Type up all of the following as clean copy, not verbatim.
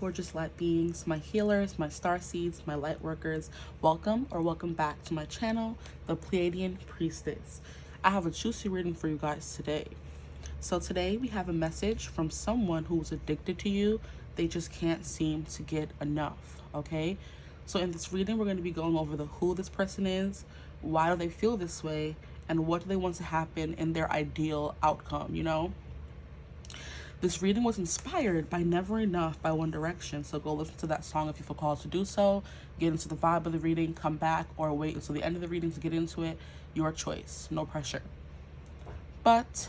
gorgeous light beings, my healers, my star seeds, my light workers. Welcome or welcome back to my channel, the Pleiadian Priestess. I have a juicy reading for you guys today. So today we have a message from someone who's addicted to you. They just can't seem to get enough, okay? So in this reading, we're going to be going over who this person is, why do they feel this way, and what do they want to happen in their ideal outcome, you know? This reading was inspired by Never Enough by One Direction, so go listen to that song if you feel called to do so. Get into the vibe of the reading, come back, or wait until the end of the reading to get into it. Your choice, no pressure. But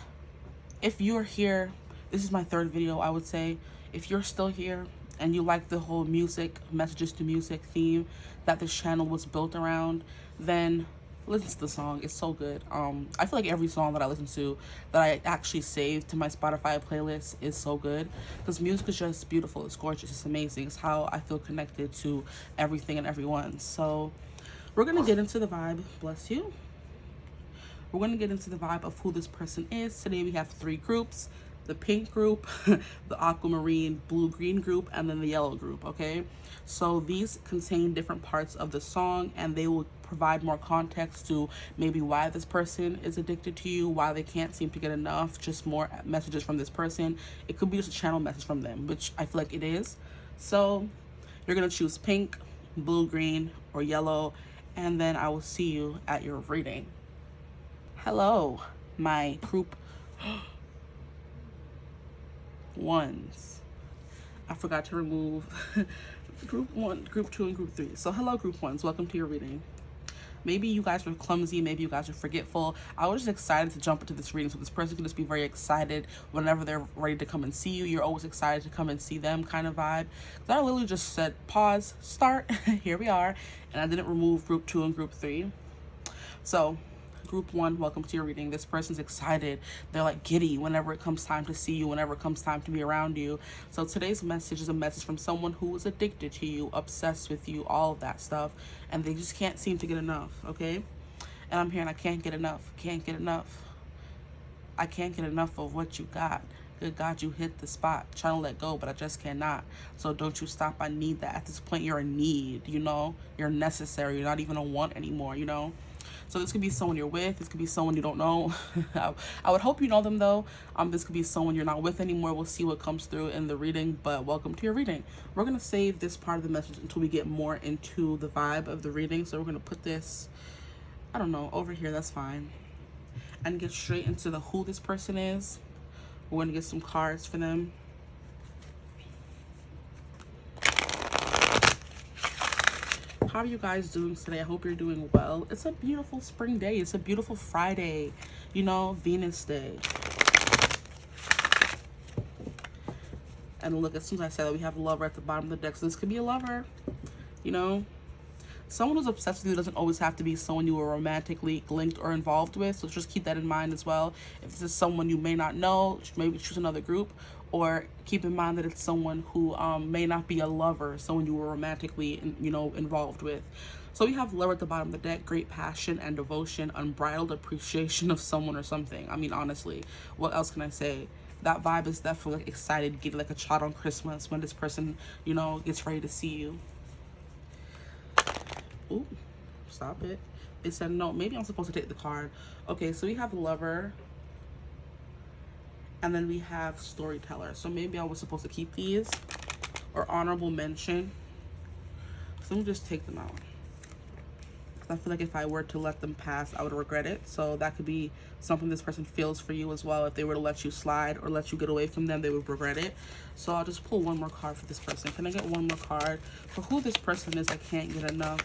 if you're here, this is my third video, I would say. If you're still here and you like the whole music, messages to music theme that this channel was built around, then listen to the song. It's so good. I feel like every song that I listen to that I actually saved to my Spotify playlist is so good, because music is just beautiful. It's gorgeous. It's amazing. It's how I feel connected to everything and everyone. So we're gonna get into the vibe. Bless you. We're gonna get into the vibe of who this person is. Today we have three groups: the pink group, the aquamarine blue green group, and then the yellow group. Okay, so these contain different parts of the song, and they will provide more context to maybe why this person is addicted to you, why they can't seem to get enough, just more messages from this person. It could be just a channel message from them, which I feel like it is. So you're gonna choose pink, blue, green, or yellow, and then I will see you at your reading. Hello, my group ones. I forgot to remove group 1, group 2, and group 3. So hello, group 1s. Welcome to your reading. Maybe you guys are clumsy, maybe you guys are forgetful. I was just excited to jump into this reading, so this person can just be very excited whenever they're ready to come and see you. You're always excited to come and see them kind of vibe. So I literally just said pause, start. Here we are, and I didn't remove group 2 and group 3. So group 1, welcome to your reading. This person's excited. They're like giddy whenever it comes time to see you, whenever it comes time to be around you. So today's message is a message from someone who is addicted to you, obsessed with you, all of that stuff, and they just can't seem to get enough, okay? And I'm hearing, I can't get enough, can't get enough. I can't get enough of what you got. Good God, you hit the spot. Trying to let go, but I just cannot. So don't you stop. I need that. At this point, you're a need, you know? You're necessary. You're not even a want anymore, you know? So this could be someone you're with. This could be someone you don't know. I would hope you know them, though. This could be someone you're not with anymore. We'll see what comes through in the reading, but welcome to your reading. We're going to save this part of the message until we get more into the vibe of the reading. So we're going to put this, I don't know, over here. That's fine. And get straight into who this person is. We're going to get some cards for them. How are you guys doing today? I hope you're doing well. It's a beautiful spring day. It's a beautiful Friday, you know, Venus Day. And look, as soon as I said that, we have a lover at the bottom of the deck. So this could be a lover, you know. Someone who's obsessed with you doesn't always have to be someone you were romantically linked or involved with. So just keep that in mind as well. If this is someone you may not know, maybe choose another group. Or keep in mind that it's someone who may not be a lover, someone you were romantically, you know, involved with. So we have lover at the bottom of the deck, great passion and devotion, unbridled appreciation of someone or something. I mean, honestly, what else can I say? That vibe is definitely like excited, get like a child on Christmas when this person, you know, gets ready to see you. Ooh, stop it. It said no. Maybe I'm supposed to take the card. Okay, so we have lover. And then we have storyteller. So maybe I was supposed to keep these. Or honorable mention. So let me just take them out. I feel like if I were to let them pass, I would regret it. So that could be something this person feels for you as well. If they were to let you slide or let you get away from them, they would regret it. So I'll just pull one more card for this person. Can I get one more card for who this person is? I can't get enough.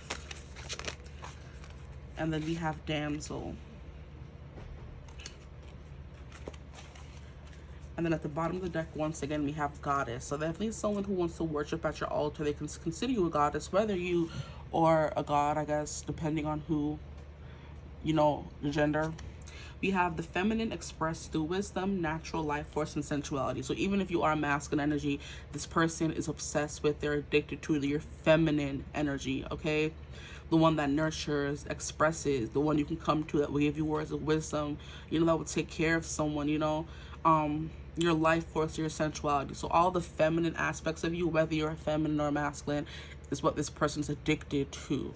And then we have damsel. And then at the bottom of the deck, once again, we have goddess. So definitely someone who wants to worship at your altar. They can consider you a goddess, whether you are a god, I guess, depending on who, you know, the gender. We have the feminine expressed through wisdom, natural life force, and sensuality. So even if you are masculine energy, this person is obsessed with, they're addicted to your feminine energy, okay? The one that nurtures, expresses, the one you can come to that will give you words of wisdom, you know, that will take care of someone, you know. your life force, your sensuality. So all the feminine aspects of you, whether you're a feminine or a masculine, is what this person's addicted to.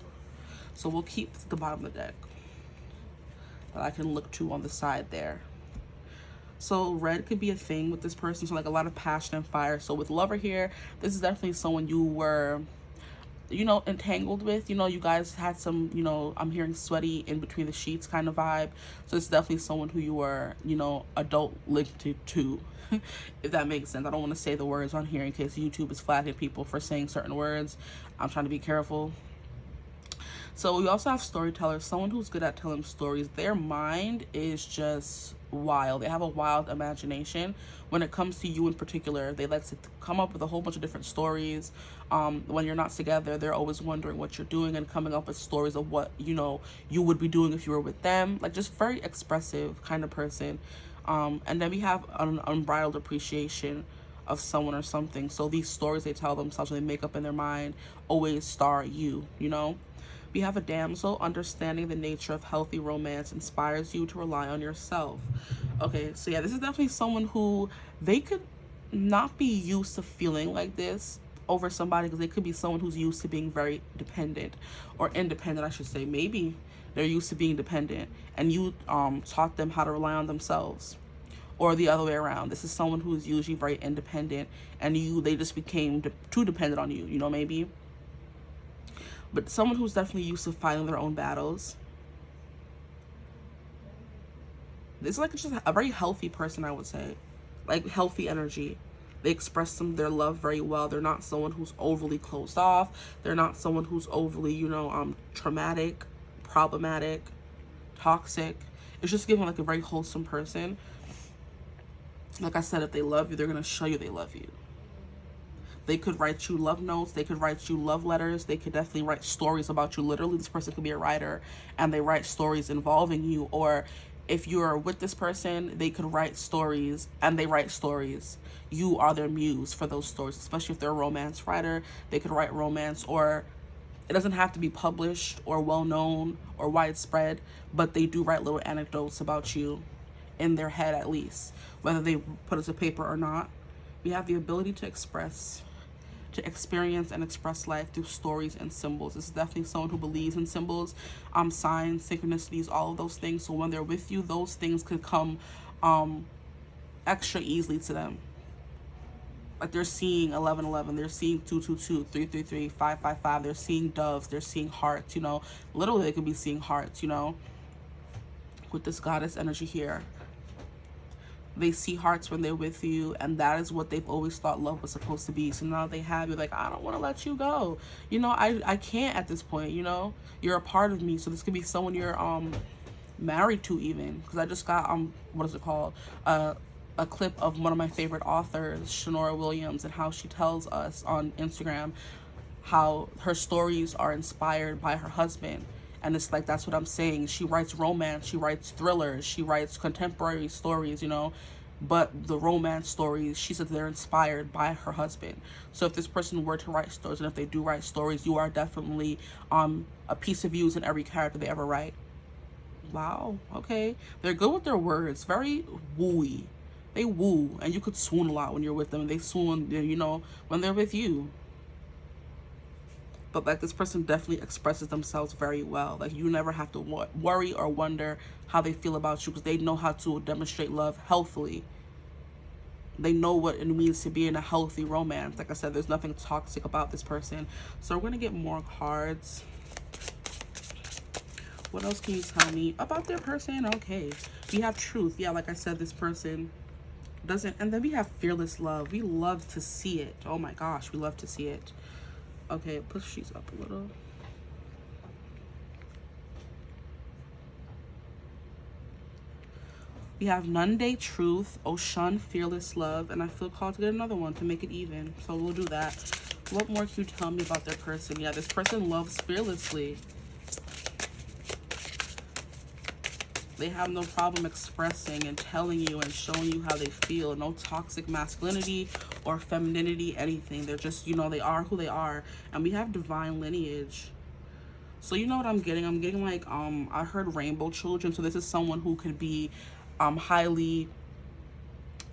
So we'll keep the bottom of the deck that I can look to on the side there. So red could be a thing with this person. So like a lot of passion and fire. So with lover here, this is definitely someone you were, you know, entangled with. You know, you guys had some, you know, I'm hearing sweaty in between the sheets kind of vibe. So it's definitely someone who you were, you know, adult linked to, if that makes sense. I don't want to say the words on here in case YouTube is flagging people for saying certain words. I'm trying to be careful. So we also have storytellers, someone who's good at telling stories. Their mind is just wild. They have a wild imagination. When it comes to you in particular, they like to come up with a whole bunch of different stories. When you're not together, they're always wondering what you're doing and coming up with stories of what, you know, you would be doing if you were with them. Like, just very expressive kind of person. And then we have an unbridled appreciation of someone or something. So these stories they tell themselves, they make up in their mind, always star you, you know? We have a damsel. Understanding the nature of healthy romance inspires you to rely on yourself. Okay, so yeah, this is definitely someone who, they could not be used to feeling like this over somebody, because they could be someone who's used to being very dependent, or independent, I should say. Maybe they're used to being dependent and you taught them how to rely on themselves, or the other way around. This is someone who is usually very independent and they just became too dependent on you, you know, maybe. But someone who's definitely used to fighting their own battles. This is like just a very healthy person, I would say. Like, healthy energy. They express their love very well. They're not someone who's overly closed off. They're not someone who's overly, you know, traumatic, problematic, toxic. It's just giving like a very wholesome person. Like I said, if they love you, they're going to show you they love you. They could write you love notes. They could write you love letters. They could definitely write stories about you. Literally, this person could be a writer and they write stories involving you. Or if you're with this person, they could write stories and they write stories. You are their muse for those stories, especially if they're a romance writer. They could write romance, or it doesn't have to be published or well-known or widespread, but they do write little anecdotes about you in their head, at least, whether they put it to paper or not. We have the ability to express, to experience and express life through stories and symbols. This is definitely someone who believes in symbols, signs, synchronicities, all of those things. So when they're with you, those things could come extra easily to them. Like, they're seeing 1111, they're seeing 222, 333, 555, they're seeing doves, they're seeing hearts, you know. Literally, they could be seeing hearts, you know, with this goddess energy here. They see hearts when they're with you, and that is what they've always thought love was supposed to be. So now they have you, like, I don't want to let you go. You know, I can't at this point, you know. You're a part of me. So this could be someone you're married to even. Because I just got, what is it called? A clip of one of my favorite authors, Shanora Williams, and how she tells us on Instagram how her stories are inspired by her husband. And it's like, that's what I'm saying. She writes romance, she writes thrillers, she writes contemporary stories, you know, but the romance stories, she said they're inspired by her husband. So if this person were to write stories, and if they do write stories, you are definitely a piece of you in every character they ever write. Wow, okay. They're good with their words, very wooey. They woo, and you could swoon a lot when you're with them. They swoon, you know, when they're with you. But like, this person definitely expresses themselves very well. Like, you never have to worry or wonder how they feel about you, because they know how to demonstrate love healthily. They know what it means to be in a healthy romance. Like I said, there's nothing toxic about this person. So we're gonna get more cards. What else can you tell me about their person? Okay, we have truth. Yeah, like I said, this person doesn't. And then we have fearless love. We love to see it. Oh my gosh, we love to see it. Okay, push these up a little. We have Nunde, truth, Oshun, fearless love, and I feel called to get another one to make it even. So we'll do that. What more can you tell me about their person? Yeah, this person loves fearlessly. They have no problem expressing and telling you and showing you how they feel. No toxic masculinity or femininity, anything. They're just, you know, they are who they are. And we have divine lineage. So you know what I'm getting? I'm getting like, I heard rainbow children. So this is someone who could be highly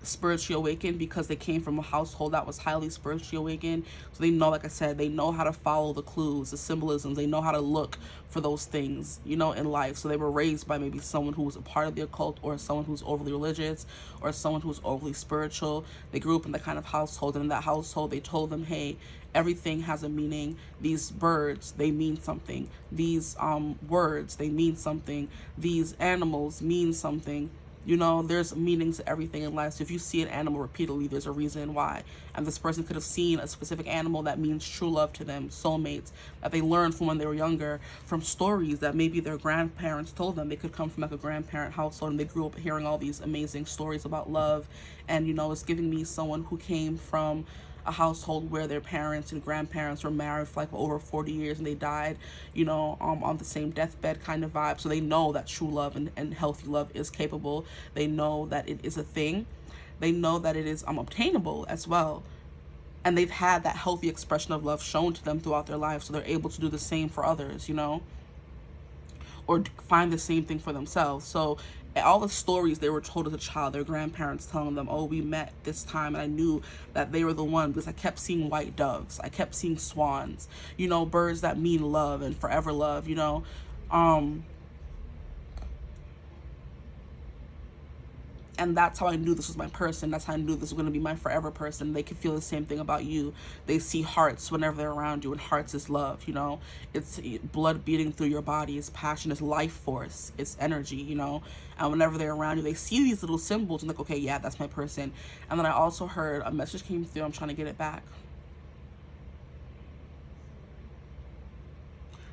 spiritually awakened because they came from a household that was highly spiritually awakened. So they know, like I said, they know how to follow the clues, the symbolisms. They know how to look for those things, you know, in life. So they were raised by maybe someone who was a part of the occult, or someone who's overly religious, or someone who's overly spiritual. They grew up in that kind of household, and in that household they told them, hey, everything has a meaning. These birds, they mean something. These words, they mean something. These animals mean something. You know, there's meaning to everything in life. So if you see an animal repeatedly, there's a reason why. And this person could have seen a specific animal that means true love to them, soulmates, that they learned from when they were younger, from stories that maybe their grandparents told them. They could come from like a grandparent household, and they grew up hearing all these amazing stories about love. And, you know, it's giving me someone who came from a household where their parents and grandparents were married for like over 40 years and they died, you know, on the same deathbed kind of vibe. So they know that true love and healthy love is capable. They know that it is a thing. They know that it is obtainable as well. And they've had that healthy expression of love shown to them throughout their life, so they're able to do the same for others, you know, or find the same thing for themselves. So all the stories they were told as a child, their grandparents telling them, oh, we met this time and I knew that they were the one because I kept seeing white doves, I kept seeing swans, you know, birds that mean love and forever love, you know. And that's how I knew this was my person. That's how I knew this was going to be my forever person. They can feel the same thing about you. They see hearts whenever they're around you, and hearts is love, you know. It's blood beating through your body. It's passion. It's life force. It's energy, you know. And whenever they're around you, they see these little symbols and like, okay, yeah, that's my person. And then I also heard a message came through. I'm trying to get it back.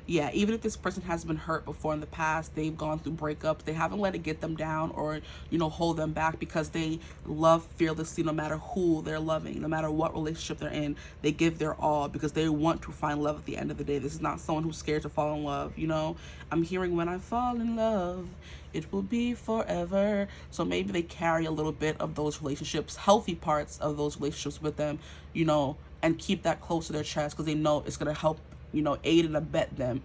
Yeah, even if this person has been hurt before in the past, they've gone through breakups, they haven't let it get them down or, you know, hold them back, because they love fearlessly no matter who they're loving, no matter what relationship they're in. They give their all because they want to find love at the end of the day. This is not someone who's scared to fall in love, you know. I'm hearing, when I fall in love, it will be forever. So maybe they carry a little bit of those relationships, healthy parts of those relationships with them, you know, and keep that close to their chest because they know it's going to help, you know, aid and abet them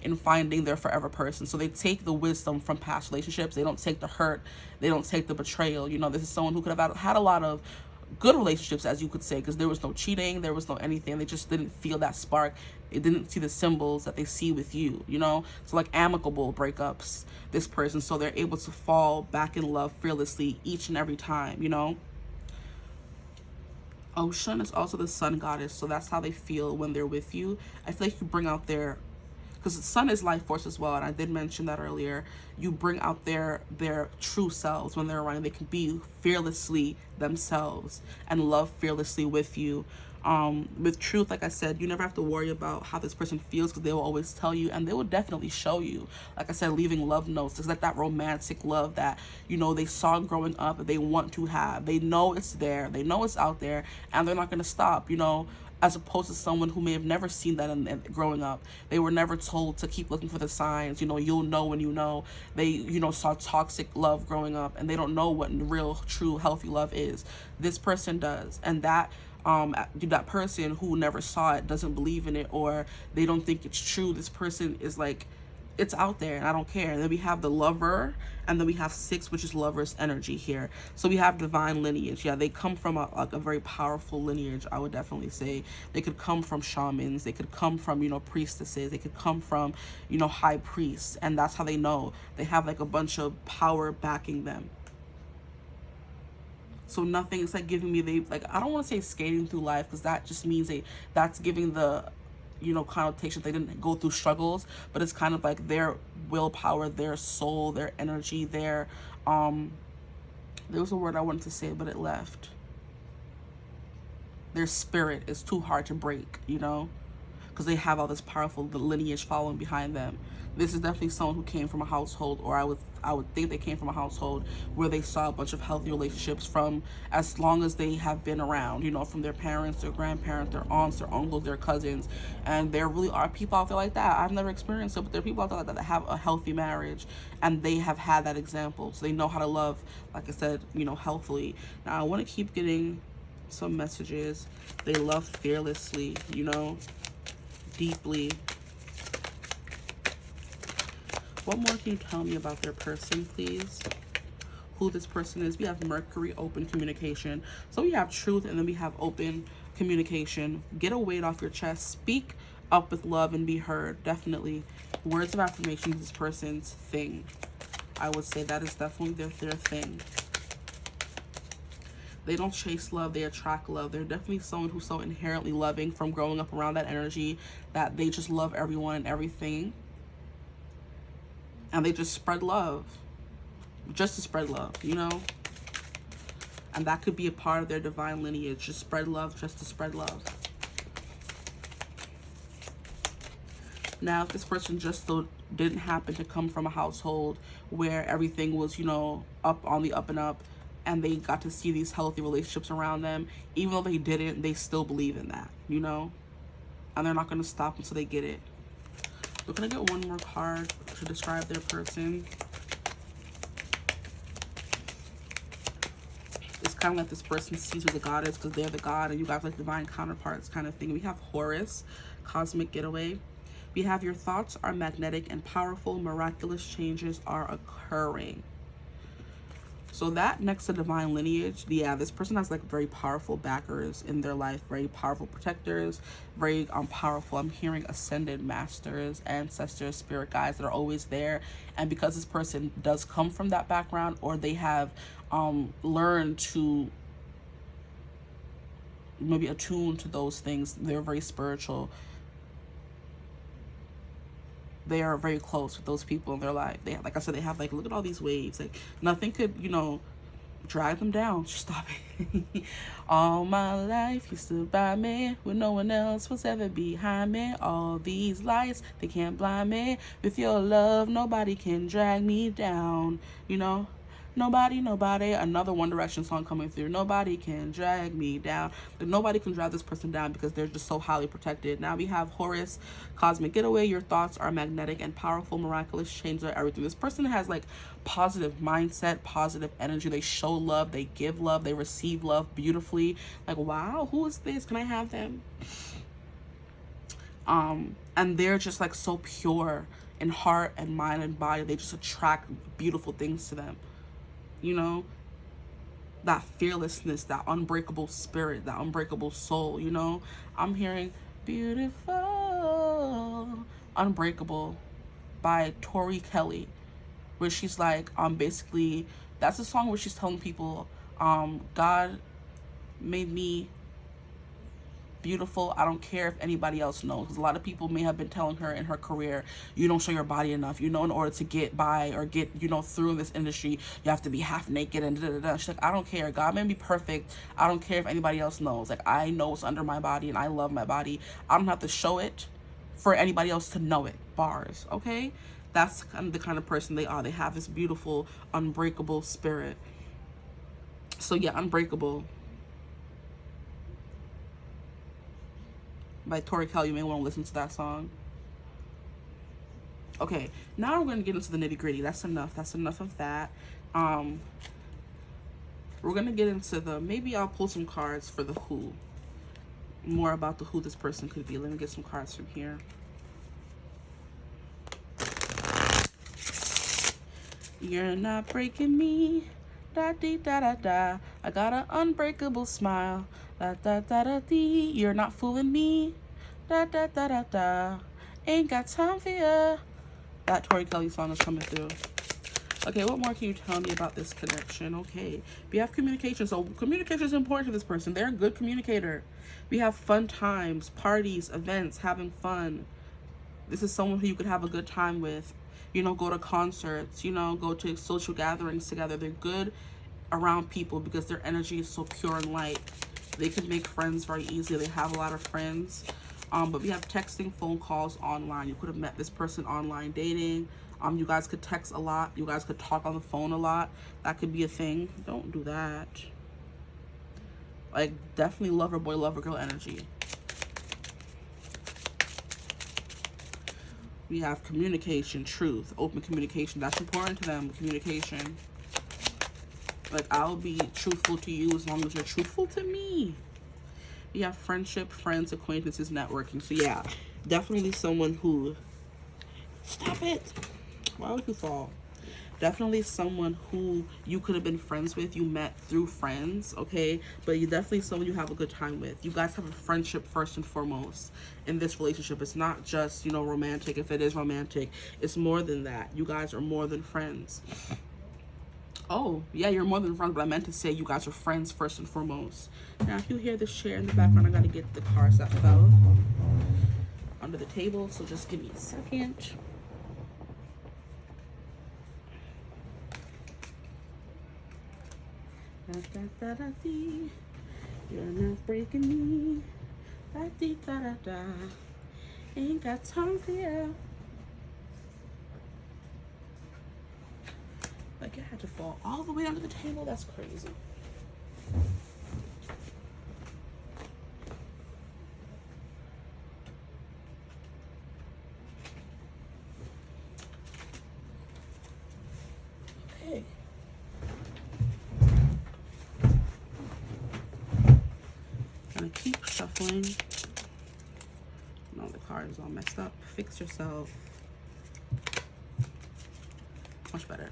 in finding their forever person. So they take the wisdom from past relationships. They don't take the hurt. They don't take the betrayal. You know, this is someone who could have had a lot of good relationships, as you could say, because there was no cheating, there was no anything. They just didn't feel that spark. They didn't see the symbols that they see with you, you know. So like amicable breakups, this person, so they're able to fall back in love fearlessly each and every time, you know. Ocean is also the sun goddess, so that's how they feel when they're with you. I feel like you bring out their, because the sun is life force as well, and I did mention that earlier. You bring out their true selves when they're around. They can be fearlessly themselves and love fearlessly with you. With truth, like I said, you never have to worry about how this person feels because they will always tell you, and they will definitely show you. Like I said, leaving love notes. It's like that romantic love that, you know, they saw growing up that they want to have. They know it's there. They know it's out there, and they're not going to stop, you know, as opposed to someone who may have never seen that in growing up. They were never told to keep looking for the signs. You know, you'll know when you know. They, you know, saw toxic love growing up, and they don't know what real, true, healthy love is. This person does, and that person who never saw it doesn't believe in it, or they don't think it's true. This person is like, it's out there and I don't care. And then we have the lover, and then we have 6, which is lover's energy here. So we have divine lineage. Yeah, they come from a very powerful lineage, I would definitely say. They could come from shamans, they could come from, you know, priestesses, they could come from, you know, high priests, and that's how they know. They have like a bunch of power backing them. So nothing, it's like giving me, they, like, I don't want to say skating through life, because that just means that's giving the, you know, connotation they didn't go through struggles, but it's kind of like their willpower, their soul, their energy, their there was a word I wanted to say but it left. Their spirit is too hard to break, you know, because they have all this powerful lineage following behind them. This is definitely someone who came from a household, or I would think they came from a household where they saw a bunch of healthy relationships from as long as they have been around, you know, from their parents, their grandparents, their aunts, their uncles, their cousins. And there really are people out there like that. I've never experienced it, but there are people out there like that have a healthy marriage, and they have had that example. So they know how to love, like I said, you know, healthily. Now I want to keep getting some messages. They love fearlessly, you know, deeply. What more can you tell me about their person, please? who this person is, we have Mercury, open communication. So we have truth, and then we have open communication. Get a weight off your chest. Speak up with love and be heard. Definitely. Words of affirmation is this person's thing. I would say that is definitely their thing. They don't chase love, they attract love. They're definitely someone who's so inherently loving from growing up around that energy that they just love everyone and everything. And they just spread love. Just to spread love, you know? And that could be a part of their divine lineage. Just spread love, just to spread love. Now, if this person just didn't happen to come from a household where everything was, you know, up on the up and up, and they got to see these healthy relationships around them, even though they didn't, they still believe in that, you know? And they're not going to stop until they get it. We're going to get one more card to describe their person. It's kind of like this person sees who the god is because they're the god and you guys like divine counterparts kind of thing. We have Horus, cosmic getaway. We have your thoughts are magnetic and powerful. Miraculous changes are occurring. So that next to divine lineage, yeah, this person has like very powerful backers in their life, very powerful protectors, very powerful. I'm hearing ascended masters, ancestors, spirit guides that are always there. And because this person does come from that background, or they have learned to maybe attune to those things, they're very spiritual. They are very close with those people in their life. They, like I said, they have like, look at all these waves. Like nothing could, you know, drag them down. Just stop it. All my life you stood by me when no one else was ever behind me. All these lights, they can't blind me. With your love, nobody can drag me down. You know? Nobody. Another One Direction song coming through. Nobody can drag me down. But nobody can drag this person down because they're just so highly protected. Now we have Horus, cosmic getaway. Your thoughts are magnetic and powerful. Miraculous changes are everything. This person has like positive mindset, positive energy. They show love. They give love. They receive love beautifully. Like, wow, who is this? Can I have them? And they're just like so pure in heart and mind and body. They just attract beautiful things to them. You know, that fearlessness, that unbreakable spirit, that unbreakable soul, you know. I'm hearing Beautiful, Unbreakable by Tori Kelly, where she's like, basically, that's a song where she's telling people, God made me beautiful. I don't care if anybody else knows, because a lot of people may have been telling her in her career, you don't show your body enough, you know, in order to get by or get, you know, through in this industry, you have to be half naked and da-da-da. She's like, I don't care. God made me perfect. I don't care if anybody else knows. Like, I know what's under my body and I love my body. I don't have to show it for anybody else to know it. Bars. Okay, that's kind of the kind of person they are. They have this beautiful unbreakable spirit. So yeah, Unbreakable by Tori Kelly. You may want to listen to that song. Okay, now we're going to get into the nitty gritty. That's enough of that. We're going to get into maybe I'll pull some cards for the who. More about the who this person could be. Let me get some cards from here. You're not breaking me. Da dee da da da. I got an unbreakable smile. Da da da da dee. You're not fooling me. Da da da da da. Ain't got time for ya. That Tori Kelly song is coming through. Okay, what more can you tell me about this connection? Okay, we have communication. So communication is important to this person. They're a good communicator. We have fun times, parties, events, having fun. This is someone who you could have a good time with. You know, go to concerts, you know, go to social gatherings together. They're good around people because their energy is so pure and light. They can make friends very easily. They have a lot of friends. But we have texting, phone calls, online. You could have met this person online dating. You guys could text a lot. You guys could talk on the phone a lot. That could be a thing. Don't do that. Like, definitely lover boy, lover girl energy. We have communication, truth, open communication. That's important to them, communication. Like, I'll be truthful to you as long as you're truthful to me. We have friendship, friends, acquaintances, networking. So yeah, definitely someone who, stop it. Why would you fall? Definitely someone who you could have been friends with, you met through friends, okay? But you definitely someone you have a good time with. You guys have a friendship first and foremost in this relationship. It's not just, you know, romantic. If it is romantic, it's more than that. You guys are more than friends. Oh, yeah, you're more than friends, but I meant to say you guys are friends first and foremost. Now, if you hear this chair in the background, I gotta get the cards that fell under the table, so just give me a second. Da, da, da, da, dee. You're not breaking me. Da, dee, da, da, da. Ain't got time for you. Like, it had to fall all the way under the table. That's crazy. Okay. Gonna keep shuffling. No, the card is all messed up. Fix yourself. Much better.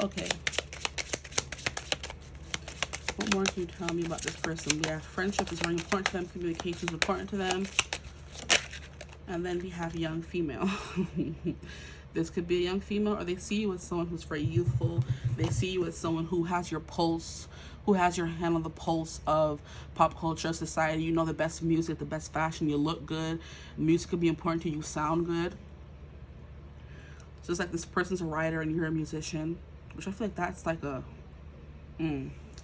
Okay. What more can you tell me about this person? Yeah, friendship is very important to them. Communication is important to them. And then we have young female. This could be a young female, or they see you as someone who's very youthful. They see you as someone who has your pulse, who has your hand on the pulse of pop culture, society. You know the best music, the best fashion. You look good. Music could be important to you. Sound good. So it's like this person's a writer and you're a musician, which I feel like that's like a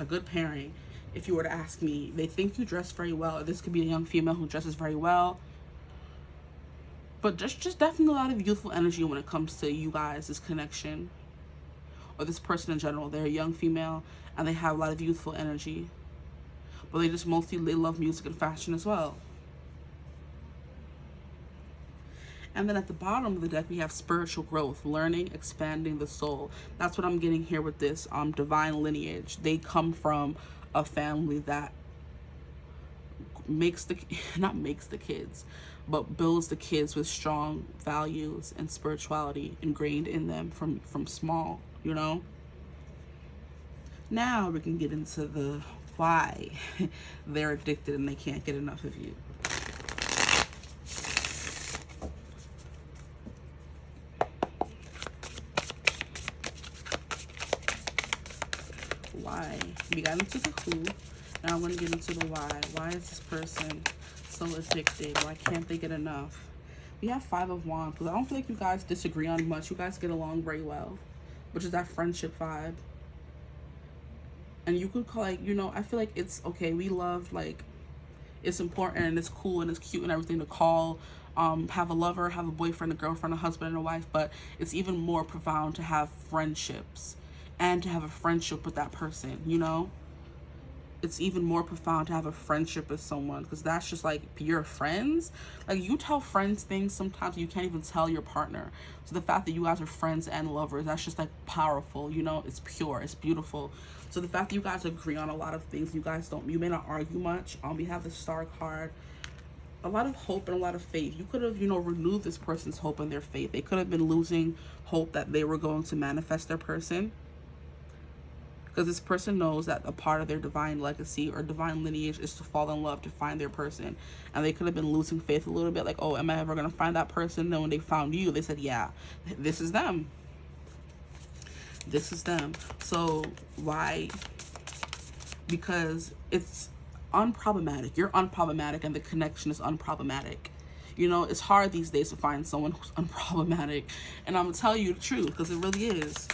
good pairing. If you were to ask me, they think you dress very well. This could be a young female who dresses very well. But just definitely a lot of youthful energy when it comes to you guys, this connection. Or this person in general. They're a young female and they have a lot of youthful energy. But they just mostly, they love music and fashion as well. And then at the bottom of the deck, we have spiritual growth, learning, expanding the soul. That's what I'm getting here with this divine lineage. They come from a family that not makes the kids, but builds the kids with strong values and spirituality ingrained in them from small, you know? Now we can get into the why they're addicted and they can't get enough of you. Why? We got into the who. Now I'm going to get into the why. Why is this person so addicted? Why can't they get enough? We have 5 of Wands, because I don't feel like you guys disagree on much. You guys get along very well, which is that friendship vibe. And you could call, like, you know, I feel like it's okay. We love, like, it's important and it's cool and it's cute and everything to call, have a lover, have a boyfriend, a girlfriend, a husband, and a wife. But it's even more profound to have friendships and to have a friendship with that person, you know? It's even more profound to have a friendship with someone, because that's just like pure friends. Like, you tell friends things sometimes you can't even tell your partner. So the fact that you guys are friends and lovers, that's just like powerful, you know? It's pure, it's beautiful. So the fact that you guys agree on a lot of things, you may not argue much. We have the Star card. A lot of hope and a lot of faith. You could have, you know, renewed this person's hope and their faith. They could have been losing hope that they were going to manifest their person, because this person knows that a part of their divine legacy or divine lineage is to fall in love, to find their person. And they could have been losing faith a little bit, like, oh, am I ever going to find that person? Then when they found you, they said, yeah, this is them. This is them. So why? Because it's unproblematic. You're unproblematic and the connection is unproblematic. You know, it's hard these days to find someone who's unproblematic. And I'm going to tell you the truth, because it really is.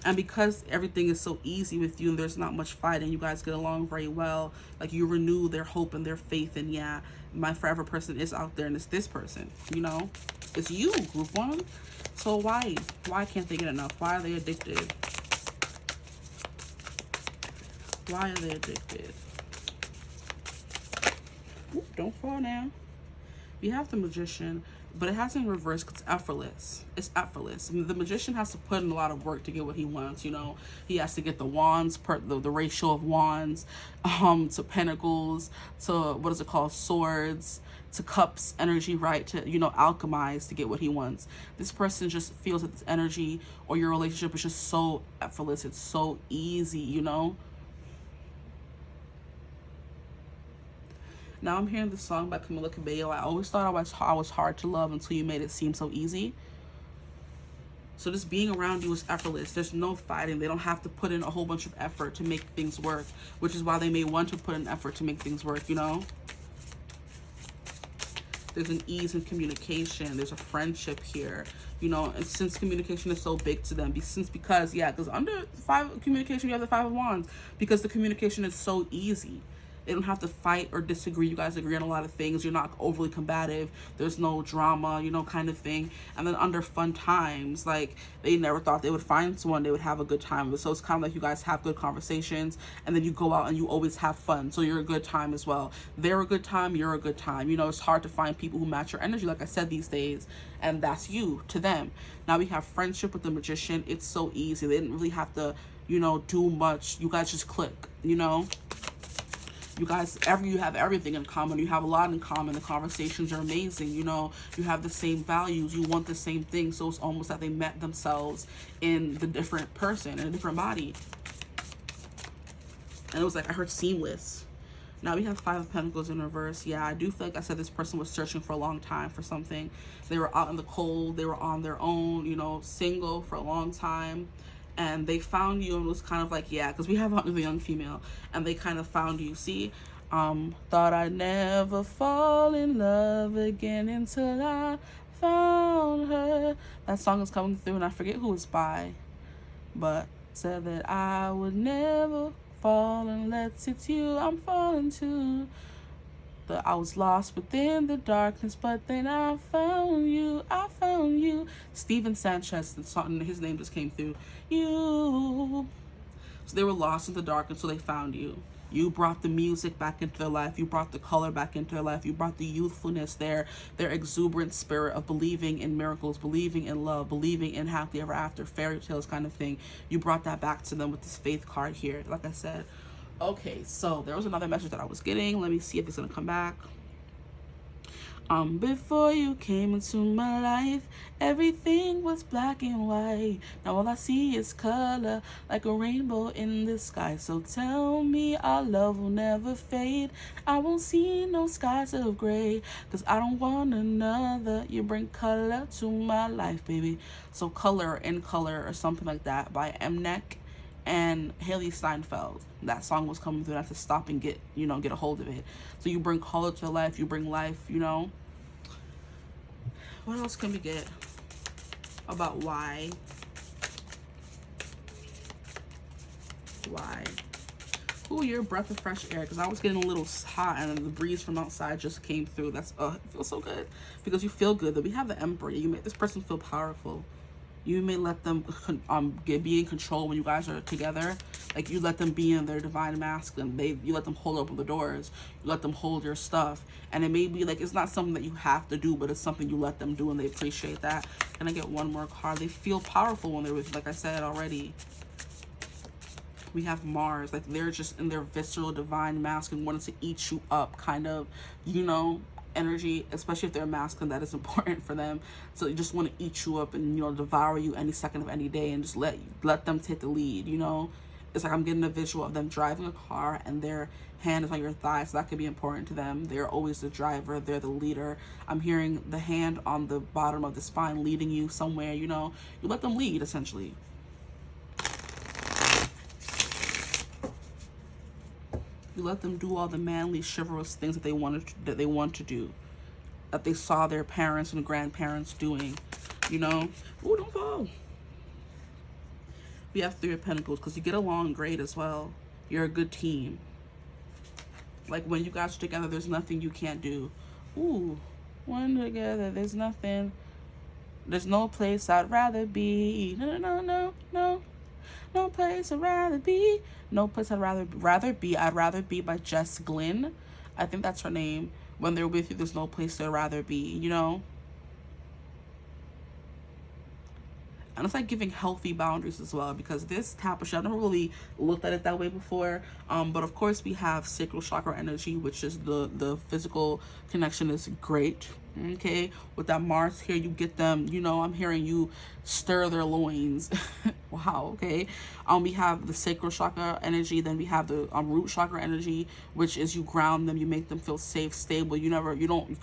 And because everything is so easy with you and there's not much fighting, you guys get along very well. Like, you renew their hope and their faith. And yeah, my forever person is out there and it's this person, you know? It's you, group 1. So why? Why can't they get enough? Why are they addicted? Why are they addicted? Ooh, don't fall now. We have the Magician. but it has in reverse because it's effortless. It's effortless. I mean, the magician has to put in a lot of work to get what he wants. You know, he has to get the wands, the ratio of wands, to pentacles, to what is it called, swords, to cups energy, right? To, you know, alchemize to get what he wants. This person just feels that this energy or your relationship is just so effortless. It's so easy, you know. Now I'm hearing this song by Camila Cabello. I always thought I was hard to love until you made it seem so easy. So just being around you is effortless. There's no fighting. They don't have to put in a whole bunch of effort to make things work, which is why they may want to put in effort to make things work, you know? There's an ease in communication. There's a friendship here, you know, and since communication is so big to them, because under communication, you have the 5 of Wands, because the communication is so easy. They don't have to fight or disagree. You guys agree on a lot of things. You're not overly combative. There's no drama, you know, kind of thing. And then under fun times, like, they never thought they would find someone they would have a good time with. So it's kind of like you guys have good conversations, and then you go out and you always have fun. So you're a good time as well. They're a good time. You're a good time. You know, it's hard to find people who match your energy, like I said, these days. And that's you to them. Now we have friendship with the magician. It's so easy. They didn't really have to, you know, do much. You guys just click, you know. You guys, you have everything in common. You have a lot in common. The conversations are amazing. You know, you have the same values. You want the same thing. So it's almost like they met themselves in the different person, in a different body. And it was like, I heard seamless. Now we have 5 of Pentacles in reverse. Yeah, I do feel like I said this person was searching for a long time for something. They were out in the cold. They were on their own, you know, single for a long time. And they found you and was kind of like, yeah, because we have the young female, and they kind of found you. See, thought I'd never fall in love again until I found her. That song is coming through, and I forget who it's by, but said that I would never fall unless it's you I'm falling to. I was lost within the darkness, but then I found you. I found you. Steven Sanchez, the song, his name just came through. You. So they were lost in the dark until they found you. You brought the music back into their life. You brought the color back into their life. You brought the youthfulness, their exuberant spirit of believing in miracles, believing in love, believing in happily ever after, fairy tales kind of thing. You brought that back to them with this faith card here, like I said. Okay, so there was another message that I was getting. Let me see if it's gonna come back. Before you came into my life, everything was black and white. Now all I see is color, like a rainbow in the sky. So tell me our love will never fade. I won't see no skies of gray, cause I don't want another. You bring color to my life, baby. So Color, In Color, or something like that, by Mnek and Haley Steinfeld. That song was coming through. I had to stop and get a hold of it. So you bring color to life, you bring life, you know. What else can we get about why? Ooh, you're a breath of fresh air, because I was getting a little hot and the breeze from outside just came through. That's it feels so good, because you feel good. That we have the Emperor. You make this person feel powerful. You may let them be in control when you guys are together. Like, you let them be in their divine masculine. You let them hold open the doors. You let them hold your stuff. And it may be like, it's not something that you have to do, but it's something you let them do, and they appreciate that. Can I get one more card? They feel powerful when they're with you, like I said already. We have Mars. Like, they're just in their visceral divine masculine, wanting to eat you up, kind of, you know, energy, especially if they're masculine. That is important for them. So you just want to eat you up and, you know, devour you any second of any day, and just let them take the lead, you know. It's like I'm getting a visual of them driving a car and their hand is on your thigh, so that could be important to them. They're always the driver, they're the leader. I'm hearing the hand on the bottom of the spine leading you somewhere, you know. You let them lead, essentially. You let them do all the manly, chivalrous things that they want to do, that they saw their parents and grandparents doing, you know. Oh, don't fall. We have 3 of Pentacles, because you get along great as well. You're a good team. Like, when you guys are together, there's nothing you can't do. Ooh, when together, there's nothing. There's no place I'd rather be. No. No place I'd rather be. No place I'd rather be. I'd rather be by Jess Glynn. I think that's her name. When they're with you, there's no place to rather be, you know. And it's like giving healthy boundaries as well, because this tapestry, I've never really looked at it that way before. But of course we have sacral chakra energy, which is the physical connection is great. Okay, with that Mars here, you get them, you know, I'm hearing you stir their loins. Wow. Okay. We have the sacral chakra energy, then we have the root chakra energy, which is you ground them, you make them feel safe, stable. You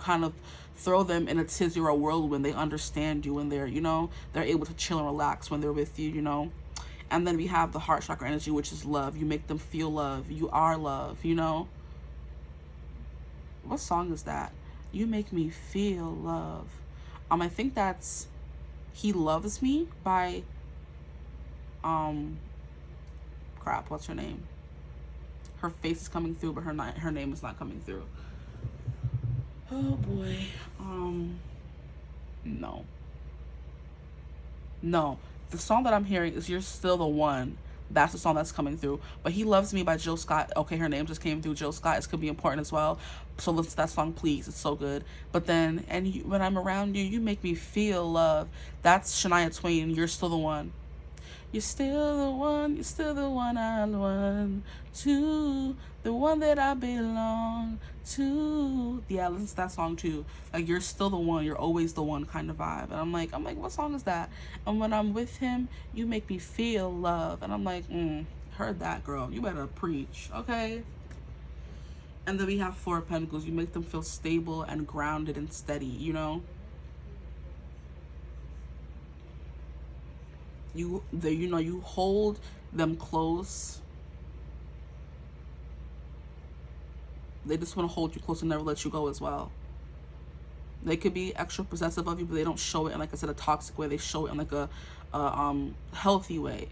kind of throw them in a tizzy or a whirlwind. They understand you, and they're, you know, they're able to chill and relax when they're with you, you know. And then we have the heart chakra energy, which is love. You make them feel love. You are love, you know. What song is that? You make me feel love. I think that's He Loves Me by crap, what's her name? Her face is coming through, but her name is not coming through. Oh boy. No. The song that I'm hearing is You're Still the One. That's the song that's coming through. But He Loves Me by Jill Scott. Okay, her name just came through. Jill Scott. It could be important as well. So listen to that song, please. It's so good. But then, when I'm around you, you make me feel love. That's Shania Twain. You're Still the One. You're still the one. You're still the one I want to. The one that I belong to. Yeah, listen to that song too. Like, you're still the one. You're always the one kind of vibe. And I'm like, what song is that? And when I'm with him, you make me feel love. And I'm like, heard that, girl. You better preach, okay? And then we have Four of Pentacles. You make them feel stable and grounded and steady, you know? You hold them close. They just want to hold you close and never let you go as well. They could be extra possessive of you, but they don't show it in, like I said, a toxic way. They show it in like a healthy way.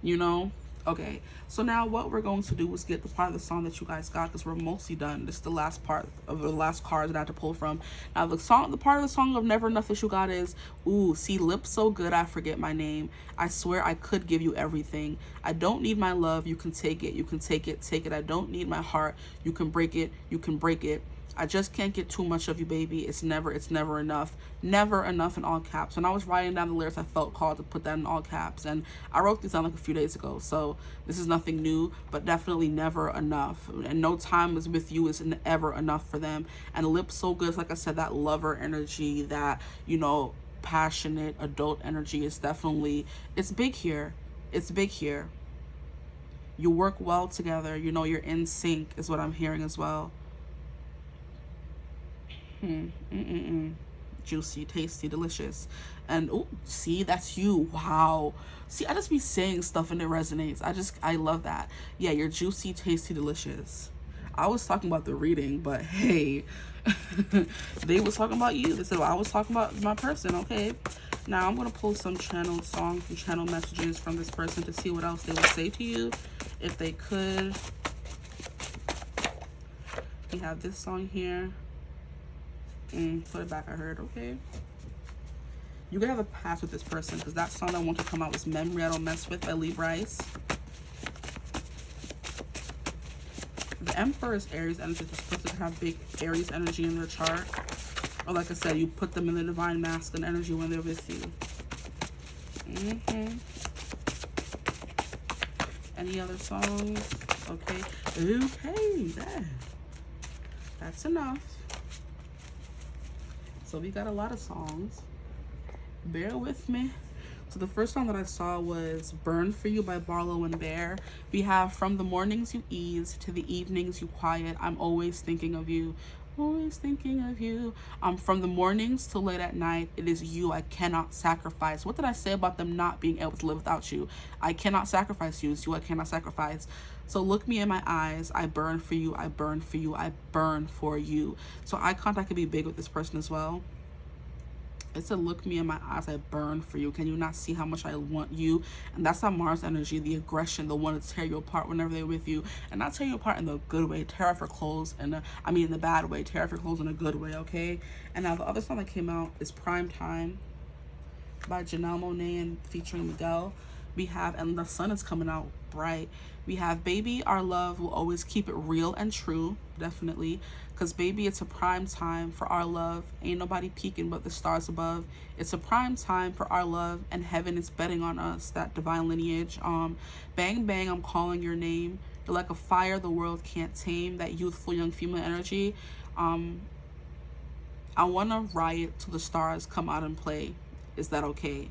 You know? Okay, so now what we're going to do is get the part of the song that you guys got, because we're mostly done. This is the last part of the last cards that I had to pull from. Now the part of the song of Never Enough that you got is, ooh, see, lips so good I forget my name. I swear I could give you everything. I don't need my love, you can take it, you can take it, take it. I don't need my heart, you can break it, you can break it. I just can't get too much of you, baby. It's never enough. Never enough in all caps. When I was writing down the lyrics, I felt called to put that in all caps. And I wrote these down like a few days ago. So this is nothing new, but definitely never enough. And no time is with you is ever enough for them. And lips so good, like I said, that lover energy, that, you know, passionate adult energy is definitely, it's big here. It's big here. You work well together. You know, you're in sync is what I'm hearing as well. Juicy, tasty, delicious. And oh, see, that's you. Wow. See, I just be saying stuff and it resonates. I love that. Yeah, you're juicy, tasty, delicious. I was talking about the reading, but hey, they was talking about you. They said, well, I was talking about my person. Okay, now I'm gonna pull some channeled songs and channel messages from this person to see what else they would say to you if they could. We have this song here. Put it back, I heard. Okay, you could have a past with this person, because that song I want to come out was Memory I Don't Mess With by Libra. The Emperor is Aries energy. This person can have big Aries energy in their chart, or like I said, you put them in the divine masculine energy when they're with you. Any other songs? Okay, that's enough. So we got a lot of songs. Bear with me. So the first song that I saw was Burn For You by Barlow and Bear. We have From the Mornings You Ease to the Evenings You Quiet, I'm Always Thinking of You. Always thinking of you. From the mornings till late at night, it is you I cannot sacrifice. What did I say about them not being able to live without you? I cannot sacrifice you. It's you I cannot sacrifice. So look me in my eyes. I burn for you. I burn for you. I burn for you. So eye contact could be big with this person as well. It said, look me in my eyes, I burn for you. Can you not see how much I want you? And that's that Mars energy, the aggression, the one to tear you apart whenever they're with you. And not tear you apart in the good way, tear off your clothes, and in the bad way, tear off your clothes in a good way, okay? And now the other song that came out is Prime Time by Janelle Monáe and featuring Miguel. We have, and the sun is coming out bright. We have, baby, our love will always keep it real and true. Definitely. Because, baby, it's a prime time for our love. Ain't nobody peeking but the stars above. It's a prime time for our love, and heaven is betting on us. That divine lineage. Bang, bang, I'm calling your name. You're like a fire the world can't tame. That youthful young female energy. I want to riot till the stars come out and play. Is that okay?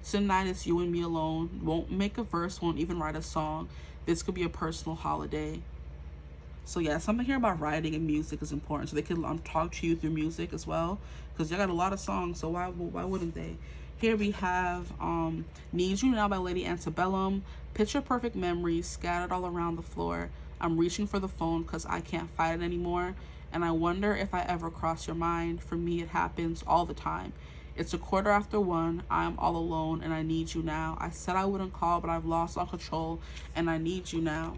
Tonight it's you and me alone. Won't make a verse, won't even write a song. This could be a personal holiday. So yeah, something here about writing and music is important. So they could talk to you through music as well. Because you got a lot of songs, so why wouldn't they? Here we have Need You Now by Lady Antebellum. Picture perfect memories scattered all around the floor. I'm reaching for the phone because I can't fight it anymore. And I wonder if I ever cross your mind. For me, it happens all the time. It's 1:15. I'm all alone and I need you now. I said I wouldn't call, but I've lost all control and I need you now.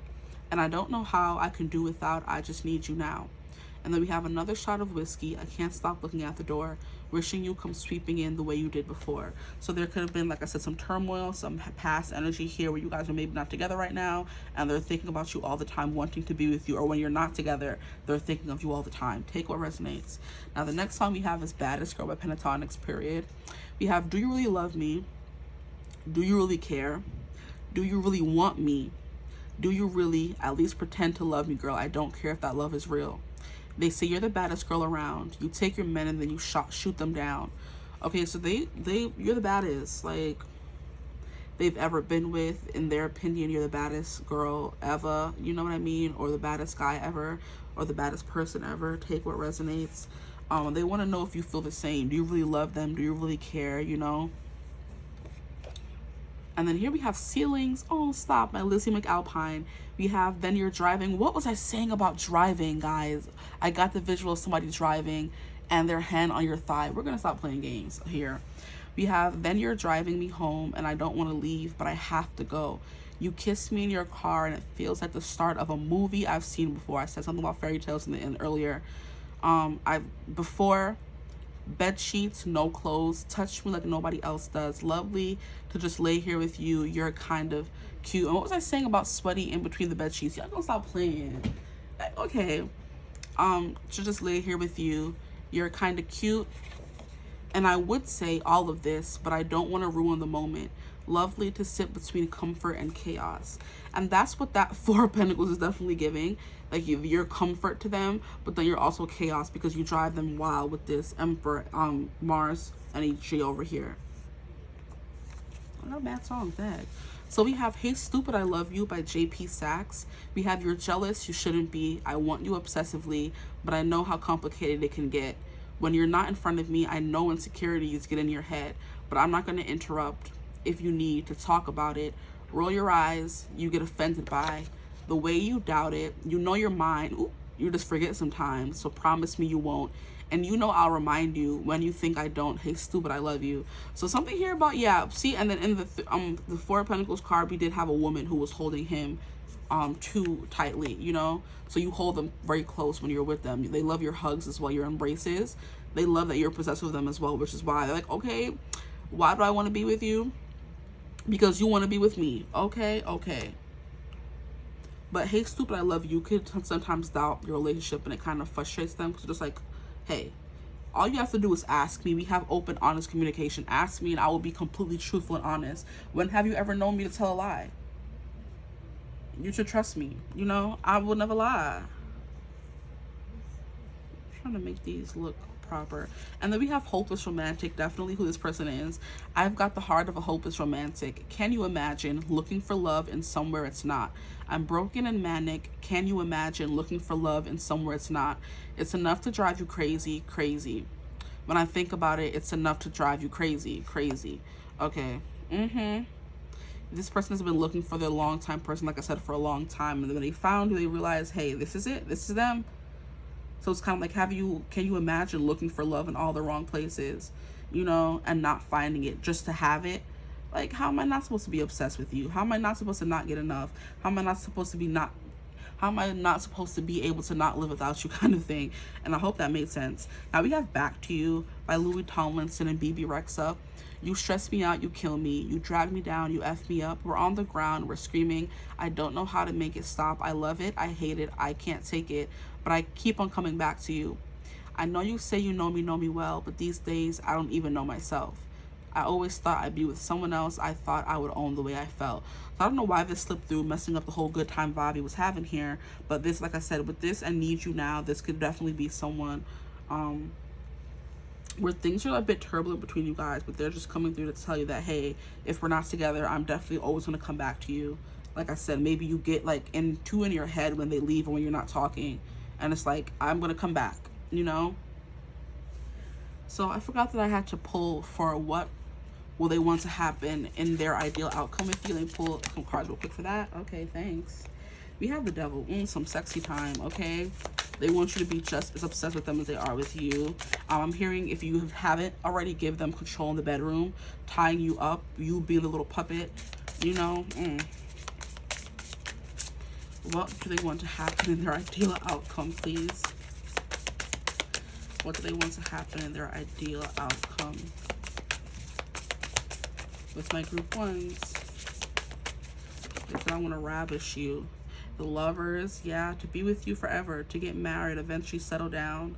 And I don't know how I can do without. I just need you now. And then we have another shot of whiskey. I can't stop looking at the door, wishing you come sweeping in the way you did before. So there could have been, like I said, some turmoil, some past energy here where you guys are maybe not together right now, and they're thinking about you all the time, wanting to be with you. Or when you're not together, they're thinking of you all the time. Take what resonates. Now the next song we have is Baddest Girl by Pentatonics, period. We have Do You Really Love Me? Do You Really Care? Do You Really Want Me? Do you really at least pretend to love me, girl? I don't care if that love is real. They say you're the baddest girl around. You take your men and then you shoot them down. Okay, so you're the baddest, like, they've ever been with. In their opinion, you're the baddest girl ever. You know what I mean? Or the baddest guy ever, or the baddest person ever. Take what resonates. They want to know if you feel the same. Do you really love them? Do you really care? You know. And then here we have Ceilings. Oh, stop, by Lizzie McAlpine. We have Then You're Driving. What was I saying about driving, guys? I got the visual of somebody driving and their hand on your thigh. We're going to stop playing games here. We have Then You're Driving Me Home and I don't want to leave, but I have to go. You kiss me in your car and it feels like the start of a movie I've seen before. I said something about fairy tales in the end earlier. Before. Bed sheets, no clothes, touch me like nobody else does. Lovely to just lay here with you. You're kind of cute. And what was I saying about sweaty in between the bed sheets? Y'all gonna stop playing. Okay. To just lay here with you. You're kind of cute. And I would say all of this, but I don't want to ruin the moment. Lovely to sit between comfort and chaos. And that's what that Four of Pentacles is definitely giving. Like, you're comfort to them, but then you're also chaos because you drive them wild with this Emperor, Mars energy over here. Not a bad song, that. So we have Hey Stupid, I Love You by JP Sachs. We have You're Jealous, You Shouldn't Be. I Want You Obsessively, but I know how complicated it can get. When you're not in front of me, I know insecurities get in your head, but I'm not going to interrupt if you need to talk about it. Roll your eyes, you get offended by the way you doubt it. You know you're mine. Ooh, you just forget sometimes, so promise me you won't. And you know I'll remind you when you think I don't. Hey stupid, I love you. So something here about, yeah, see, and then in the Four of Pentacles card, we did have a woman who was holding him too tightly, you know. So you hold them very close when you're with them. They love your hugs as well, your embraces. They love that you're possessed with them as well, which is why they're like, okay, why do I want to be with you? Because you want to be with me. Okay. But Hey Stupid, I Love You could sometimes doubt your relationship, and it kind of frustrates them because it's just like, hey, all you have to do is ask me. We have open, honest communication. Ask me and I will be completely truthful and honest. When have you ever known me to tell a lie? You should trust me. You know, I will never lie. I'm trying to make these look proper. And then we have Hopeless Romantic, definitely who this person is. I've got the heart of a hopeless romantic. Can you imagine looking for love in somewhere it's not? I'm broken and manic. Can you imagine looking for love in somewhere it's not? It's enough to drive you crazy, crazy. When I think about it, it's enough to drive you crazy, crazy. Okay. This person has been looking for their long-time person, like I said, for a long time. And then when they found you, they realized, hey, this is it. This is them. So it's kind of like, can you imagine looking for love in all the wrong places, you know, and not finding it just to have it? Like, how am I not supposed to be obsessed with you? How am I not supposed to not get enough? How am I not supposed to be able to not live without you, kind of thing? And I hope that made sense. Now we have Back to You by Louis Tomlinson and BB Rexa. You stress me out, you kill me. You drag me down, you F me up. We're on the ground, we're screaming. I don't know how to make it stop. I love it, I hate it, I can't take it. But I keep on coming back to you. I know you say you know me well, but these days I don't even know myself. I always thought I'd be with someone else. I thought I would own the way I felt. So I don't know why this slipped through, messing up the whole good time vibe he was having here. But this, like I said, with this and Need You Now, this could definitely be someone where things are a bit turbulent between you guys, but they're just coming through to tell you that, hey, if we're not together, I'm definitely always going to come back to you. Like I said, maybe you get like in your head when they leave or when you're not talking, and it's like, I'm going to come back, you know? So I forgot that I had to pull for what will they want to happen in their ideal outcome with you. Let me pull some cards real quick for that. Okay, thanks. We have the Devil. Some sexy time, okay? They want you to be just as obsessed with them as they are with you. I'm hearing, if you haven't already, give them control in the bedroom, tying you up, you being the little puppet, you know? What do they want to happen in their ideal outcome, please? What do they want to happen in their ideal outcome? With my group ones, they said, I want to ravish you. The Lovers, yeah, to be with you forever, to get married, eventually settle down.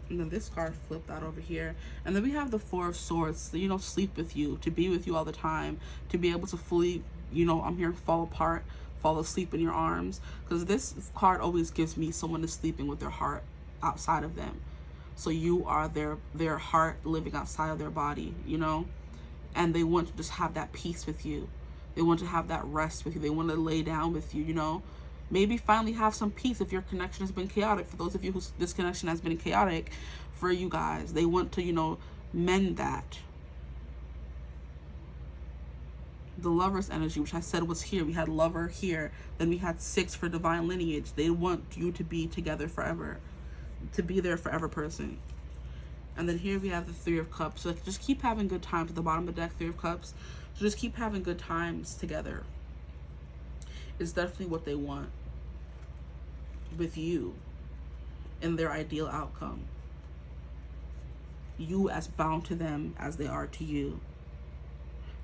And then this card flipped out over here. And then we have the Four of Swords, you know, sleep with you, to be with you all the time, to be able to fully, you know, I'm here, fall apart, fall asleep in your arms. Because this card always gives me someone is sleeping with their heart outside of them. So you are their heart living outside of their body, you know? And they want to just have that peace with you. They want to have that rest with you. They want to lay down with you, you know? Maybe finally have some peace if your connection has been chaotic. For those of you who this connection has been chaotic for you guys, they want to, you know, mend that. The Lover's energy, which I said was here. We had Lover here. Then we had 6 for divine lineage. They want you to be together forever. To be their forever person. And then here we have the Three of Cups. So just keep having good times at the bottom of the deck, Three of Cups. So just keep having good times together. It's definitely what they want with you in their ideal outcome. You as bound to them as they are to you.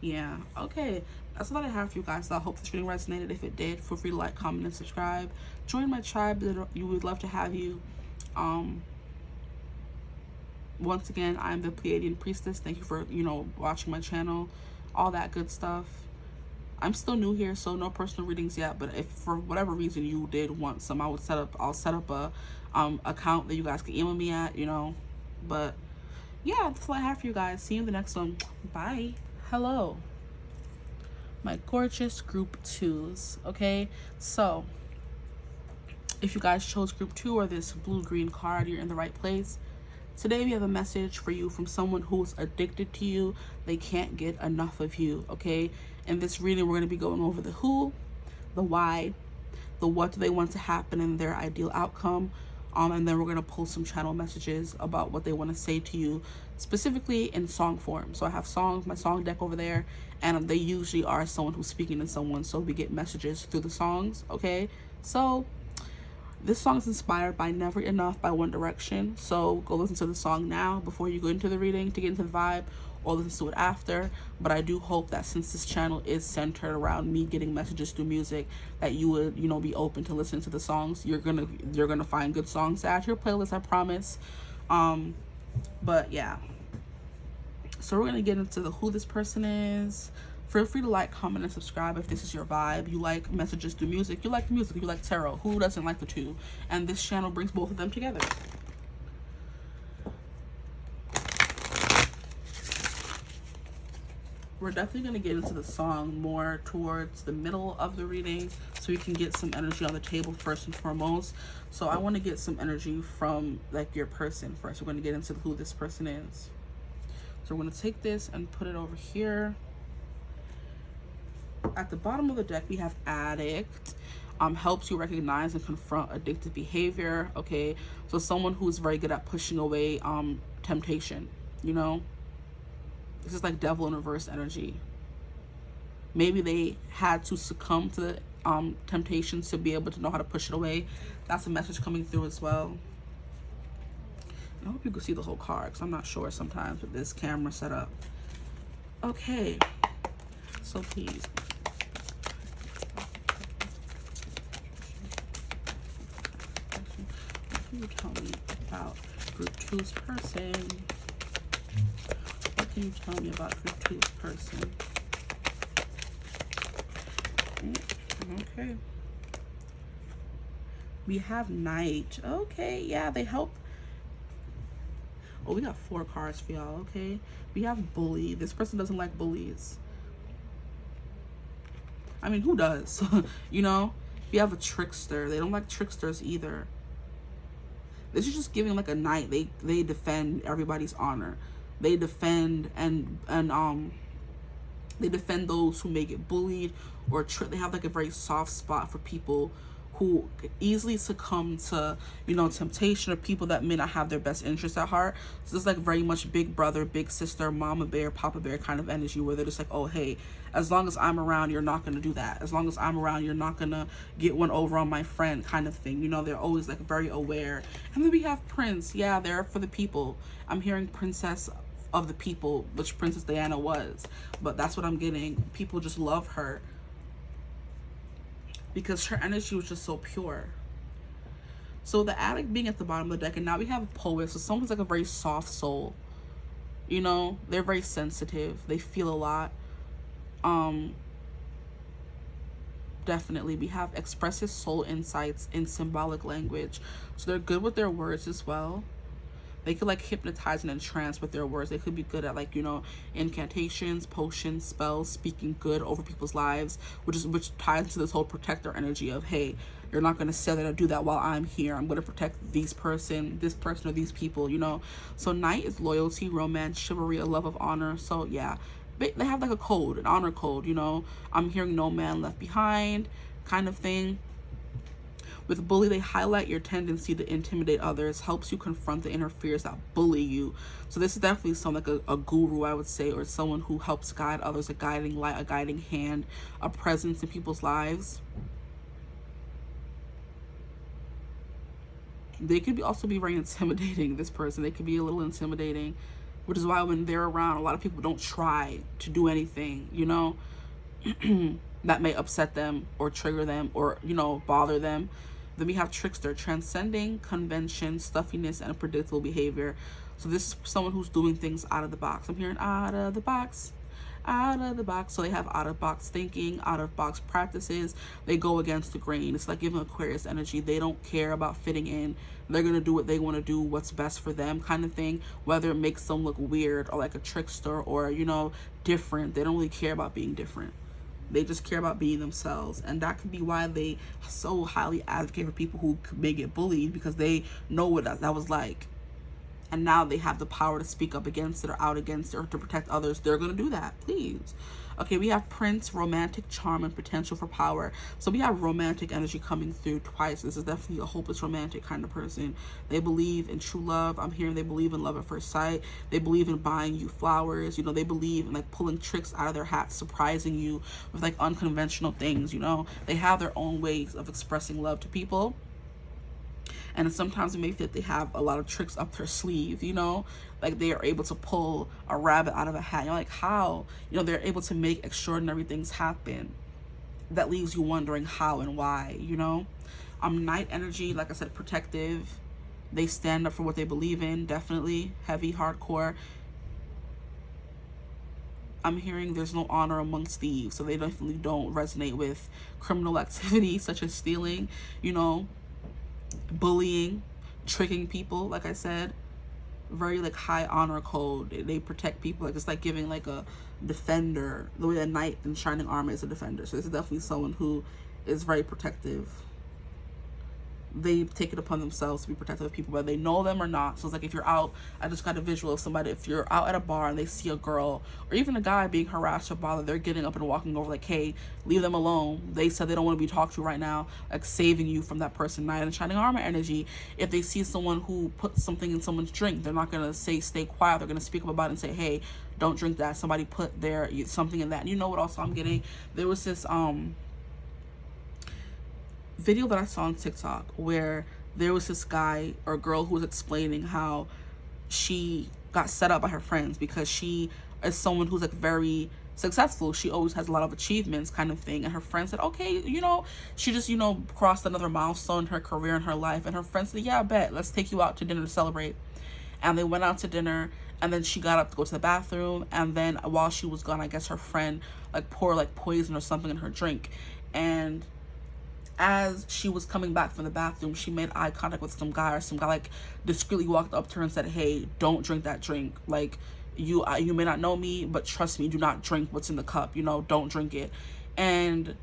Yeah, okay. That's all that I have for you guys. So I hope this reading resonated. If it did, feel free to like, comment, and subscribe. Join my tribe. You would love to have you. Once again, I'm the Pleiadian Priestess. Thank you for, you know, watching my channel, all that good stuff. I'm still new here, so no personal readings yet, but if for whatever reason you did want some, I'll set up a account that you guys can email me at, you know. But yeah, that's all I have for you guys. See you in the next one. Bye. Hello, my gorgeous group 2s. Okay, so if you guys chose group 2 or this blue-green card, you're in the right place. Today we have a message for you from someone who's addicted to you. They can't get enough of you, okay? In this reading, we're going to be going over the who, the why, the what do they want to happen in their ideal outcome, and then we're going to pull some channel messages about what they want to say to you, specifically in song form. So I have songs, my song deck over there, and they usually are someone who's speaking to someone, so we get messages through the songs, okay? So this song is inspired by Never Enough by One Direction. So go listen to the song now before you go into the reading to get into the vibe, or listen to it after. But I do hope that since this channel is centered around me getting messages through music, that you would, you know, be open to listening to the songs. You're gonna find good songs to add to your playlist, I promise. But yeah. So we're gonna get into the who this person is. Feel free to like, comment, and subscribe if this is your vibe. You like messages through music, you like music, you like tarot. Who doesn't like the two? And this channel brings both of them together. We're definitely going to get into the song more towards the middle of the reading so we can get some energy on the table first and foremost. So I want to get some energy from like your person first. We're going to get into who this person is. So we're going to take this and put it over here. At the bottom of the deck, we have Addict. Helps you recognize and confront addictive behavior. Okay, so someone who's very good at pushing away temptation, you know. This is like devil in reverse energy. Maybe they had to succumb to the temptations to be able to know how to push it away. That's a message coming through as well. And I hope you can see the whole card, because I'm not sure sometimes with this camera setup. Okay, so please. What can you tell me about group 2's person? What can you tell me about group 2's person? Okay. We have Knight. Okay, yeah, they help. Oh, we got 4 cards for y'all, okay? We have Bully. This person doesn't like bullies. I mean, who does? You know? We have a Trickster. They don't like tricksters either. This is just giving like a Knight. They defend everybody's honor. They defend and they defend those who may get bullied or they have like a very soft spot for people who easily succumb to, you know, temptation, or people that may not have their best interests at heart. So it's like very much big brother, big sister, mama bear, papa bear kind of energy, where they're just like, oh, hey, as long as I'm around, you're not going to do that. As long as I'm around, you're not going to get one over on my friend kind of thing. You know, they're always like very aware. And then we have Prince. Yeah, they're for the people. I'm hearing Princess of the people, which Princess Diana was. But that's what I'm getting. People just love her because her energy was just so pure. So the Addict being at the bottom of the deck, and now we have a Poet. So someone's like a very soft soul. You know, they're very sensitive. They feel a lot. Definitely we have expressive soul insights in symbolic language. So they're good with their words as well. They could like hypnotize and entrance with their words. They could be good at like, you know, incantations, potions, spells, speaking good over people's lives, which ties into this whole protector energy of, hey, you're not going to say that or do that while I'm here. I'm going to protect this person or these people, you know. So Knight is loyalty, romance, chivalry, a love of honor. So yeah, they have like a code, an honor code, you know. I'm hearing no man left behind kind of thing. With Bully, they highlight your tendency to intimidate others, helps you confront the inner fears that bully you. So this is definitely someone like a guru, I would say, or someone who helps guide others, a guiding light, a guiding hand, a presence in people's lives. They could also be very intimidating, this person. They could be a little intimidating, which is why when they're around, a lot of people don't try to do anything, you know, that may upset them or trigger them or, you know, bother them. Then we have Trickster, transcending convention, stuffiness, and predictable behavior. So this is someone who's doing things out of the box. I'm hearing out of the box, out of the box. So they have out of box thinking, out of box practices. They go against the grain. It's like giving Aquarius energy. They don't care about fitting in. They're going to do what they want to do, what's best for them kind of thing, whether it makes them look weird or like a trickster or, you know, different. They don't really care about being different. They just care about being themselves. And that could be why they so highly advocate for people who may get bullied, because they know what that was like. And now they have the power to speak up against it or out against it or to protect others. They're going to do that, please. Okay, we have Prince, romantic charm and potential for power. So we have romantic energy coming through twice. This is definitely a hopeless romantic kind of person. They believe in true love. I'm hearing they believe in love at first sight. They believe in buying you flowers. You know, they believe in like pulling tricks out of their hats, surprising you with like unconventional things, you know. They have their own ways of expressing love to people. And sometimes it may feel that they have a lot of tricks up their sleeve, you know, like they are able to pull a rabbit out of a hat. You're like, how? You know, they're able to make extraordinary things happen. That leaves you wondering how and why, you know. Knight energy, like I said, protective. They stand up for what they believe in, definitely. Heavy, hardcore. I'm hearing there's no honor amongst thieves, so they definitely don't resonate with criminal activity such as stealing, you know, bullying, tricking people. Like I said, very like high honor code. They protect people. Like it's like giving like a defender, the way a knight in shining armor is a defender. So this is definitely someone who is very protective. They take it upon themselves to be protective of people, whether they know them or not. So it's like if you're out, I just got a visual of somebody, if you're out at a bar and they see a girl or even a guy being harassed or bothered, they're getting up and walking over like, hey, leave them alone. They said they don't want to be talked to right now, like saving you from that person. Knight in shining armor energy. If they see someone who puts something in someone's drink, they're not going to say stay quiet. They're going to speak up about it and say, hey, don't drink that. Somebody put their something in that. And you know what also I'm getting? There was this video that I saw on TikTok where there was this guy or girl who was explaining how she got set up by her friends because she is someone who's like very successful. She always has a lot of achievements, kind of thing. And her friend said, okay, you know, she just, you know, crossed another milestone in her career and her life. And her friend said, yeah, I bet, let's take you out to dinner to celebrate. And they went out to dinner, and then she got up to go to the bathroom, and then while she was gone, I guess her friend like poured like poison or something in her drink. And as she was coming back from the bathroom, she made eye contact with some guy, or some guy like discreetly walked up to her and said, hey, don't drink that drink. Like, you may not know me, but trust me, do not drink what's in the cup, you know, don't drink it. And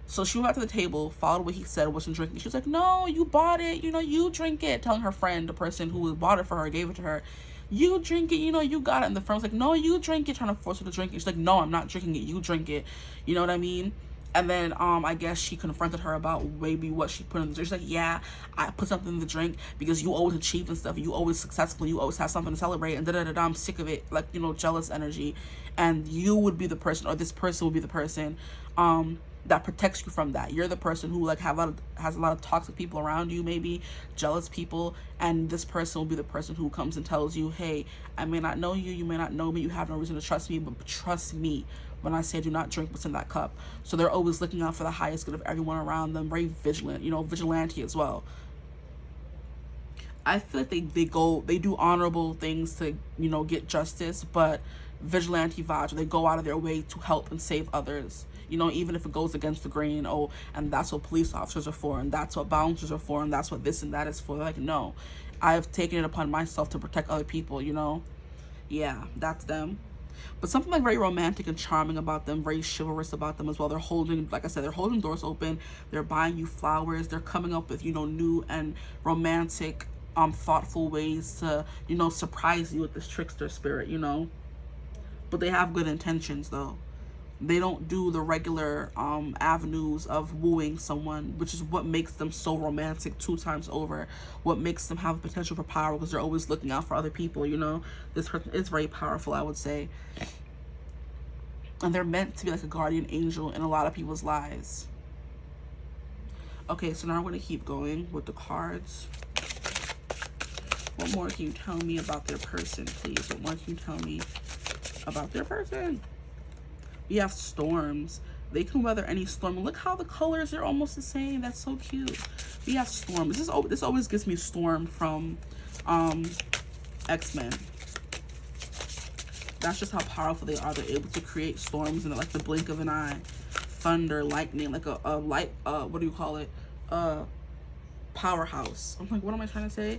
so she went back to the table, followed what he said, wasn't drinking. She was like, no, you bought it, you know, you drink it, telling her friend, the person who bought it for her, gave it to her, you drink it, you know, you got it. And the friend was like, no, you drink it, trying to force her to drink it. She's like, no, I'm not drinking it, you drink it. You know what I mean? And then I guess she confronted her about maybe what she put in the drink. She's like, yeah, I put something in the drink because you always achieve and stuff, you always successful, you always have something to celebrate, and da-da-da-da, I'm sick of it, like, you know, jealous energy. And you would be the person, or this person would be the person that protects you from that. You're the person who like has a lot of toxic people around you, maybe jealous people, and this person will be the person who comes and tells you, hey, I may not know you, you may not know me, you have no reason to trust me, but trust me when I say do not drink what's in that cup. So they're always looking out for the highest good of everyone around them, very vigilant, you know, vigilante as well. I feel like they do honorable things to, you know, get justice, but vigilante vibes, they go out of their way to help and save others, you know, even if it goes against the grain. Oh, and that's what police officers are for, and that's what bouncers are for, and that's what this and that is for. They're like, no, I've taken it upon myself to protect other people, you know. Yeah, that's them. But something like very romantic and charming about them, very chivalrous about them as well. They're holding, like I said, they're holding doors open, they're buying you flowers, they're coming up with, you know, new and romantic thoughtful ways to, you know, surprise you with this trickster spirit, you know. But they have good intentions though. They don't do the regular avenues of wooing someone, which is what makes them so romantic 2 times over, what makes them have potential for power, because they're always looking out for other people, you know. This person is very powerful, I would say, and they're meant to be like a guardian angel in a lot of people's lives. Okay, so now I'm going to keep going with the cards. What more can you tell me about their person, please? What more can you tell me about their person? We have storms. They can weather any storm. Look how the colors are almost the same. That's so cute. We have storms. This always gives me Storm from X-Men. That's just how powerful they are. They're able to create storms in like the blink of an eye. Thunder, lightning, like a light, what do you call it? Powerhouse. I'm like, what am I trying to say?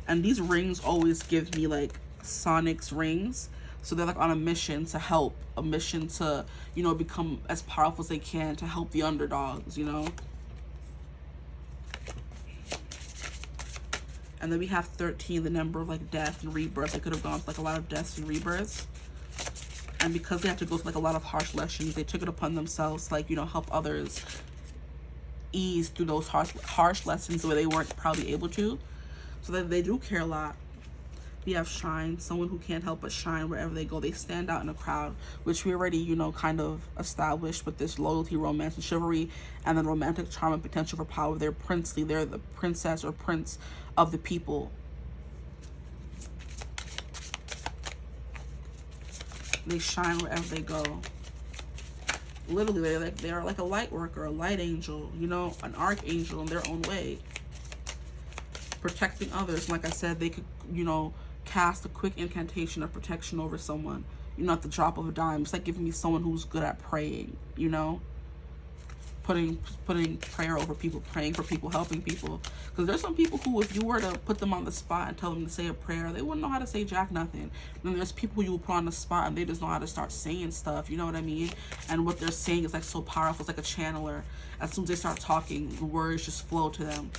And these rings always give me like Sonic's rings. So they're like on a mission to help, a mission to, you know, become as powerful as they can to help the underdogs, you know. And then we have 13, the number of like death and rebirth. They could have gone through like a lot of deaths and rebirths. And because they have to go through like a lot of harsh lessons, they took it upon themselves to, like, you know, help others ease through those harsh lessons where they weren't probably able to. So that they do care a lot. We have shine, someone who can't help but shine wherever they go. They stand out in a crowd, which we already, you know, kind of established with this loyalty, romance, and chivalry, and then romantic charm and potential for power. They're princely. They're the princess or prince of the people. They shine wherever they go. Literally, they're like a light worker, a light angel, you know, an archangel in their own way, protecting others. Like I said, they could, you know, cast a quick incantation of protection over someone, you know, at the drop of a dime. It's like giving me someone who's good at praying, you know, putting prayer over people, praying for people, helping people. Because there's some people who, if you were to put them on the spot and tell them to say a prayer, they wouldn't know how to say jack nothing. And there's people who you will put on the spot and they just know how to start saying stuff, you know what I mean? And what they're saying is like so powerful. It's like a channeler. As soon as they start talking, the words just flow to them.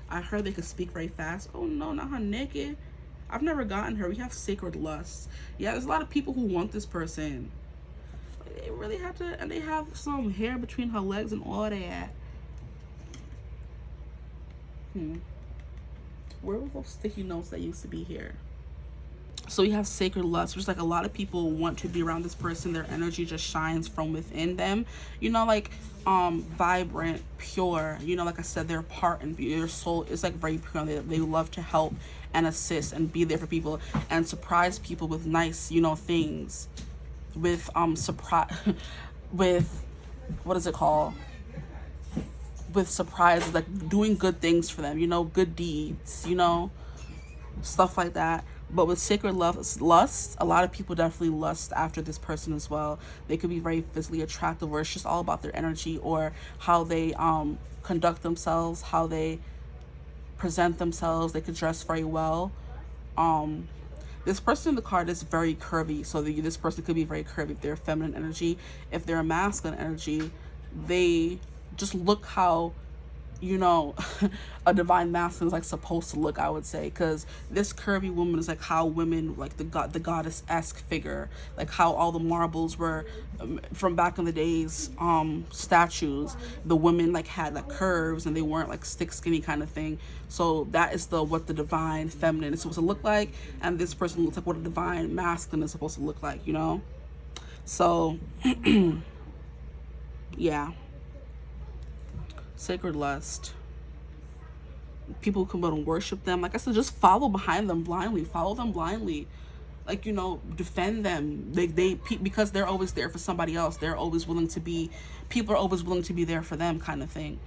I heard they could speak very fast. Oh no, not her naked. I've never gotten her. We have sacred lust. Yeah, there's a lot of people who want this person. They really have to, and they have some hair between her legs and all that. Where were those sticky notes that used to be here? So we have sacred lust, which is like a lot of people want to be around this person. Their energy just shines from within them. Like vibrant, pure. Like I said, their heart and their soul is like very pure. They love to help and assist and be there for people and surprise people with nice, things. With surprise with what is it called? With surprises, like doing good things for them, good deeds, stuff like that. But with sacred love, lust, a lot of people definitely lust after this person as well. They could be very physically attractive, or it's just all about their energy or how they conduct themselves, how they present themselves. They could dress very well. Um, this person in the card is very curvy, so this person could be very curvy. If they're feminine energy, if they're a masculine energy, they just look how you know a divine masculine is like supposed to look, I would say, because this curvy woman is like how women, like the goddess-esque figure, like how all the marbles were from back in the days, statues. The women like had like curves and they weren't like stick skinny kind of thing. So that is the what the divine feminine is supposed to look like, and this person looks like what a divine masculine is supposed to look like, so yeah. Sacred lust, people come out and worship them. Like I said, just follow behind them blindly. Follow them blindly. Like, defend them. Because they're always there for somebody else. They're always willing to be. People are always willing to be there for them, kind of thing.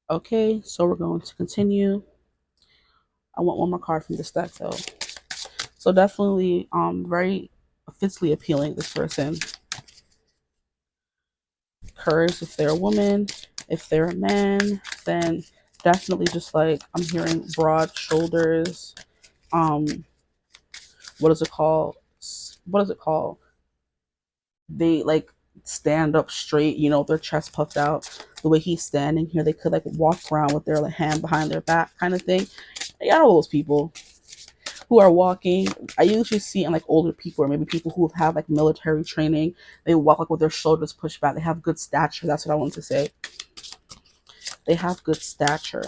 Okay, so we're going to continue. I want one more card from this deck though. So definitely, very physically appealing. This person. Courage if they're a woman. If they're a man, then definitely just like I'm hearing broad shoulders. What is it called? What is it called? They like stand up straight, their chest puffed out. The way he's standing here, they could like walk around with their like hand behind their back kind of thing. I got all those people who are walking. I usually see in like older people or maybe people who have like military training. They walk like with their shoulders pushed back. They have good stature. That's what I wanted to say. They have good stature.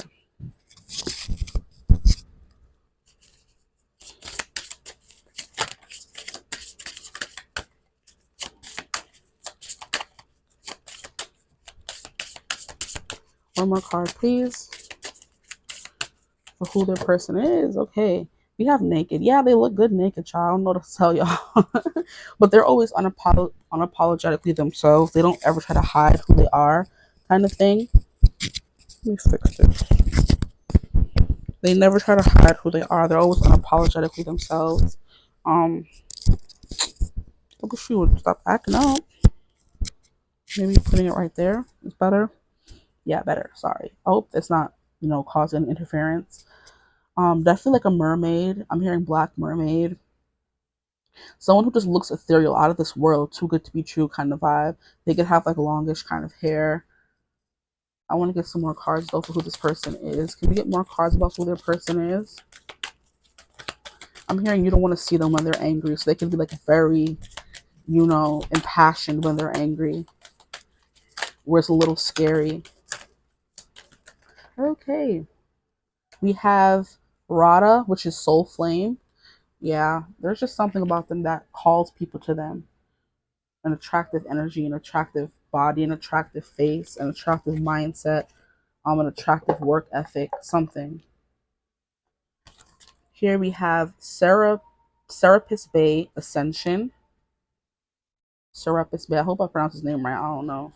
One more card, please, for who their person is. Okay. We have naked. Yeah, they look good naked, child. I don't know what to tell y'all. But they're always unapologetically themselves. They don't ever try to hide who they are, kind of thing. Let me fix this. They never try to hide who they are. They're always unapologetically themselves. Um, look at you. Stop acting up. Maybe putting it right there is better. Yeah, better. Sorry. I hope it's not, causing interference. Definitely like a mermaid. I'm hearing black mermaid. Someone who just looks ethereal, out of this world, too good to be true kind of vibe. They could have like longish kind of hair. I want to get some more cards though for who this person is. Can we get more cards about who their person is? I'm hearing you don't want to see them when they're angry, so they can be like very, impassioned when they're angry, where it's a little scary. Okay. We have Rada, which is soul flame. Yeah, there's just something about them that calls people to them. An attractive energy, an attractive body, an attractive face, an attractive mindset, an attractive work ethic, something. Here we have Serapis Bay Ascension. Serapis Bay. I hope I pronounced his name right. I don't know.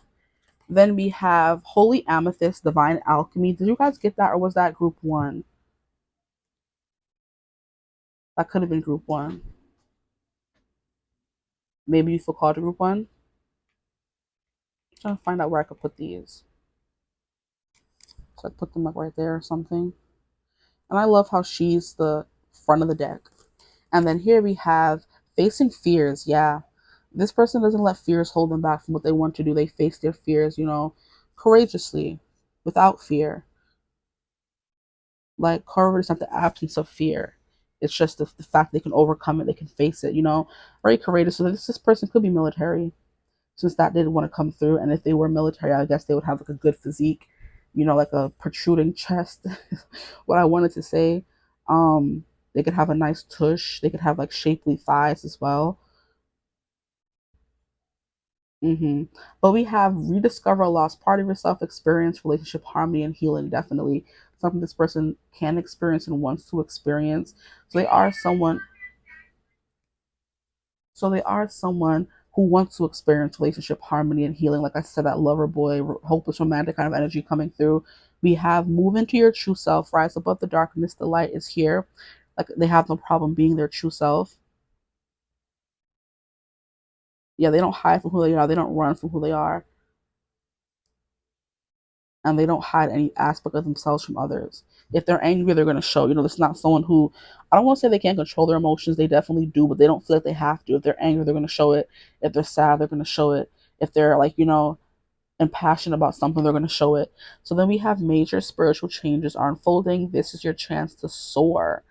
Then we have Holy Amethyst Divine Alchemy. Did you guys get that, or was that group one? That could have been group one. Maybe you feel called to group one. I'm trying to find out where I could put these. So I put them like right there or something. And I love how she's the front of the deck. And then here we have facing fears. Yeah. This person doesn't let fears hold them back from what they want to do. They face their fears, courageously, without fear. Like courage is not the absence of fear. It's just the fact they can overcome it, they can face it, very courageous. So this person could be military, since that didn't want to come through. And if they were military, I guess they would have like a good physique, like a protruding chest. What I wanted to say. They could have a nice tush. They could have like shapely thighs as well. But we have rediscover a lost part of yourself, experience relationship harmony and healing. Definitely something this person can experience and wants to experience. So they are someone. So they are someone who wants to experience relationship harmony and healing. Like I said, that lover boy, hopeless romantic kind of energy coming through. We have move into your true self, rise above the darkness. The light is here. Like they have no problem being their true self. Yeah, they don't hide from who they are. They don't run from who they are. And they don't hide any aspect of themselves from others. If they're angry, they're going to show. It's not someone who, I don't want to say they can't control their emotions. They definitely do, but they don't feel like they have to. If they're angry, they're going to show it. If they're sad, they're going to show it. If they're like, and passionate about something, they're going to show it. So then we have major spiritual changes are unfolding. This is your chance to soar.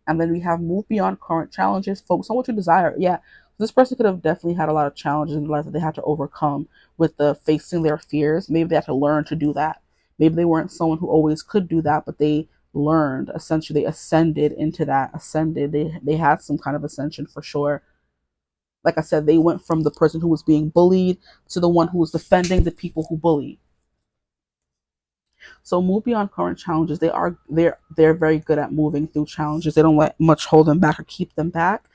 And then we have move beyond current challenges, focus on what you desire. Yeah, this person could have definitely had a lot of challenges in life that they had to overcome with the facing their fears. Maybe they had to learn to do that. Maybe they weren't someone who always could do that, but they learned. Essentially, they ascended into that. Ascended. They had some kind of ascension for sure. Like I said, they went from the person who was being bullied to the one who was defending the people who bullied. So move beyond current challenges. They're very good at moving through challenges. They don't let much hold them back or keep them back.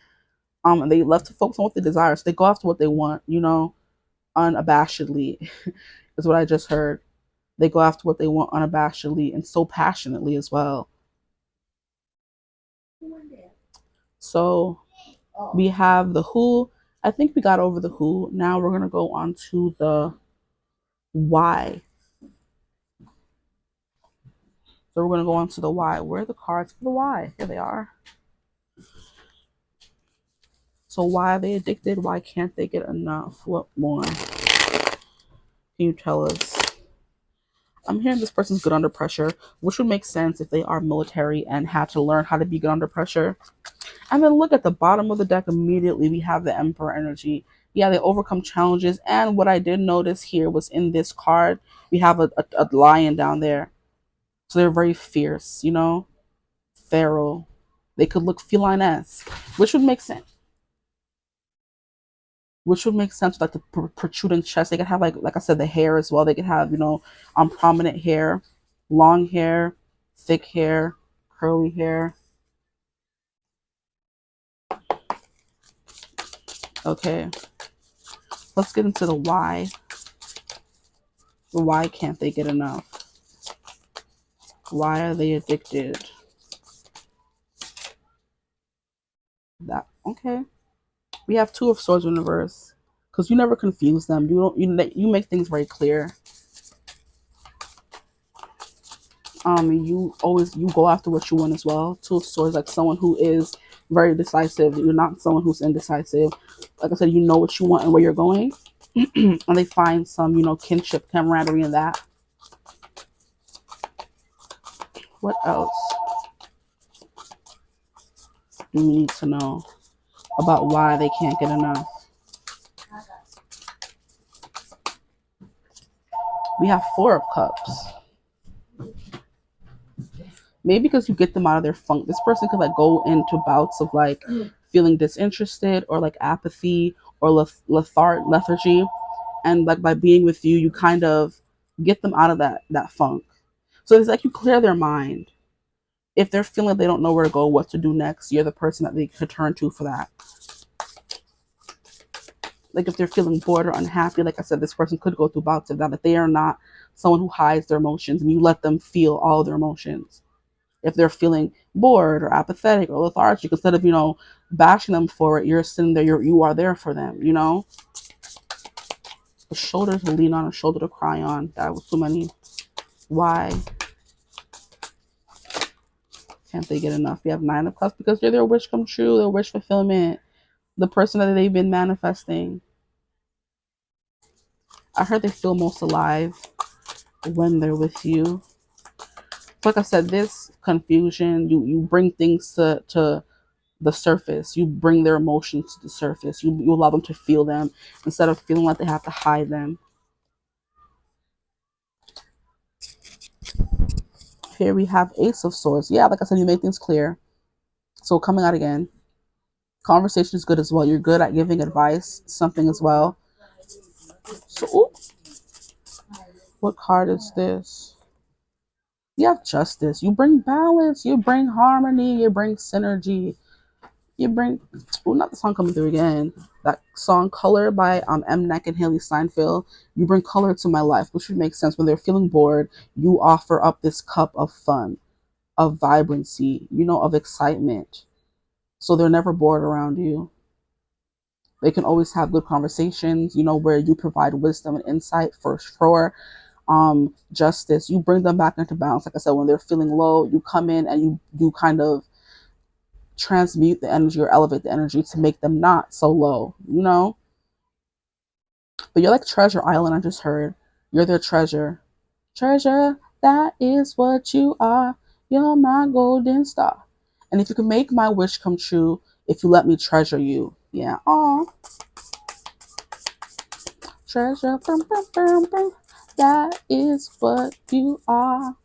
And they love to focus on what they desire. So they go after what they want, unabashedly, is what I just heard. They go after what they want unabashedly and so passionately as well. So we have the who. I think we got over the who. Now we're gonna go on to the why. So we're gonna go on to the why. Where are the cards for the why? Here they are. So why are they addicted? Why can't they get enough? What more? Can you tell us? I'm hearing this person's good under pressure, which would make sense if they are military and had to learn how to be good under pressure. And then look at the bottom of the deck immediately. We have the Emperor energy. Yeah, they overcome challenges. And what I did notice here was in this card, we have a lion down there. So they're very fierce, feral. They could look feline-esque, which would make sense. Which would make sense, like the protruding chest. They could have like I said, the hair as well. They could have prominent hair, long hair, thick hair, curly hair. Okay, let's get into the why. Why can't they get enough? Why are they addicted? That okay. We have Two of Swords in reverse because you never confuse them. You make things very clear. You go after what you want as well. Two of Swords, like someone who is very decisive. You're not someone who's indecisive. Like I said, you know what you want and where you're going. And they find some, kinship, camaraderie in that. What else do we need to know about why they can't get enough? We have Four of Cups. Maybe because you get them out of their funk. This person could like go into bouts of like feeling disinterested or like apathy or lethargy, and like by being with you, you kind of get them out of that funk. So it's like you clear their mind. If they're feeling like they don't know where to go, what to do next, you're the person that they could turn to for that. Like if they're feeling bored or unhappy, like I said, this person could go through bouts of that. If they are not someone who hides their emotions and you let them feel all their emotions. If they're feeling bored or apathetic or lethargic, instead of bashing them for it, you're sitting there. You are there for them. A shoulder to lean on, a shoulder to cry on. That was too many. Why can't they get enough? We have Nine of Cups because they're their wish come true, their wish fulfillment, the person that they've been manifesting. I heard they feel most alive when they're with you. Like I said, this confusion, you bring things to the surface. You bring their emotions to the surface. You allow them to feel them instead of feeling like they have to hide them. Here we have Ace of Swords. Yeah, like I said, you make things clear. So coming out again, conversation is good as well. You're good at giving advice, something as well. So, ooh, what card is this? You have justice. You bring balance. You bring harmony. You bring synergy. You bring, well, not the song coming through again. That song "Color" by Mnek and Haley Steinfeld. You bring color to my life, which would make sense. When they're feeling bored, you offer up this cup of fun, of vibrancy, of excitement. So they're never bored around you. They can always have good conversations, where you provide wisdom and insight for sure. Justice, you bring them back into balance. Like I said, when they're feeling low, you come in and you kind of transmute the energy or elevate the energy to make them not so low. But you're like Treasure Island, I just heard. You're their treasure. Treasure, that is what you are. You're my golden star. And if you can make my wish come true, if you let me treasure you. Yeah. Aw. Treasure, brum, brum, brum, brum. That is what you are.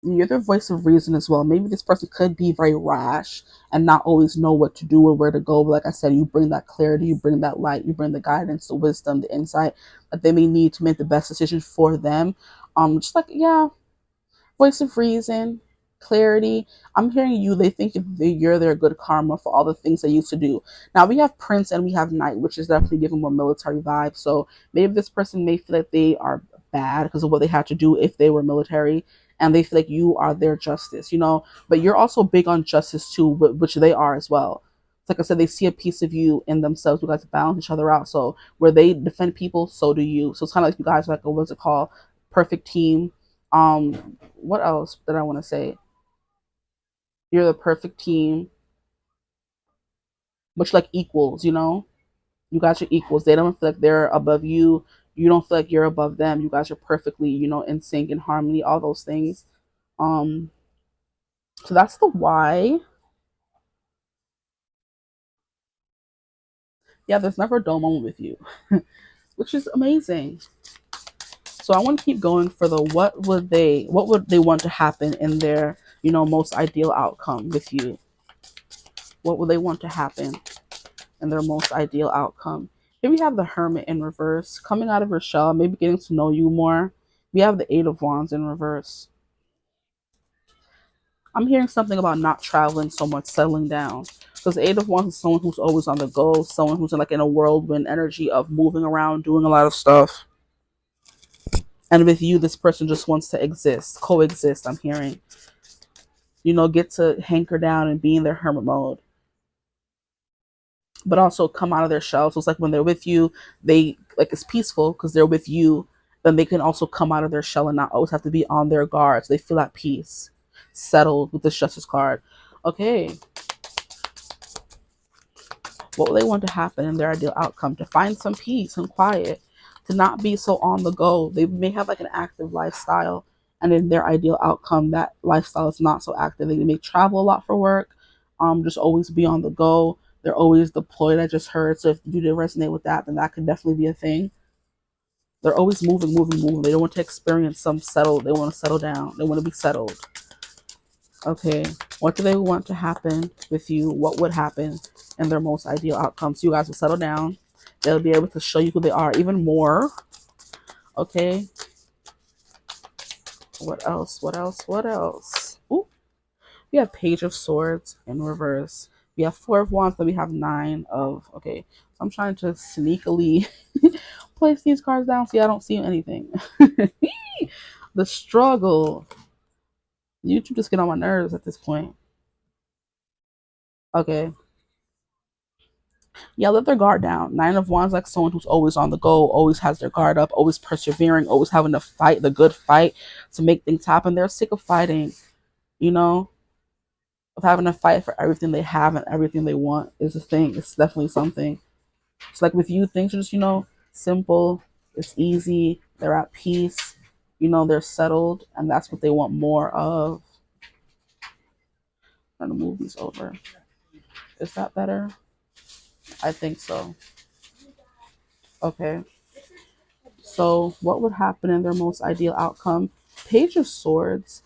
You're the voice of reason as well. Maybe this person could be very rash and not always know what to do or where to go. But like I said, you bring that clarity, you bring that light, you bring the guidance, the wisdom, the insight that they may need to make the best decision for them. Just like, yeah, voice of reason, clarity. I'm hearing you. They think you're their good karma for all the things they used to do. Now we have Prince and we have Knight, which is definitely giving more military vibes. So maybe this person may feel like they are bad because of what they had to do if they were military, and they feel like you are their justice. But you're also big on justice too, which they are as well. Like I said, they see a piece of you in themselves. You guys balance each other out. So where they defend people, so do you. So it's kind of like you guys are like, what's it called? Perfect team. What else did I want to say? You're the perfect team, but you're like equals. You guys are equals. They don't feel like they're above you. You don't feel like you're above them. You guys are perfectly, in sync, in harmony, all those things. Um, so that's the why. Yeah, there's never a dull moment with you, which is amazing. So I want to keep going for the what would they want to happen in their, most ideal outcome with you? What would they want to happen and their most ideal outcome? Here we have the Hermit in reverse, coming out of her shell, maybe getting to know you more. We have the Eight of Wands in reverse. I'm hearing something about not traveling so much, settling down. Because the Eight of Wands is someone who's always on the go, someone who's like in a whirlwind energy of moving around, doing a lot of stuff. And with you, this person just wants to exist, coexist, I'm hearing. Get to hanker down and be in their hermit mode, but also come out of their shell. So it's like when they're with you, they like it's peaceful because they're with you. Then they can also come out of their shell and not always have to be on their guard. So they feel at peace, settled with the Justice card. Okay, what will they want to happen in their ideal outcome? To find some peace and quiet, to not be so on the go. They may have like an active lifestyle, and in their ideal outcome, that lifestyle is not so active. They may travel a lot for work, just always be on the go. They're always deployed. I just heard. So if you do resonate with that, then that could definitely be a thing. They're always moving, moving, moving. They don't want to experience some settled. They want to settle down. They want to be settled. Okay, what do they want to happen with you? What would happen in their most ideal outcomes? You guys will settle down. They'll be able to show you who they are even more. Okay. What else? What else? What else? Ooh, we have Page of Swords in reverse. We have Four of Wands, then we have Nine of. Okay, so I'm trying to sneakily place these cards down. See, I don't see anything. The struggle. YouTube just get on my nerves at this point. Okay. Yeah, let their guard down. Nine of Wands, like someone who's always on the go, always has their guard up, always persevering, always having to fight the good fight to make things happen. They're sick of fighting, you know, of having to fight for everything they have and everything they want is a thing. It's definitely something. It's like with you, things are just, simple. It's easy. They're at peace. They're settled, and that's what they want more of. I'm gonna move these over. Is that better? I think so. Okay. So, what would happen in their most ideal outcome? Page of Swords.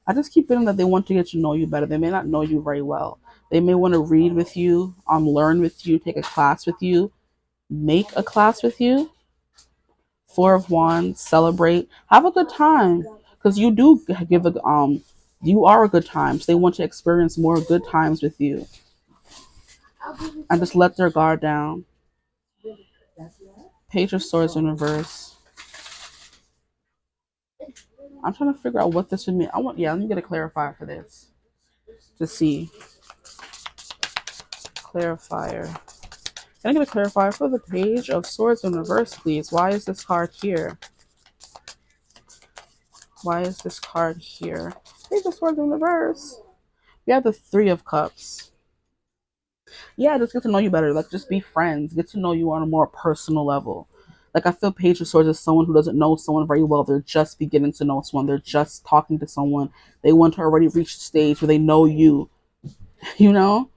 I just keep feeling that they want to get to know you better. They may not know you very well. They may want to read with you, learn with you, take a class with you, make a class with you. Four of Wands, celebrate, have a good time, because you do give a you are a good time. So they want to experience more good times with you, and just let their guard down. Page of Swords in reverse. I'm trying to figure out what this would mean. Let me get a clarifier for this to see. Clarifier. Can I get a clarifier for the Page of Swords in reverse, please? Why is this card here? Why is this card here? Page of Swords in reverse. We have the Three of Cups. Yeah, just get to know you better. Like, just be friends. Get to know you on a more personal level. Like, I feel Page of Swords is someone who doesn't know someone very well. They're just beginning to know someone. They're just talking to someone. They want to already reach the stage where they know you. You know?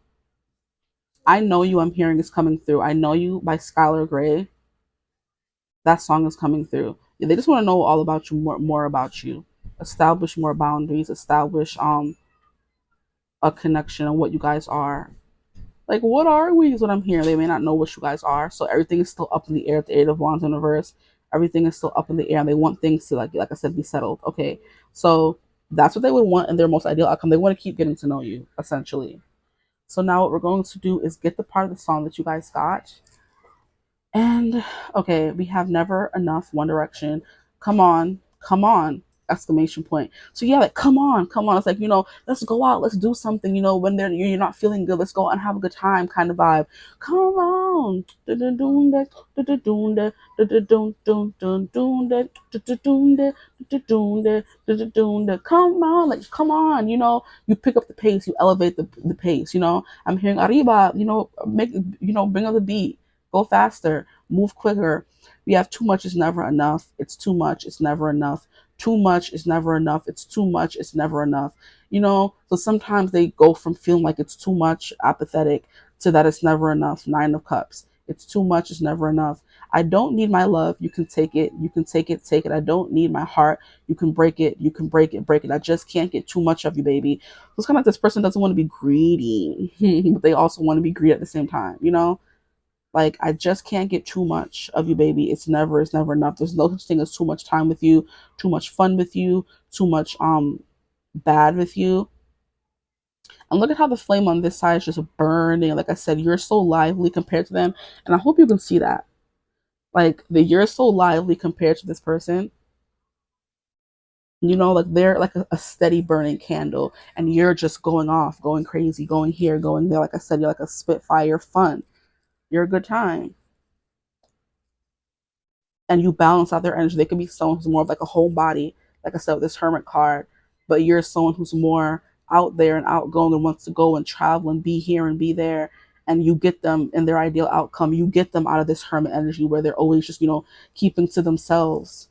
I Know You, I'm hearing, is coming through. I Know You by Skylar Grey. That song is coming through. They just want to know all about you, more about you. Establish more boundaries. Establish a connection on what you guys are. Like, what are we is what I'm hearing. They may not know what you guys are. So everything is still up in the air at the Eight of Wands in reverse. Everything is still up in the air, and they want things to, like I said, be settled. Okay. So that's what they would want in their most ideal outcome. They want to keep getting to know you, essentially. So now what we're going to do is get the part of the song that you guys got. And okay, we have Never Enough, One Direction. Come on, exclamation point. So yeah, like come on, come on. It's like, let's go out, let's do something, when you're not feeling good, let's go out and have a good time kind of vibe. Come on. Come on, like come on, you pick up the pace, you elevate the pace, I'm hearing arriba, make bring up the beat. Go faster, move quicker. We have too much is never enough. It's too much, it's never enough. Too much is never enough. It's too much, it's never enough. So sometimes they go from feeling like it's too much, apathetic, to that it's never enough. Nine of Cups. It's too much, it's never enough. I don't need my love. You can take it. You can take it. Take it. I don't need my heart. You can break it. You can break it. Break it. I just can't get too much of you, baby. So it's kind of like this person doesn't want to be greedy, but they also want to be greedy at the same time. Like, I just can't get too much of you, baby. It's never enough. There's no such thing as too much time with you, too much fun with you, too much bad with you. And look at how the flame on this side is just burning. Like I said, you're so lively compared to them. And I hope you can see that. Like, you're so lively compared to this person. Like they're like a steady burning candle, and you're just going off, going crazy, going here, going there. Like I said, you're like a spitfire, fun. You're a good time. And you balance out their energy. They could be someone who's more of like a whole body, like I said, with this Hermit card, but you're someone who's more out there and outgoing and wants to go and travel and be here and be there. And you get them in their ideal outcome. You get them out of this Hermit energy where they're always just, keeping to themselves.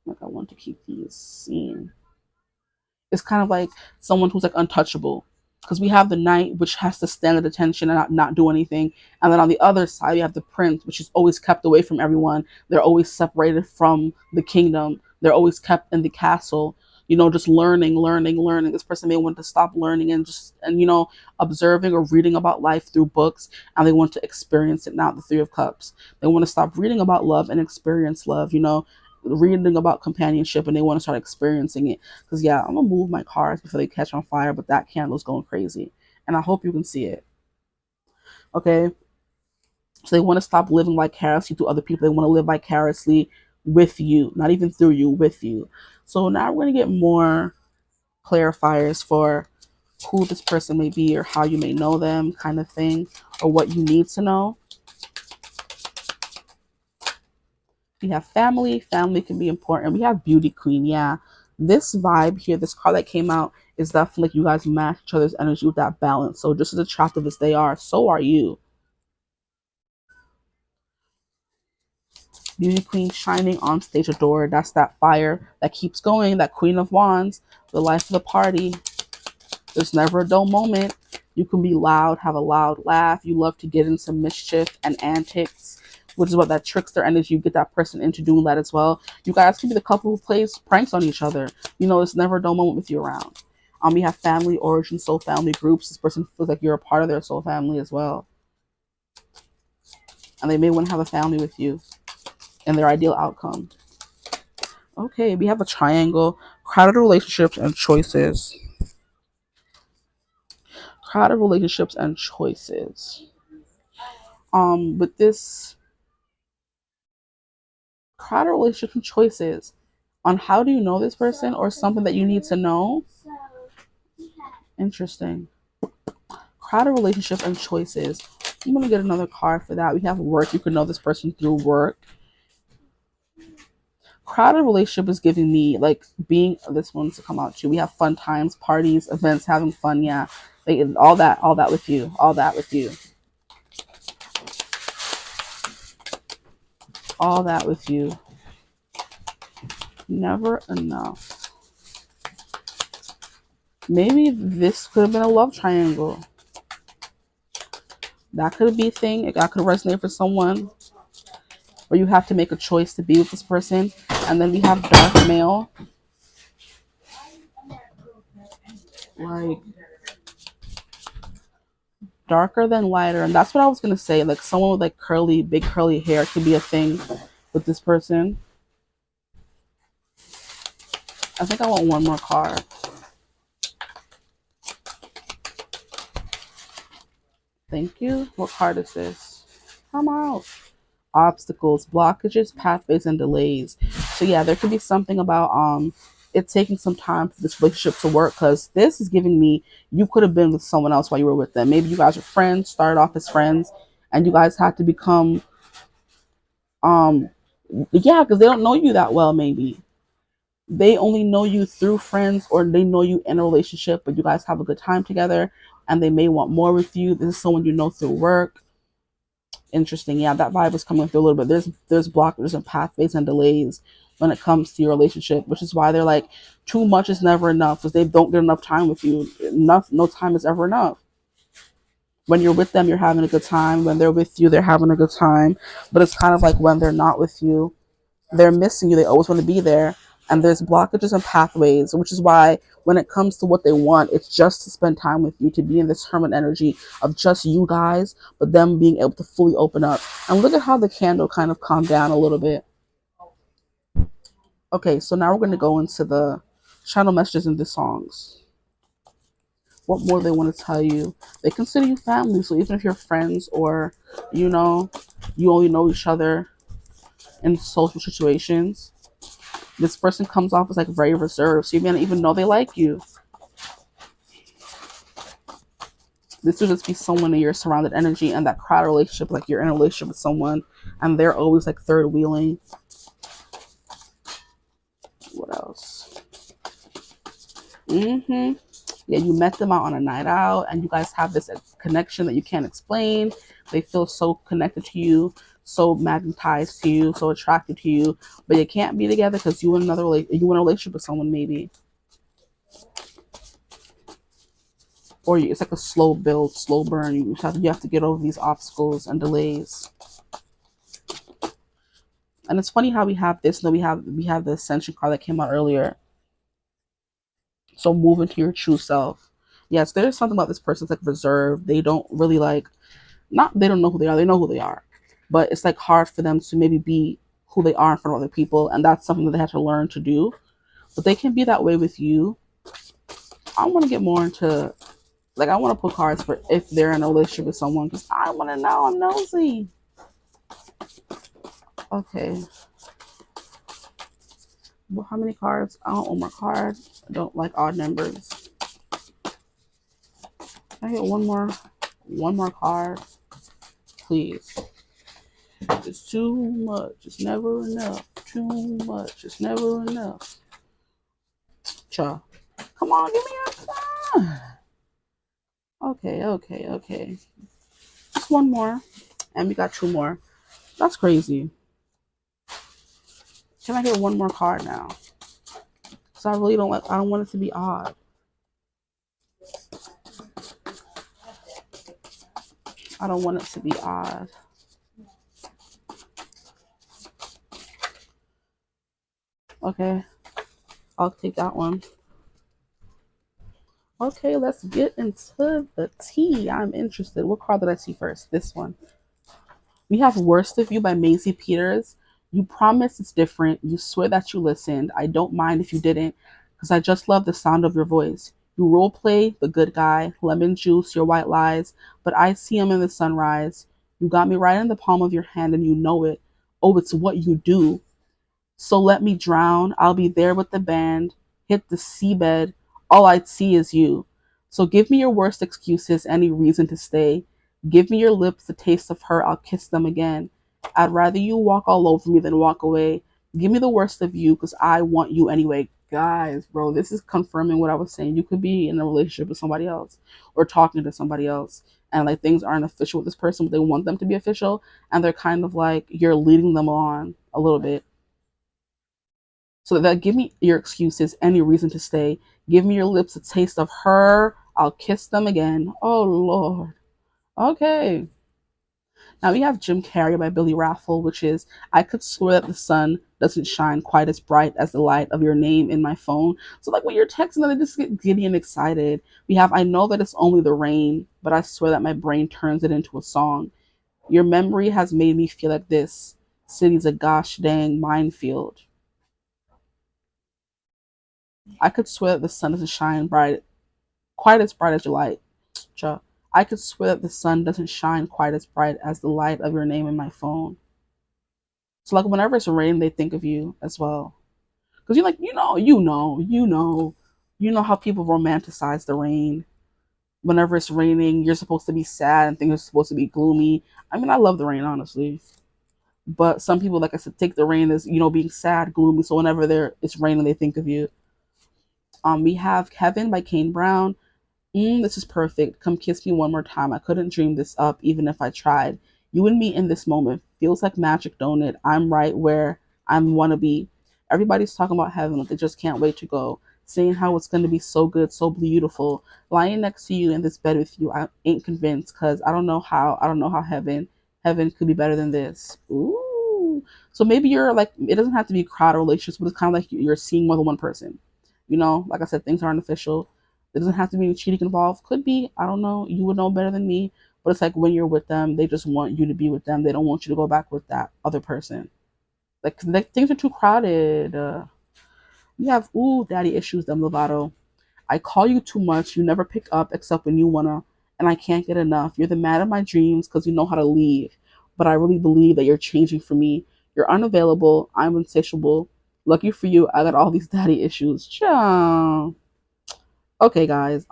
Like, I want to keep these seen. It's kind of like someone who's like untouchable, because we have the knight, which has to stand at attention and not do anything, and then on the other side you have the prince, which is always kept away from everyone. They're always separated from the kingdom. They're always kept in the castle, just learning. This person may want to stop learning and observing or reading about life through books, and they want to experience it now. The Three of Cups. They want to stop reading about love and experience love. Reading about companionship, and they want to start experiencing it. Because yeah, I'm gonna move my cards before they catch on fire, but that candle's going crazy, and I hope you can see it. Okay, so they want to stop living vicariously through other people. They want to live vicariously with you, not even through you, with you. So now we're gonna get more clarifiers for who this person may be, or how you may know them, kind of thing, or what you need to know. We have family. Family can be important. We have beauty queen. Yeah. This vibe here, this card that came out, is definitely like you guys match each other's energy with that balance. So just as attractive as they are, so are you. Beauty queen shining on stage adored. That's that fire that keeps going. That Queen of Wands, the life of the party. There's never a dull moment. You can be loud, have a loud laugh. You love to get into mischief and antics. which is what that trickster energy. You get that person into doing that as well. You guys can be the couple who plays pranks on each other. You know, it's never a dull moment with you around. You have family origin, soul family groups. This person feels like you're a part of their soul family as well. And they may want to have a family with you and their ideal outcome. Okay, we have a triangle, crowded relationships and choices. Crowded relationships and choices. With this crowded relationship and choices, on how do you know this person or something that you need to know? Interesting. Crowded relationship and choices. I'm going to get another card for that. We have work. You can know this person through work. Crowded relationship is giving me like being this one's to come out too. We have fun times, parties, events, having fun. Yeah, all that with you, all that with you, all that with you. Never enough. Maybe this could have been a love triangle. That could be a thing. That could resonate for someone. Or you have to make a choice to be with this person. And then we have dark male. Like darker than lighter. And that's what I was gonna say. Like someone with like big curly hair could be a thing with this person. I think I want one more card. Thank you. What card is this? Come out. Obstacles, blockages, pathways, and delays. So yeah, there could be something about it taking some time for this relationship to work, because this is giving me you could have been with someone else while you were with them. Maybe you guys are friends, started off as friends, and you guys had to become yeah, because they don't know you that well. Maybe they only know you through friends, or they know you in a relationship, but you guys have a good time together and they may want more with you. This is someone you know through work. Interesting. Yeah, that vibe is coming through a little bit. There's blockers and pathways and delays when it comes to your relationship, which is why they're like too much is never enough, because they don't get enough time with you. No time is ever enough. When you're with them, you're having a good time. When they're with you, they're having a good time. But it's kind of like when they're not with you, they're missing you. They always want to be there. And there's blockages and pathways, which is why when it comes to what they want, it's just to spend time with you, to be in this hermit energy of just you guys, but them being able to fully open up. And look at how the candle kind of calmed down a little bit. Okay, so now we're going to go into the channel messages in the songs. What more they want to tell you? They consider you family, so even if you're friends, or you only know each other in social situations, this person comes off as like very reserved, so you may not even know they like you. This would just be someone in your surrounded energy, and that crowd relationship, like you're in a relationship with someone and they're always like third wheeling. What else? Yeah, you met them out on a night out and you guys have this connection that you can't explain. They feel so connected to you, so magnetized to you, so attracted to you, but you can't be together because you in a relationship with someone, maybe. Or it's like a slow build, slow burn. You have to get over these obstacles and delays. And it's funny how we have this, and then we have the Ascension card that came out earlier. So move into your true self. Yes, there's something about this person that's like reserved. They don't really like, not they don't know who they are. They know who they are, but it's like hard for them to maybe be who they are in front of other people, and that's something that they have to learn to do. But they can be that way with you. I want to get more into, like, I want to put cards for if they're in a relationship with someone, because I want to know. I'm nosy. Okay. Well, how many cards? I don't want more cards. I don't like odd numbers. Can I get one more card, please? It's too much. It's never enough. Too much. It's never enough. Cha. Come on, give me a. Okay. Just one more, and we got two more. That's crazy. Can I get one more card now? So I really don't like. I don't want it to be odd. I don't want it to be odd. Okay, I'll take that one. Okay, let's get into the tea. I'm interested. What card did I see first? This one. We have Worst of You by Maisie Peters. You promise it's different. You swear that you listened. I don't mind if you didn't, because I just love the sound of your voice. You role play the good guy, lemon juice, your white lies, but I see 'em in the sunrise. You got me right in the palm of your hand and you know it. Oh, it's what you do. So let me drown. I'll be there with the band. Hit the seabed. All I'd see is you. So give me your worst excuses, any reason to stay. Give me your lips, the taste of her. I'll kiss them again. I'd rather you walk all over me than walk away. Give me the worst of you because I want you anyway. Guys, bro, this is confirming what I was saying. You could be in a relationship with somebody else or talking to somebody else, and like things aren't official with this person, but they want them to be official, and they're kind of like you're leading them on a little bit, so that give me your excuses, any reason to stay. Give me your lips a taste of her. I'll kiss them again. Oh Lord. Okay. Now we have Jim Carrey by Billy Raffle, which is I could swear that the sun doesn't shine quite as bright as the light of your name in my phone. So like when you're texting them, they just get giddy and excited. We have I know that it's only the rain, but I swear that my brain turns it into a song. Your memory has made me feel like this city's a gosh dang minefield. I could swear that the sun doesn't shine quite as bright as your light. I could swear that the sun doesn't shine quite as bright as the light of your name in my phone. So like whenever it's raining, they think of you as well. Because you're like, you know how people romanticize the rain. Whenever it's raining, you're supposed to be sad and things are supposed to be gloomy. I mean, I love the rain, honestly. But some people, like I said, take the rain as, being sad, gloomy. So whenever it's raining, they think of you. We have Kevin by Kane Brown. This is perfect. Come kiss me one more time. I couldn't dream this up even if I tried. You and me in this moment feels like magic, don't it? I'm right where I wanna be. Everybody's talking about heaven, like they just can't wait to go. Saying how it's gonna be so good, so beautiful. Lying next to you in this bed with you, I ain't convinced because I don't know how heaven could be better than this. Ooh. So maybe you're like, it doesn't have to be crowd relationships, but it's kind of like you're seeing more than one person. Like I said, things aren't official. There doesn't have to be any cheating involved. Could be. I don't know. You would know better than me. But it's like when you're with them, they just want you to be with them. They don't want you to go back with that other person. Like things are too crowded. You have daddy issues, Dem Lovato. I call you too much. You never pick up except when you wanna, and I can't get enough. You're the man of my dreams because you know how to leave. But I really believe that you're changing for me. You're unavailable. I'm insatiable. Lucky for you, I got all these daddy issues. Ciao. Okay, guys.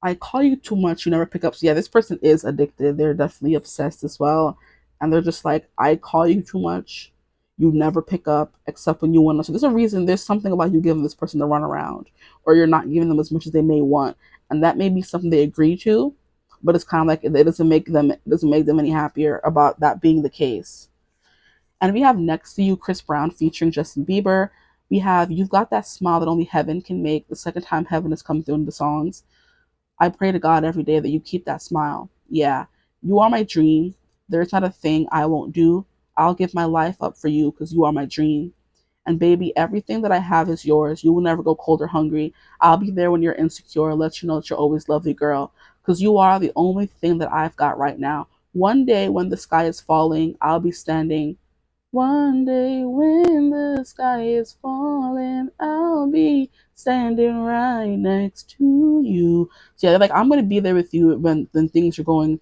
I call you too much, you never pick up. So yeah, this person is addicted. They're definitely obsessed as well. And they're just like, I call you too much. You never pick up except when you want to. So there's a reason, there's something about you giving this person the run around. Or you're not giving them as much as they may want. And that may be something they agree to, but it's kind of like it doesn't make them any happier about that being the case. And we have Next to You, Chris Brown featuring Justin Bieber. We have You've Got That Smile That Only Heaven Can Make, the second time Heaven has come through in the songs. I pray to God every day that you keep that smile. Yeah, you are my dream. There's not a thing I won't do. I'll give my life up for you because you are my dream. And baby, everything that I have is yours. You will never go cold or hungry. I'll be there when you're insecure, let you know that you're always lovely, girl. Because you are the only thing that I've got right now. One day when the sky is falling, I'll be standing. One day when the sky is falling, I'll be standing right next to you. So yeah, like I'm gonna be there with you when things are going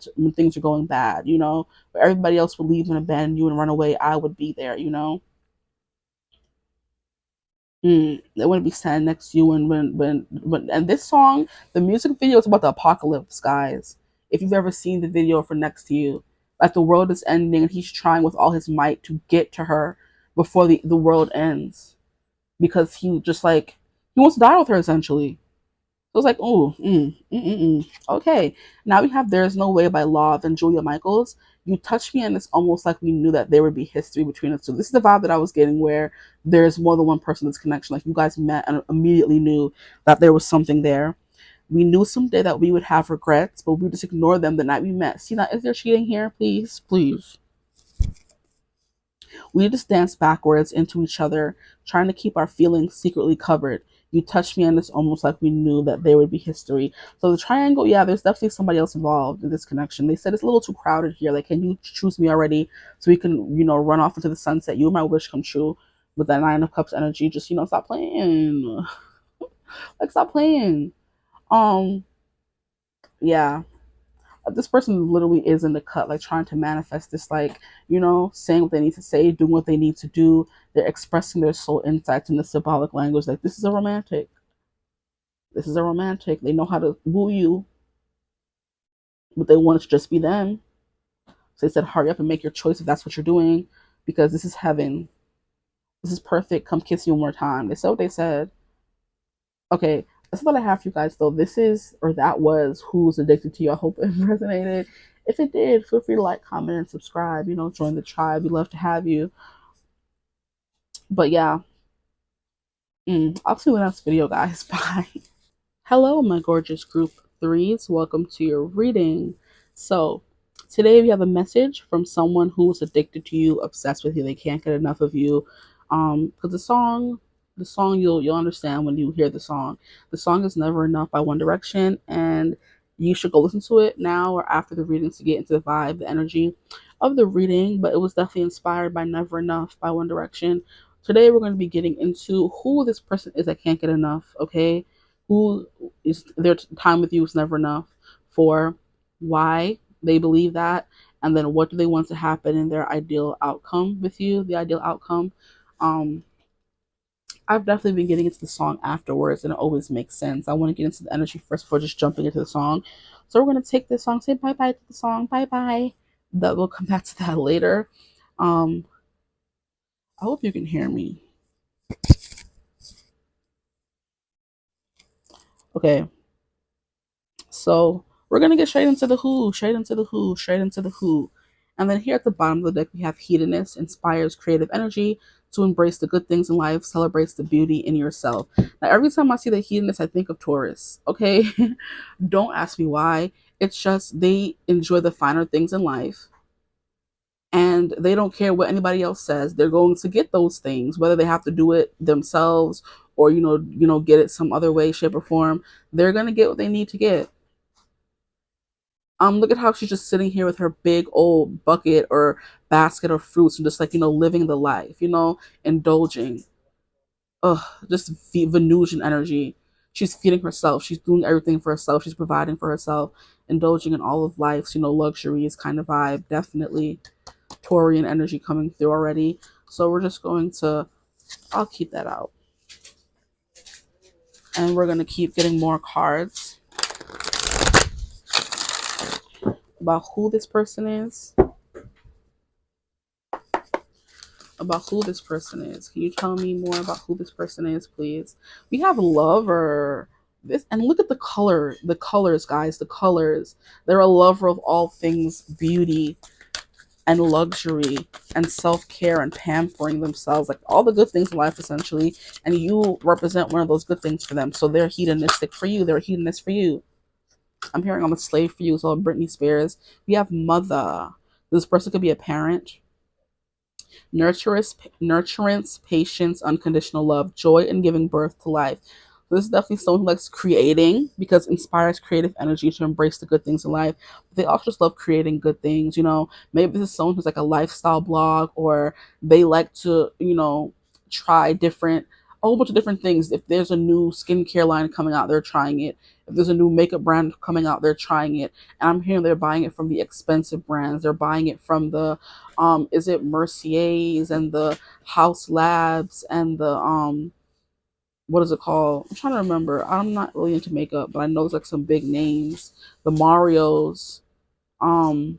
bad, Where everybody else will leave and abandon you and run away, I would be there. They wouldn't be standing next to you and this song, the music video is about the apocalypse, guys. If you've ever seen the video for Next to You, like the world is ending and he's trying with all his might to get to her before the world ends because he wants to die with her essentially. So it's like, oh, okay. Now we have There's No Way by Lauv and Julia Michaels. You touch me, and it's almost like we knew that there would be history between us two. This is the vibe that I was getting where there's more than one person in this connection. Like you guys met and immediately knew that there was something there. We knew someday that we would have regrets, but we just ignored them the night we met. See, now, is there cheating here? Please, please. We just dance backwards into each other, trying to keep our feelings secretly covered. You touched me, and it's almost like we knew that there would be history. So the triangle, yeah, there's definitely somebody else involved in this connection. They said it's a little too crowded here. Like, can you choose me already so we can, run off into the sunset? You and my wish come true with that Nine of Cups energy. Just, stop playing. Like, stop playing. Um, yeah. This person literally is in the cut, like trying to manifest this, like, saying what they need to say, doing what they need to do. They're expressing their soul insights in the symbolic language. Like, this is a romantic. This is a romantic. They know how to woo you, but they want it to just be them. So they said, hurry up and make your choice if that's what you're doing, because this is heaven. This is perfect. Come kiss you one more time. They said what they said. Okay, that's what I have for you guys, though. This is, or that was, Who's Addicted to You. I hope it resonated. If it did, feel free to like, comment, and subscribe. Join the tribe. We'd love to have you. But yeah, I'll see you in the next video, guys. Bye. Hello, my gorgeous group threes. Welcome to your reading. So, today we have a message from someone who is addicted to you, obsessed with you. They can't get enough of you. Because the song you'll understand when you hear the song. The song is Never Enough by One Direction, and you should go listen to it now or after the readings to get into the vibe, the energy of the reading. But it was definitely inspired by Never Enough by One Direction. Today we're going to be getting into who this person is that can't get enough. Okay, who is their time with you is never enough, for why they believe that, and then what do they want to happen in their ideal outcome with you, the ideal outcome. um I've definitely been getting into the song afterwards, and it always makes sense. I want to get into the energy first before just jumping into the song. So we're going to take this song, say bye bye to the song, bye bye. That we'll come back to that later. I hope you can hear me. Okay, so we're gonna get straight into the who, straight into the who, straight into the who. And then here at the bottom of the deck, we have hedonist, inspires creative energy to embrace the good things in life, celebrates the beauty in yourself. Now, every time I see the hedonist, I think of Taurus. Okay, don't ask me why. It's just they enjoy the finer things in life, and they don't care what anybody else says. They're going to get those things, whether they have to do it themselves or get it some other way, shape, or form. They're gonna get what they need to get. Look at how she's just sitting here with her big old bucket or basket of fruits and just like, living the life, indulging. Ugh, just Venusian energy. She's feeding herself. She's doing everything for herself. She's providing for herself, indulging in all of life's, luxuries kind of vibe. Definitely Taurian energy coming through already. So we're just going to, I'll keep that out. And we're going to keep getting more cards about who this person is. About who this person is. Can you tell me more about who this person is, please? We have lover. This, and look at the colors, guys, the colors. They're a lover of all things beauty and luxury and self-care and pampering themselves, like all the good things in life essentially, and you represent one of those good things for them. So they're hedonistic for you. They're a hedonist for you. I'm hearing I'm a slave for you. So Britney Spears. We have mother. This person could be a parent. Nurturance, patience, unconditional love, joy in giving birth to life. So this is definitely someone who likes creating because it inspires creative energy to embrace the good things in life. But they also just love creating good things. Maybe this is someone who's like a lifestyle blog, or they like to, try a whole bunch of different things. If there's a new skincare line coming out, they're trying it. If there's a new makeup brand coming out, they're trying it. And I'm hearing they're buying it from the expensive brands. They're buying it from the is it Mercier's and the House Labs and the what is it called? I'm trying to remember. I'm not really into makeup, but I know it's like some big names. The Marios. Um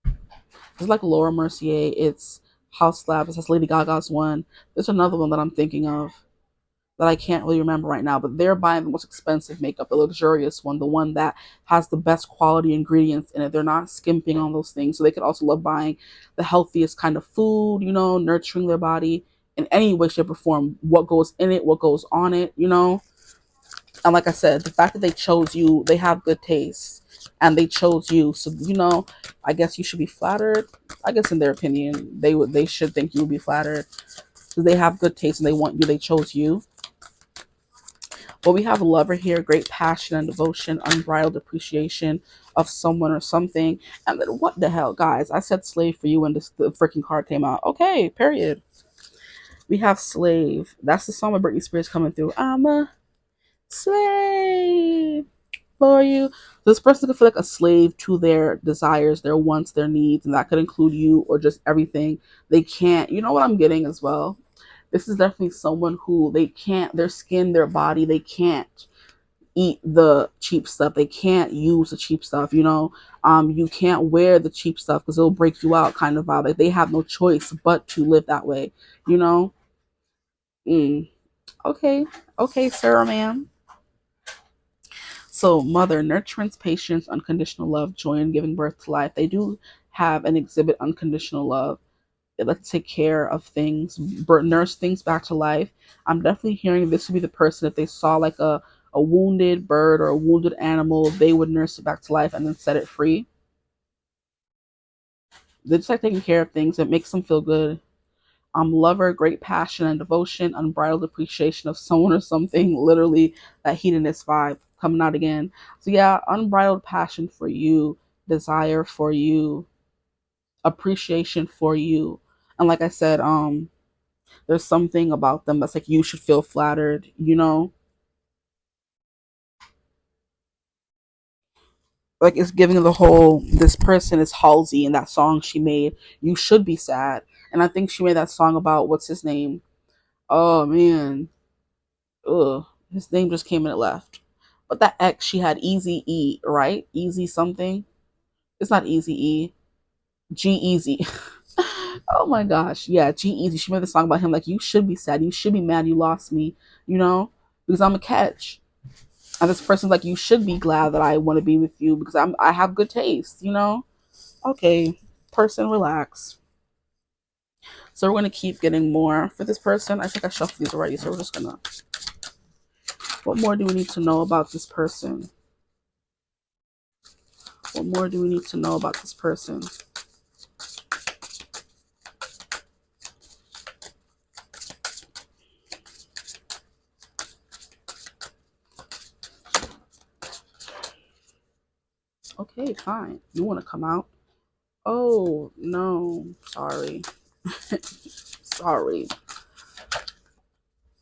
it's like Laura Mercier. It's House Labs. That's Lady Gaga's one. There's another one that I'm thinking of that I can't really remember right now, but they're buying the most expensive makeup, the luxurious one, the one that has the best quality ingredients in it. They're not skimping on those things. So they could also love buying the healthiest kind of food, nurturing their body in any way, shape, or form. What goes in it, what goes on it. And like I said, the fact that they chose you, they have good taste. and they chose you. So, I guess you should be flattered. I guess in their opinion, they should think you would be flattered because they have good taste and they want you. They chose you. But we have a lover here, great passion and devotion, unbridled appreciation of someone or something. And then what the hell, guys? I said slave for you when the freaking card came out. Okay, period. We have slave. That's the song of Britney Spears coming through. I'm a slave for you. This person could feel like a slave to their desires, their wants, their needs, and that could include you or just everything. They can't. You know what I'm getting as well? This is definitely someone who they can't, their skin, their body, they can't eat the cheap stuff. They can't use the cheap stuff, you can't wear the cheap stuff because it'll break you out kind of vibe. Like they have no choice but to live that way, you know? Mm. Okay. Okay, Sarah, ma'am. So, mother, nurturance, patience, unconditional love, joy, and giving birth to life. They do have and exhibit unconditional love. They like to take care of things, nurse things back to life. I'm definitely hearing this would be the person if they saw like a wounded bird or a wounded animal, they would nurse it back to life and then set it free. They just like taking care of things. It makes them feel good. Lover, great passion and devotion, unbridled appreciation of someone or something. Literally, that hedonist vibe coming out again. So yeah, unbridled passion for you, desire for you, appreciation for you, and like I said, there's something about them that's like you should feel flattered. Like it's giving the whole this person is Halsey in that song she made. You should be sad, and I think she made that song about what's his name. Oh man, ugh, his name just came and it left. But that ex she had, Easy E, right? Easy something. It's not Easy E. G Easy. Oh my gosh, yeah, G Easy. She made the song about him. Like you should be sad. You should be mad. You lost me. You know, because I'm a catch. And this person's like, you should be glad that I want to be with you because I have good taste. Okay, person, relax. So we're gonna keep getting more for this person. I think I shuffled these already, so we're just gonna. What more do we need to know about this person? What more do we need to know about this person? Okay, fine. You want to come out? Oh no, sorry, sorry,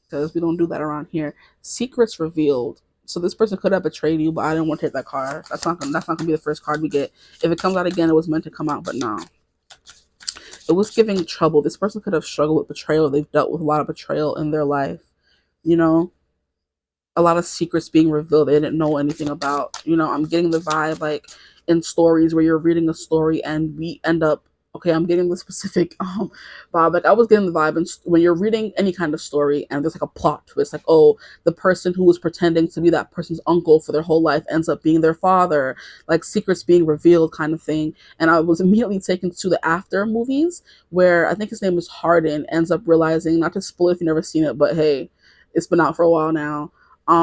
because we don't do that around here. Secrets revealed. So this person could have betrayed you, but I didn't want to take that card. That's not gonna be the first card we get. If it comes out again, it was meant to come out, but no. It was giving trouble. This person could have struggled with betrayal. They've dealt with a lot of betrayal in their life. You know, a lot of secrets being revealed they didn't know anything about. I'm getting the vibe like in stories where you're reading a story and we end up, okay, I'm getting the specific vibe. Like I was getting the vibe and when you're reading any kind of story and there's like a plot twist, like, oh, the person who was pretending to be that person's uncle for their whole life ends up being their father, like secrets being revealed kind of thing. And I was immediately taken to the After movies where I think his name is Harden ends up realizing, not to spoil if you've never seen it, but hey, it's been out for a while now.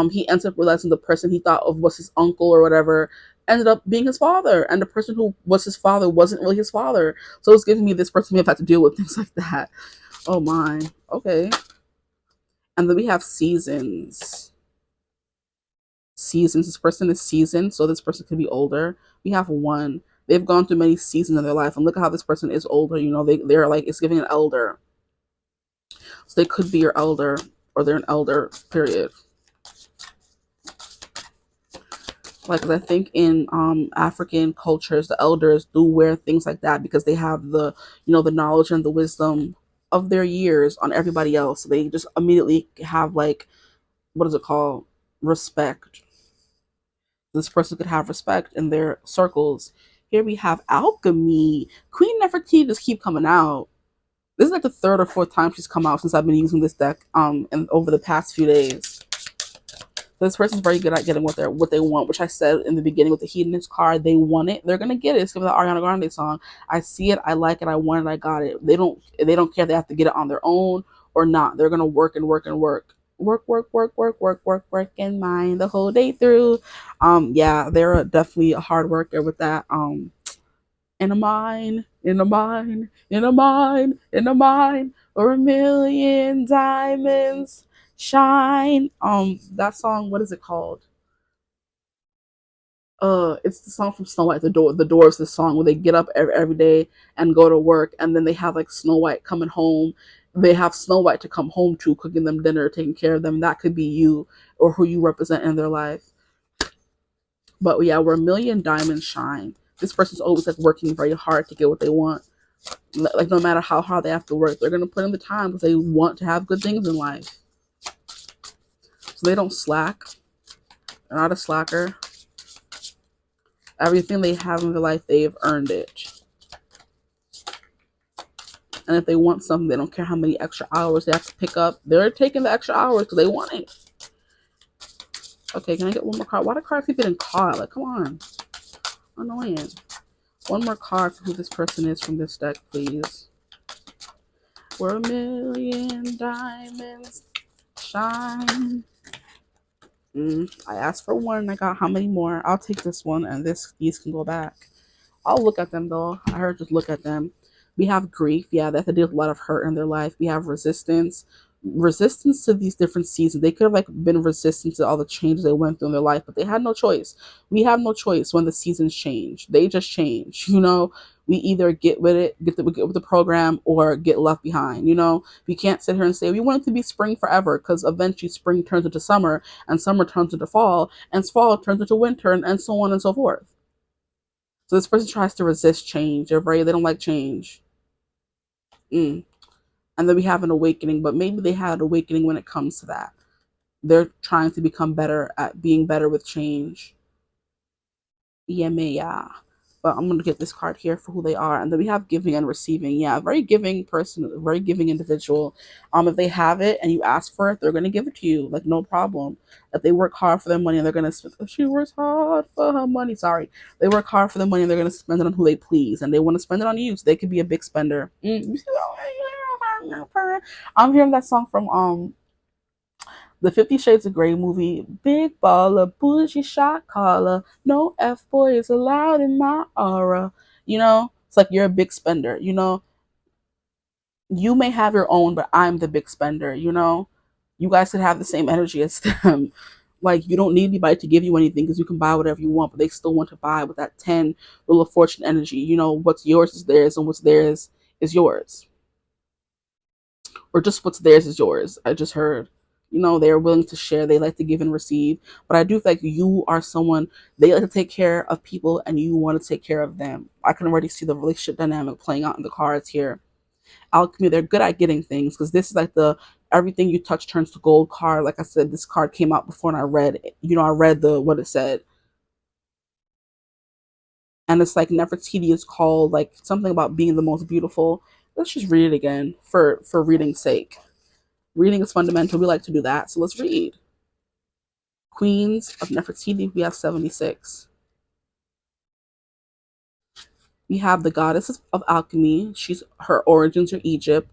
He ends up realizing the person he thought of was his uncle or whatever ended up being his father, and the person who was his father wasn't really his father. So it's giving me this person may have had to deal with things like that. Oh my, okay. And then we have seasons. Seasons. This person is seasoned, so this person could be older. We have one. They've gone through many seasons in their life, and look at how this person is older. They're like it's giving an elder, so they could be your elder, or they're an elder. Period. Like, 'cause I think in African cultures, the elders do wear things like that because they have the knowledge and the wisdom of their years on everybody else. So they just immediately have like, what is it called? Respect. This person could have respect in their circles. Here we have alchemy. Queen Nefertiti just keep coming out. This is like the third or fourth time she's come out since I've been using this deck and over the past few days. This person's very good at getting what they want, which I said in the beginning with the hedonist card. They want it, they're gonna get it. It's like the Ariana Grande song. I see it, I like it, I want it, I got it. They don't care if they have to get it on their own or not. They're gonna work and work and work work and mine the whole day through. Yeah, they're definitely a hard worker with that. In a mine, in a mine, in a mine, in a mine, or a million diamonds shine. That song, what is it called? It's the song from Snow White. The Doors. The song where they get up every day and go to work, and then they have like Snow White coming home. They have Snow White to come home to, cooking them dinner, taking care of them. That could be you or who you represent in their life. But yeah, where a million diamonds shine. This person's always like working very hard to get what they want. Like no matter how hard they have to work, they're gonna put in the time because they want to have good things in life. So they don't slack. They're not a slacker. Everything they have in their life, they've earned it. And if they want something, they don't care how many extra hours they have to pick up. They're taking the extra hours because they want it. Okay, can I get one more card? Why do cards keep getting caught? Like, come on. Annoying. One more card for who this person is from this deck, please. Where a million diamonds shine. I asked for one. I got how many more? I'll take this one, and these can go back. I'll look at them though. I heard just look at them. We have grief. Yeah, they have to deal with a lot of hurt in their life. We have resistance. Resistance to these different seasons. They could have like been resistant to all the changes they went through in their life, but they had no choice. We have no choice when the seasons change. They just change. We either get with the program or get left behind. We can't sit here and say we want it to be spring forever because eventually spring turns into summer and summer turns into fall and fall turns into winter and so on and so forth. So this person tries to resist change. They don't like change. Mm. And then we have an awakening, but maybe they had an awakening when it comes to that. They're trying to become better at being better with change. EMA, yeah. But I'm gonna get this card here for who they are, and then we have giving and receiving. Yeah, very giving person, very giving individual. If they have it and you ask for it, they're gonna give it to you, like no problem. If they work hard for their money, and they're gonna spend. She works hard for her money. Sorry, they work hard for their money, and they're gonna spend it on who they please, and they want to spend it on you, so they could be a big spender. I'm hearing that song from the 50 Shades of Grey movie. Big baller, bougie shot caller. No F boy is allowed in my aura. It's like you're a big spender. You may have your own, but I'm the big spender. You guys could have the same energy as them. Like, you don't need anybody to give you anything because you can buy whatever you want, but they still want to buy with that 10 Wheel of Fortune energy. What's yours is theirs, and what's theirs is yours. Or just what's theirs is yours. I just heard. They're willing to share. They like to give and receive. But I do think you are someone, they like to take care of people and you want to take care of them. I can already see the relationship dynamic playing out in the cards here. Alchemy, they're good at getting things because this is like the everything you touch turns to gold card. Like I said, this card came out before and I read the what it said. And it's like Nefertiti is called like something about being the most beautiful. Let's just read it again for reading's sake. Reading is fundamental. We like to do that. So let's read. Queens of Nefertiti, we have 76. We have the goddess of alchemy. Her origins are Egypt.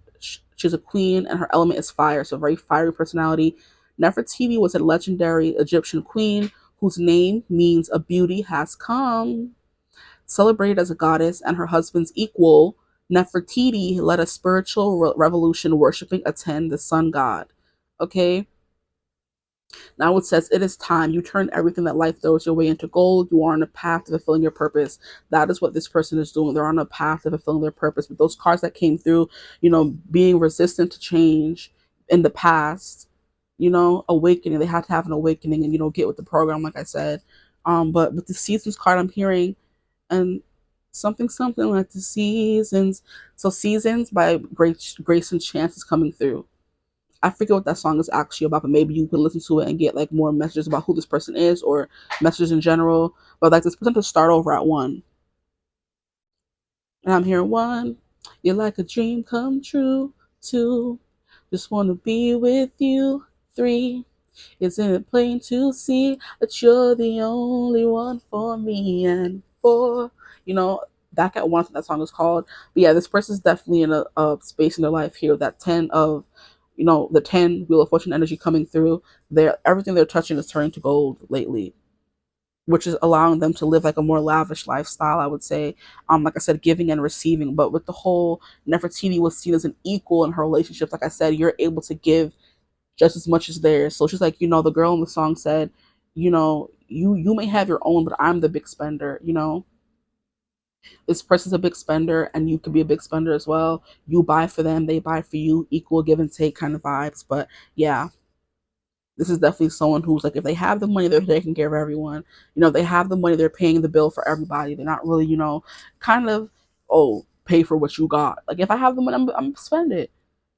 She's a queen and her element is fire, so very fiery personality. Nefertiti was a legendary Egyptian queen whose name means a beauty has come. Celebrated as a goddess and her husband's equal, Nefertiti led a spiritual revolution worshiping Aten, the sun god. Okay? Now it says, it is time. You turn everything that life throws your way into gold. You are on a path to fulfilling your purpose. That is what this person is doing. They're on a path to fulfilling their purpose. But those cards that came through, being resistant to change in the past, awakening. They had to have an awakening and, get with the program, like I said. But with the seasons card, I'm hearing, and something like the seasons. So seasons by Grace and Chance is coming through. I forget what that song is actually about, but maybe you can listen to it and get like more messages about who this person is or messages in general. But like this person to start over at 1. And I'm here 1. You're like a dream come true. 2. Just want to be with you. 3. Isn't it plain to see that you're the only one for me? And 4. Back at 1, that song is called. But yeah, this person's definitely in a space in their life here. That 10 of You know, the 10 Wheel of Fortune energy coming through. Everything they're touching is turning to gold lately, which is allowing them to live like a more lavish lifestyle, I would say. Like I said, giving and receiving. But with the whole Nefertiti was seen as an equal in her relationships, like I said, you're able to give just as much as theirs. So she's like, the girl in the song said, you may have your own, but I'm the big spender. This person's a big spender, and you could be a big spender as well. You buy for them, they buy for you, equal give and take kind of vibes. But yeah, this is definitely someone who's like, if they have the money, they're taking care of everyone. They have the money, they're paying the bill for everybody. They're not really, kind of, oh, pay for what you got. Like, if I have the money, I'm spend it.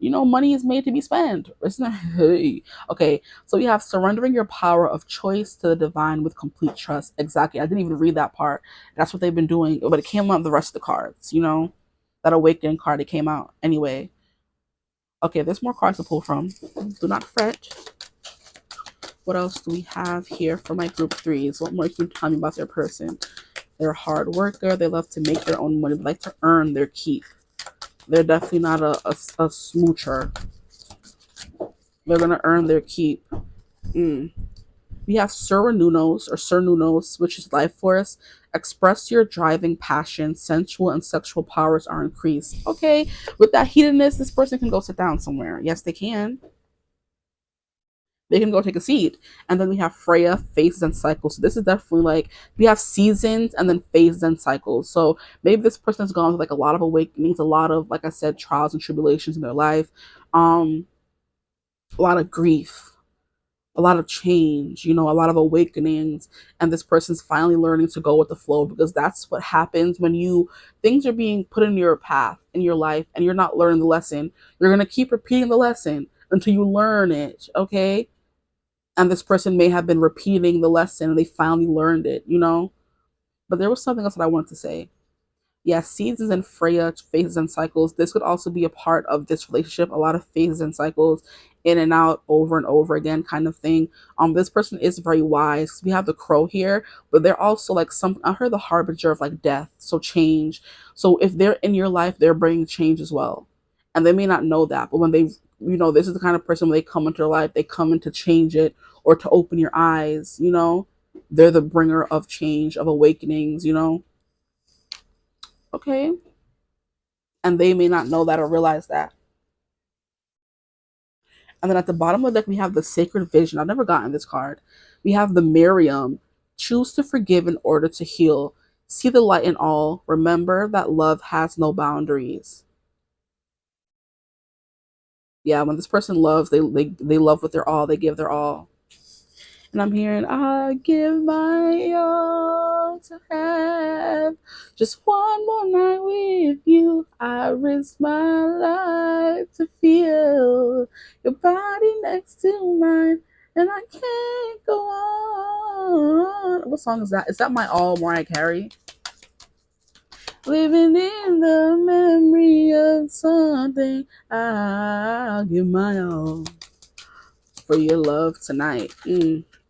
Money is made to be spent. It's not. Hey. Okay, so we have surrendering your power of choice to the divine with complete trust. Exactly. I didn't even read that part. That's what they've been doing, but it came out the rest of the cards. That awakening card, it came out anyway. Okay, there's more cards to pull from. Do not fret. What else do we have here for my group threes? What more can you tell me about their person? They're a hard worker. They love to make their own money. They like to earn their keep. They're definitely not a smoocher. They're going to earn their keep. We have Sir Nunos, which is life force. Express your driving passion. Sensual and sexual powers are increased. Okay, with that heatedness, this person can go sit down somewhere. Yes, they can. They can go take a seat. And then we have Freya, phases and cycles. So this is definitely like, we have seasons and then phases and cycles. So maybe this person has gone through like a lot of awakenings, a lot of, like I said, trials and tribulations in their life, a lot of grief, a lot of change, a lot of awakenings. And this person's finally learning to go with the flow, because that's what happens when things are being put in your path in your life and you're not learning the lesson. You're going to keep repeating the lesson until you learn it. Okay, and this person may have been repeating the lesson and they finally learned it. But there was something else that I wanted to say. Yeah, seasons and Freya, phases and cycles. This could also be a part of this relationship. A lot of phases and cycles, in and out, over and over again, kind of thing. This person is very wise. We have the crow here, but they're also like I heard the harbinger of like death, so change. So if they're in your life, they're bringing change as well, and they may not know that. But when this is the kind of person when they come into your life, they come in to change it or to open your eyes. They're the bringer of change, of awakenings. Okay, and they may not know that or realize that. And then at the bottom of the deck, we have the Sacred Vision. I've never gotten this card. We have the Miriam. Choose to forgive in order to heal. See the light in all. Remember that love has no boundaries. Yeah, when this person loves, they love with their all. They give their all. And I'm hearing, I give my all to have just one more night with you. I risk my life to feel your body next to mine, and I can't go on. What song is that? Is that My All, Mariah Carey? Living in the memory of something, I'll give my all for your love tonight.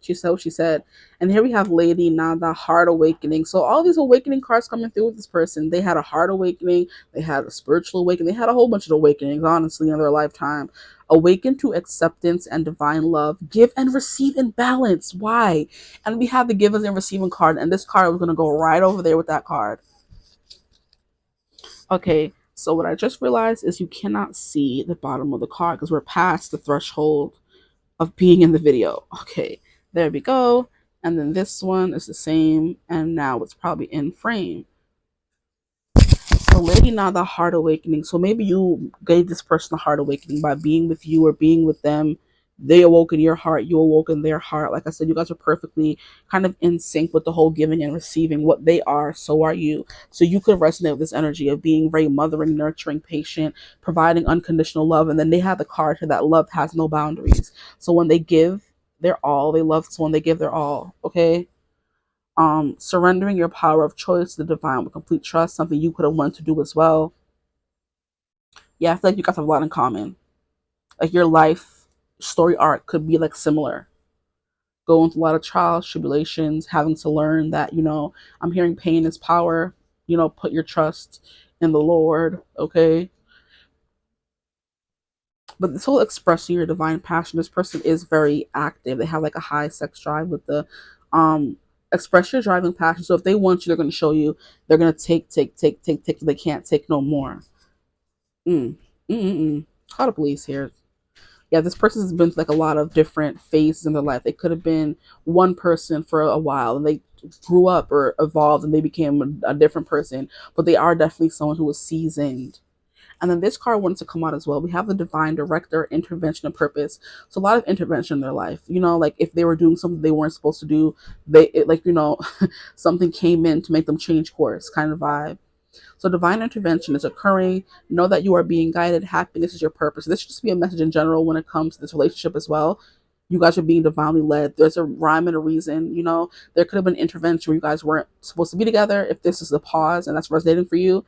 She said what she said. And here we have Lady Nada, Heart Awakening. So all these awakening cards coming through with this person. They had a heart awakening. They had a spiritual awakening. They had a whole bunch of awakenings, honestly, in their lifetime. Awaken to acceptance and divine love. Give and receive in balance. Why? And we have the givers and receiving card. And this card was going to go right over there with that card. Okay, so what I just realized is you cannot see the bottom of the card because we're past the threshold of being in the video. Okay, there we go. And then this one is the same, and now it's probably in frame. So Lady Nada, Heart Awakening. So maybe you gave this person a heart awakening by being with you or being with them. They awoke in your heart, you awoke in their heart. Like I said, you guys are perfectly kind of in sync with the whole giving and receiving. What they are, so are you. So you could resonate with this energy of being very mothering, nurturing, patient, providing unconditional love. And then they have the card here that love has no boundaries. So when they give their all, they love someone, they give their all. Okay. Surrendering your power of choice to the divine with complete trust, something you could have wanted to do as well. Yeah, I feel like you guys have a lot in common. Like your life story arc could be like similar. Going through a lot of trials, tribulations, having to learn that, I'm hearing pain is power. Put your trust in the Lord, okay? But this whole expressing your divine passion, this person is very active. They have like a high sex drive with the um express your driving passion. So if they want you, they're going to show you. They're going to take. They can't take no more. Mm. Mm-mm-mm. Call the police here. Yeah, this person has been through like a lot of different phases in their life. They could have been one person for a while and they grew up or evolved and they became a different person, but they are definitely someone who was seasoned. And then this card wanted to come out as well. We have the divine director, intervention, and purpose. So a lot of intervention in their life. You know, like if they were doing something they weren't supposed to do, something came in to make them change course, kind of vibe. So divine intervention is occurring. Know that you are being guided. Happiness is your purpose. This should just be a message in general when it comes to this relationship as well. You guys are being divinely led. There's a rhyme and a reason. You know, there could have been intervention where you guys weren't supposed to be together. If this is a pause and that's resonating for you,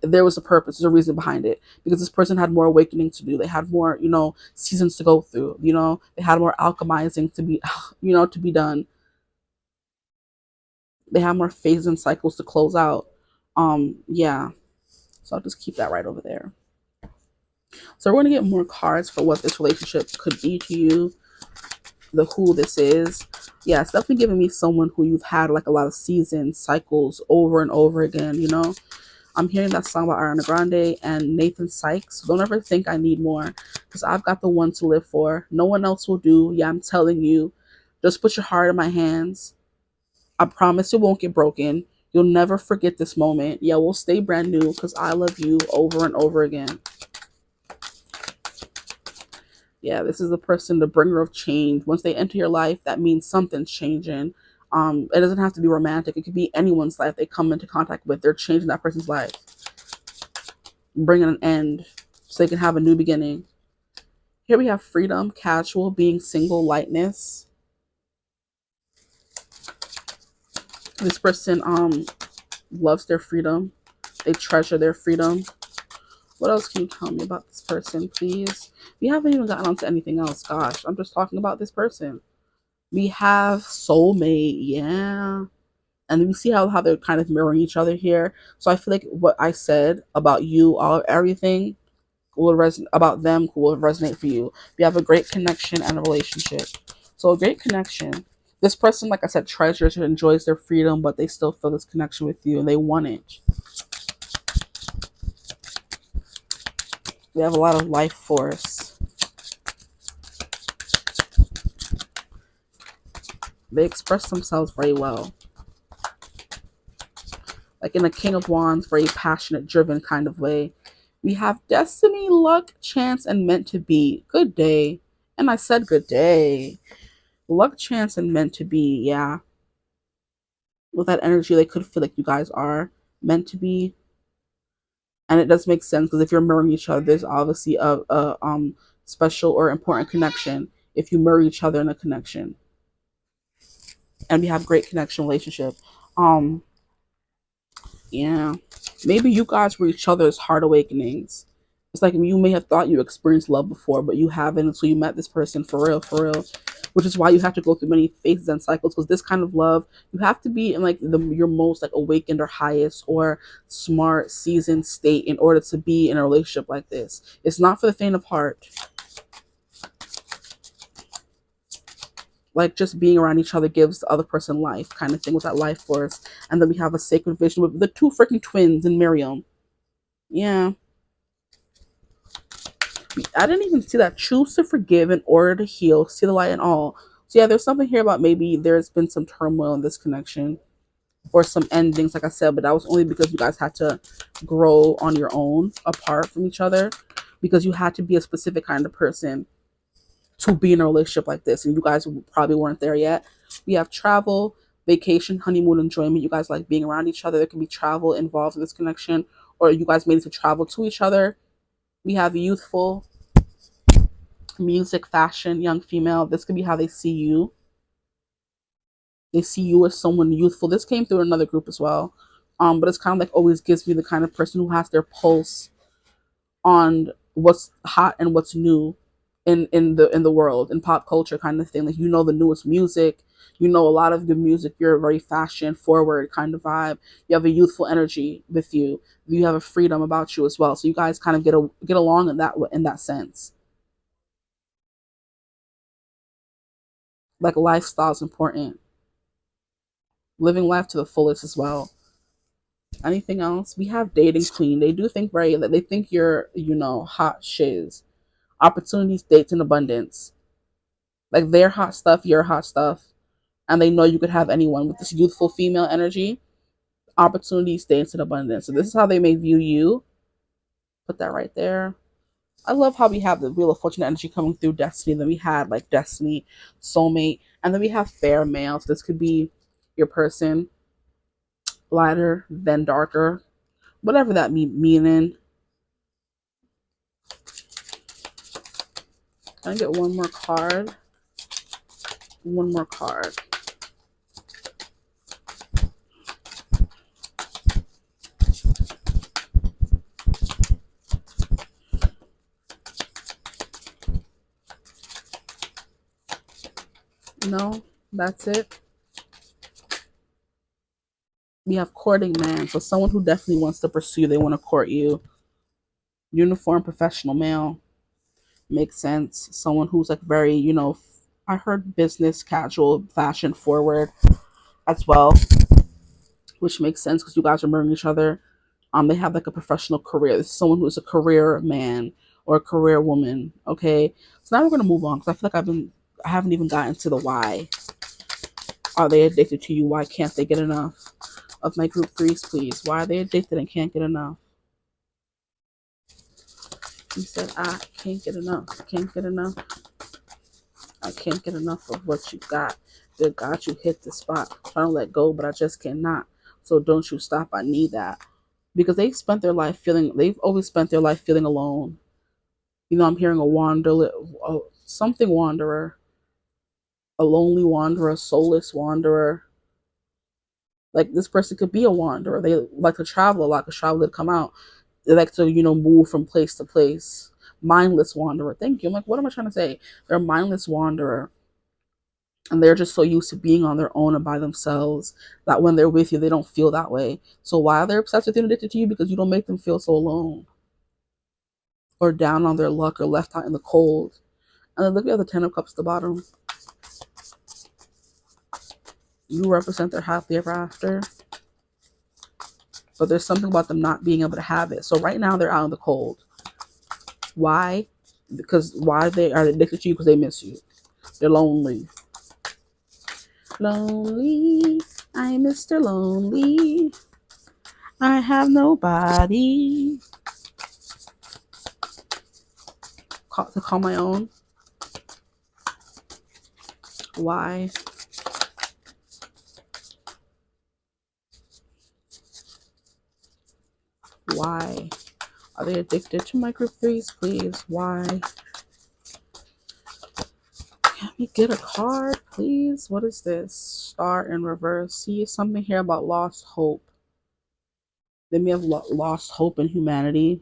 there was a purpose, there's a reason behind it. Because this person had more awakening to do. They had more, seasons to go through. They had more alchemizing to be, to be done. They have more phases and cycles to close out. Yeah. So I'll just keep that right over there. So we're going to get more cards for what this relationship could be to you, the who this is. Yeah, it's definitely giving me someone who you've had like a lot of seasons, cycles over and over again. I'm hearing that song by Ariana Grande and Nathan Sykes. Don't ever think I need more because I've got the one to live for. No one else will do. Yeah, I'm telling you. Just put your heart in my hands. I promise it won't get broken. You'll never forget this moment. Yeah, we'll stay brand new because I love you over and over again. Yeah, this is the person, the bringer of change. Once they enter your life, that means something's changing. It doesn't have to be romantic. It could be anyone's life they come into contact with. They're changing that person's life, bringing an end so they can have a new beginning. Here we have freedom, casual, being single, lightness. This person loves their freedom. They treasure their freedom. What else can you tell me about this person, please? We haven't even gotten onto anything else. Gosh, I'm just talking about this person. We have soulmate, yeah. And we see how they're kind of mirroring each other here. So I feel like what I said about you, everything will resonate about them, will resonate for you. We have a great connection and a relationship. So a great connection. This person, like I said, treasures or enjoys their freedom, but they still feel this connection with you and they want it. We have a lot of life force. They express themselves very well. Like in a King of Wands, very passionate, driven kind of way. We have destiny, luck, chance, and meant to be. Good day. And I said good day. Luck, chance, and meant to be. Yeah. With that energy, they could feel like you guys are meant to be. And it does make sense because if you're mirroring each other, there's obviously a special or important connection if you mirror each other in a connection. And we have great connection relationship. Um, yeah. Maybe you guys were each other's heart awakenings. It's like you may have thought you experienced love before, but you haven't until you met this person for real, for real. Which is why you have to go through many phases and cycles. Because this kind of love, you have to be in like your most like awakened or highest or smart, seasoned state in order to be in a relationship like this. It's not for the faint of heart. Like just being around each other gives the other person life, kind of thing, with that life force. And then we have a sacred vision with the two freaking twins in Miriam. Yeah. I didn't even see that. Choose to forgive in order to heal. See the light in all. So yeah, there's something here about maybe there's been some turmoil in this connection or some endings, like I said, but that was only because you guys had to grow on your own apart from each other because you had to be a specific kind of person to be in a relationship like this, and you guys probably weren't there yet. We have travel, vacation, honeymoon, enjoyment. You guys like being around each other. There can be travel involved in this connection, or you guys made it to travel to each other. We have youthful, music, fashion, young female. This could be how they see you. They see you as someone youthful. This came through another group as well. But it's kind of like always gives me the kind of person who has their pulse on what's hot and what's new in the world, in pop culture kind of thing. Like the newest music, a lot of good music. You're a very fashion forward kind of vibe. You have a youthful energy with you. You have a freedom about you as well. So you guys kind of get along in that sense. Like lifestyle is important. Living life to the fullest as well. Anything else? We have dating queen. They do think very that they think you're, hot shiz. Opportunities, dates in abundance. Like they're hot stuff, you're hot stuff. And they know you could have anyone with this youthful female energy. Opportunities, dates in abundance. So this is how they may view you. Put that right there. I love how we have the Wheel of Fortune energy coming through Destiny. Then we had like Destiny, Soulmate, and then we have Fair Male. So this could be your person, lighter, then darker, whatever that meaning. Can I get one more card? One more card. No, that's it. We have courting man. So someone who definitely wants to pursue, they want to court you. Uniform professional male. Makes sense. Someone who's like very, I heard business, casual, fashion forward as well, which makes sense because you guys are mirroring each other. They have like a professional career. This is someone who is a career man or a career woman. Okay, so now we're gonna move on because I feel like I haven't even gotten to the why. Are they addicted to you? Why can't they get enough of my group threes, please? Why are they addicted and can't get enough? He said, I can't get enough. Can't get enough. I can't get enough of what you got. Good God, you hit the spot. Trying to let go, but I just cannot. So don't you stop. I need that. Because they've always spent their life feeling alone. I'm hearing something wanderer, a lonely wanderer, a soulless wanderer. Like this person could be a wanderer. They like to travel a lot, because travel did come out. They like to, move from place to place. Mindless wanderer. Thank you. I'm like, what am I trying to say? They're a mindless wanderer. And they're just so used to being on their own and by themselves that when they're with you, they don't feel that way. So why are they obsessed with and addicted to you? Because you don't make them feel so alone or down on their luck or left out in the cold. And then look at the Ten of Cups at the bottom. You represent their happily ever after. But there's something about them not being able to have it. So right now they're out in the cold. Why? Because why they are addicted to you? Because they miss you. They're lonely. Lonely. I'm Mr. Lonely. I have nobody to call my own. Why? Why? Are they addicted to my group threes, please? Why? Can we get a card, please? What is this? Star in reverse. See something here about lost hope. They may have lost hope in humanity.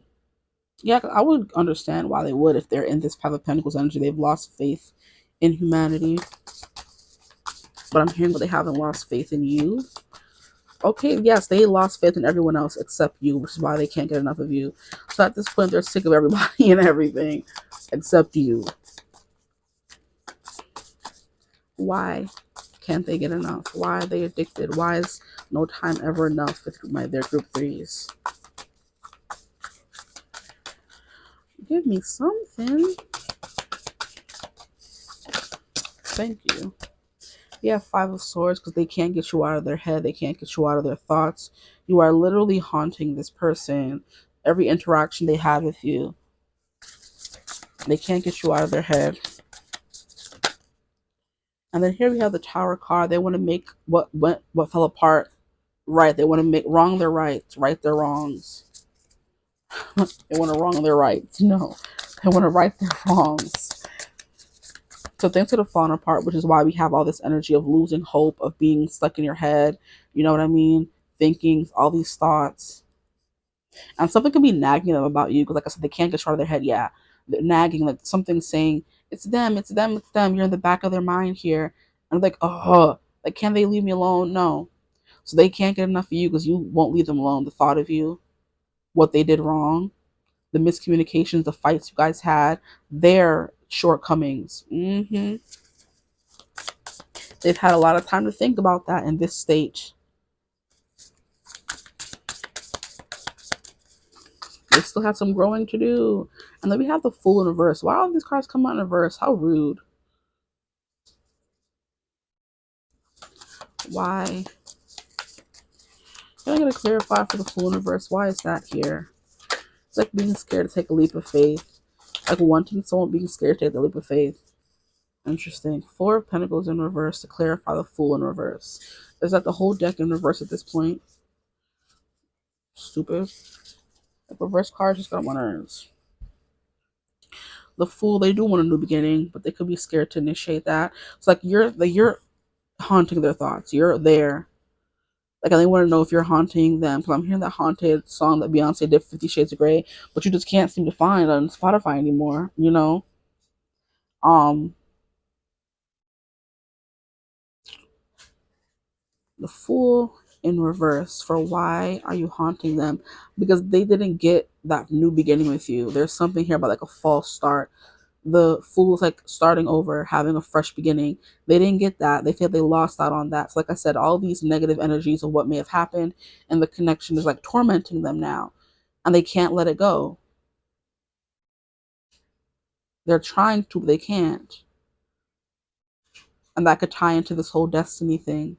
Yeah, I would understand why they would if they're in this Five of Pentacles energy. They've lost faith in humanity. But I'm hearing that they haven't lost faith in you. Okay, yes, they lost faith in everyone else except you, which is why they can't get enough of you. So at this point, they're sick of everybody and everything except you. Why can't they get enough? Why are they addicted? Why is no time ever enough with their group threes? Give me something. Thank you. You have Five of Swords because they can't get you out of their head. They can't get you out of their thoughts. You are literally haunting this person. Every interaction they have with you, they can't get you out of their head. And then here we have the Tower card. They want to make what fell apart right. They want to make wrong their rights, right their wrongs. They want to wrong their rights. No, they want to right their wrongs. So things could have fallen apart, which is why we have all this energy of losing hope, of being stuck in your head. You know what I mean? Thinking all these thoughts. And something could be nagging them about you because, like I said, they can't get you out of their head. Yeah, they're nagging, like something saying, it's them, it's them, it's them. You're in the back of their mind here. And like, oh, like, can they leave me alone? No. So they can't get enough of you because you won't leave them alone. The thought of you, what they did wrong, the miscommunications, the fights you guys had, their shortcomings. They've had a lot of time to think about that in this stage. They still have some growing to do. And then we have the Fool in reverse. Why all these cards come out in reverse? How rude. Why? Can I get a clarify for the Fool in reverse? Why is that here? It's like being scared to take a leap of faith. Like wanting someone, being scared to take the leap of faith. Interesting. Four of Pentacles in reverse to clarify the Fool in reverse. Is that the whole deck in reverse at this point? Stupid. Like reverse cards just got on my nerves. The Fool, they do want a new beginning, but they could be scared to initiate that. It's like you're haunting their thoughts. You're there. Like, they want to know if you're haunting them. Because I'm hearing that haunted song that Beyonce did, 50 Shades of Grey, but you just can't seem to find on Spotify anymore, you know? The Fool in reverse, for why are you haunting them? Because they didn't get that new beginning with you. There's something here about like a false start. The Fool is like starting over, having a fresh beginning. They didn't get that. They feel they lost out on that. So like I said, all these negative energies of what may have happened, and the connection is like tormenting them now, and they can't let it go. They're trying to, but they can't. And that could tie into this whole destiny thing.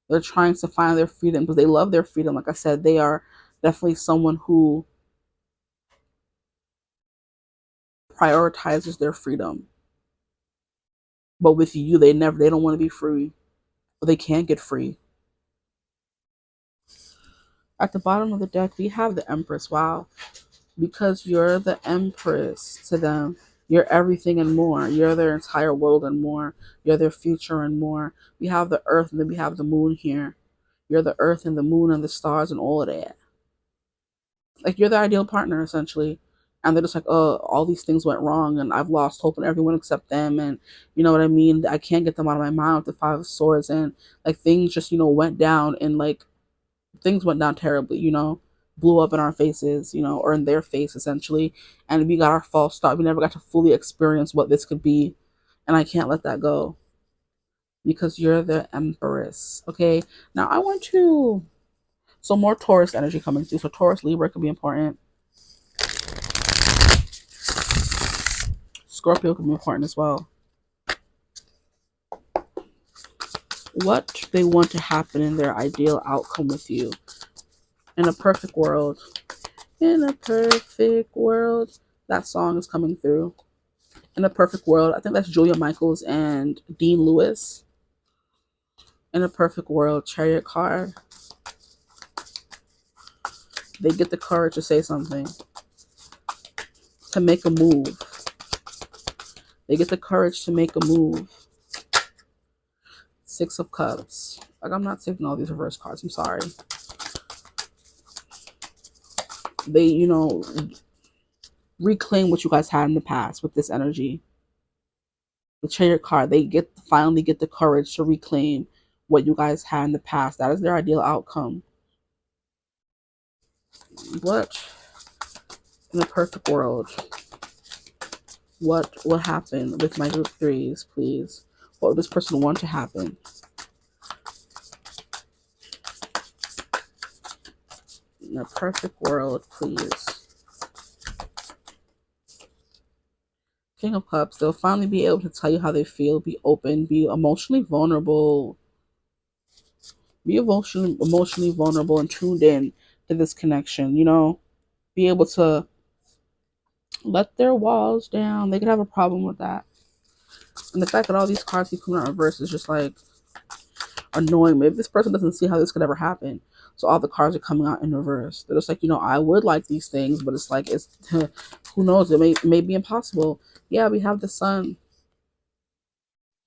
They're trying to find their freedom because they love their freedom. Like I said, they are definitely someone who prioritizes their freedom. But with you, they don't want to be free. But they can't get free. At the bottom of the deck, we have the Empress. Wow. Because you're the Empress to them. You're everything and more. You're their entire world and more. You're their future and more. We have the Earth and then we have the Moon here. You're the Earth and the Moon and the stars and all of that. Like, you're the ideal partner, essentially. And they're just like, oh, all these things went wrong and I've lost hope in everyone except them. And you know what I mean? I can't get them out of my mind with the Five of Swords. And like things just, went down, and like things went down terribly, blew up in our faces, or in their face, essentially. And we got our false start. We never got to fully experience what this could be. And I can't let that go because you're the Empress. Okay. Now I want to. So more Taurus energy coming through. So Taurus, Libra could be important. Scorpio could be important as well. What they want to happen in their ideal outcome with you. In a perfect world. In a perfect world. That song is coming through. In a perfect world. I think that's Julia Michaels and Dean Lewis. In a perfect world. Chariot card. They get the courage to say something. To make a move. They get the courage to make a move. Six of Cups. Like, I'm not taking all these reverse cards. I'm sorry. They, reclaim what you guys had in the past with this energy. The Chariot card. They finally get the courage to reclaim what you guys had in the past. That is their ideal outcome. What? In a perfect world. What will happen with my group threes, please? What would this person want to happen? In a perfect world, please. King of Cups. They'll finally be able to tell you how they feel. Be open. Be emotionally vulnerable. Be emotionally vulnerable and tuned in to this connection. Be able to let their walls down. They could have a problem with that. And the fact that all these cards keep coming out in reverse is just like annoying. Maybe this person doesn't see how this could ever happen. So all the cards are coming out in reverse. They're just like, I would like these things, but it's like, who knows? It may be impossible. Yeah, we have the Sun.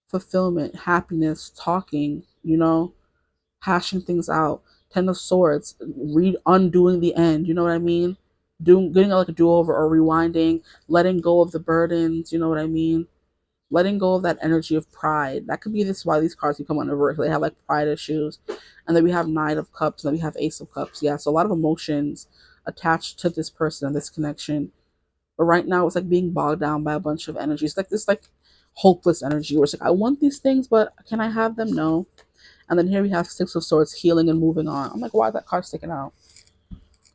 Fulfillment, happiness, talking, hashing things out. Ten of Swords, undoing the end. You know what I mean? Getting like a do-over or rewinding, letting go of the burdens. You know what I mean? Letting go of that energy of pride. That could be why these cards become on reverse. They have like pride issues. And then we have Knight of Cups. And then we have Ace of Cups. Yeah, so a lot of emotions attached to this person and this connection. But right now it's like being bogged down by a bunch of energies. Like this, like hopeless energy where it's like, I want these things, but can I have them? No. And then here we have Six of Swords, healing and moving on. I'm like, why is that card sticking out?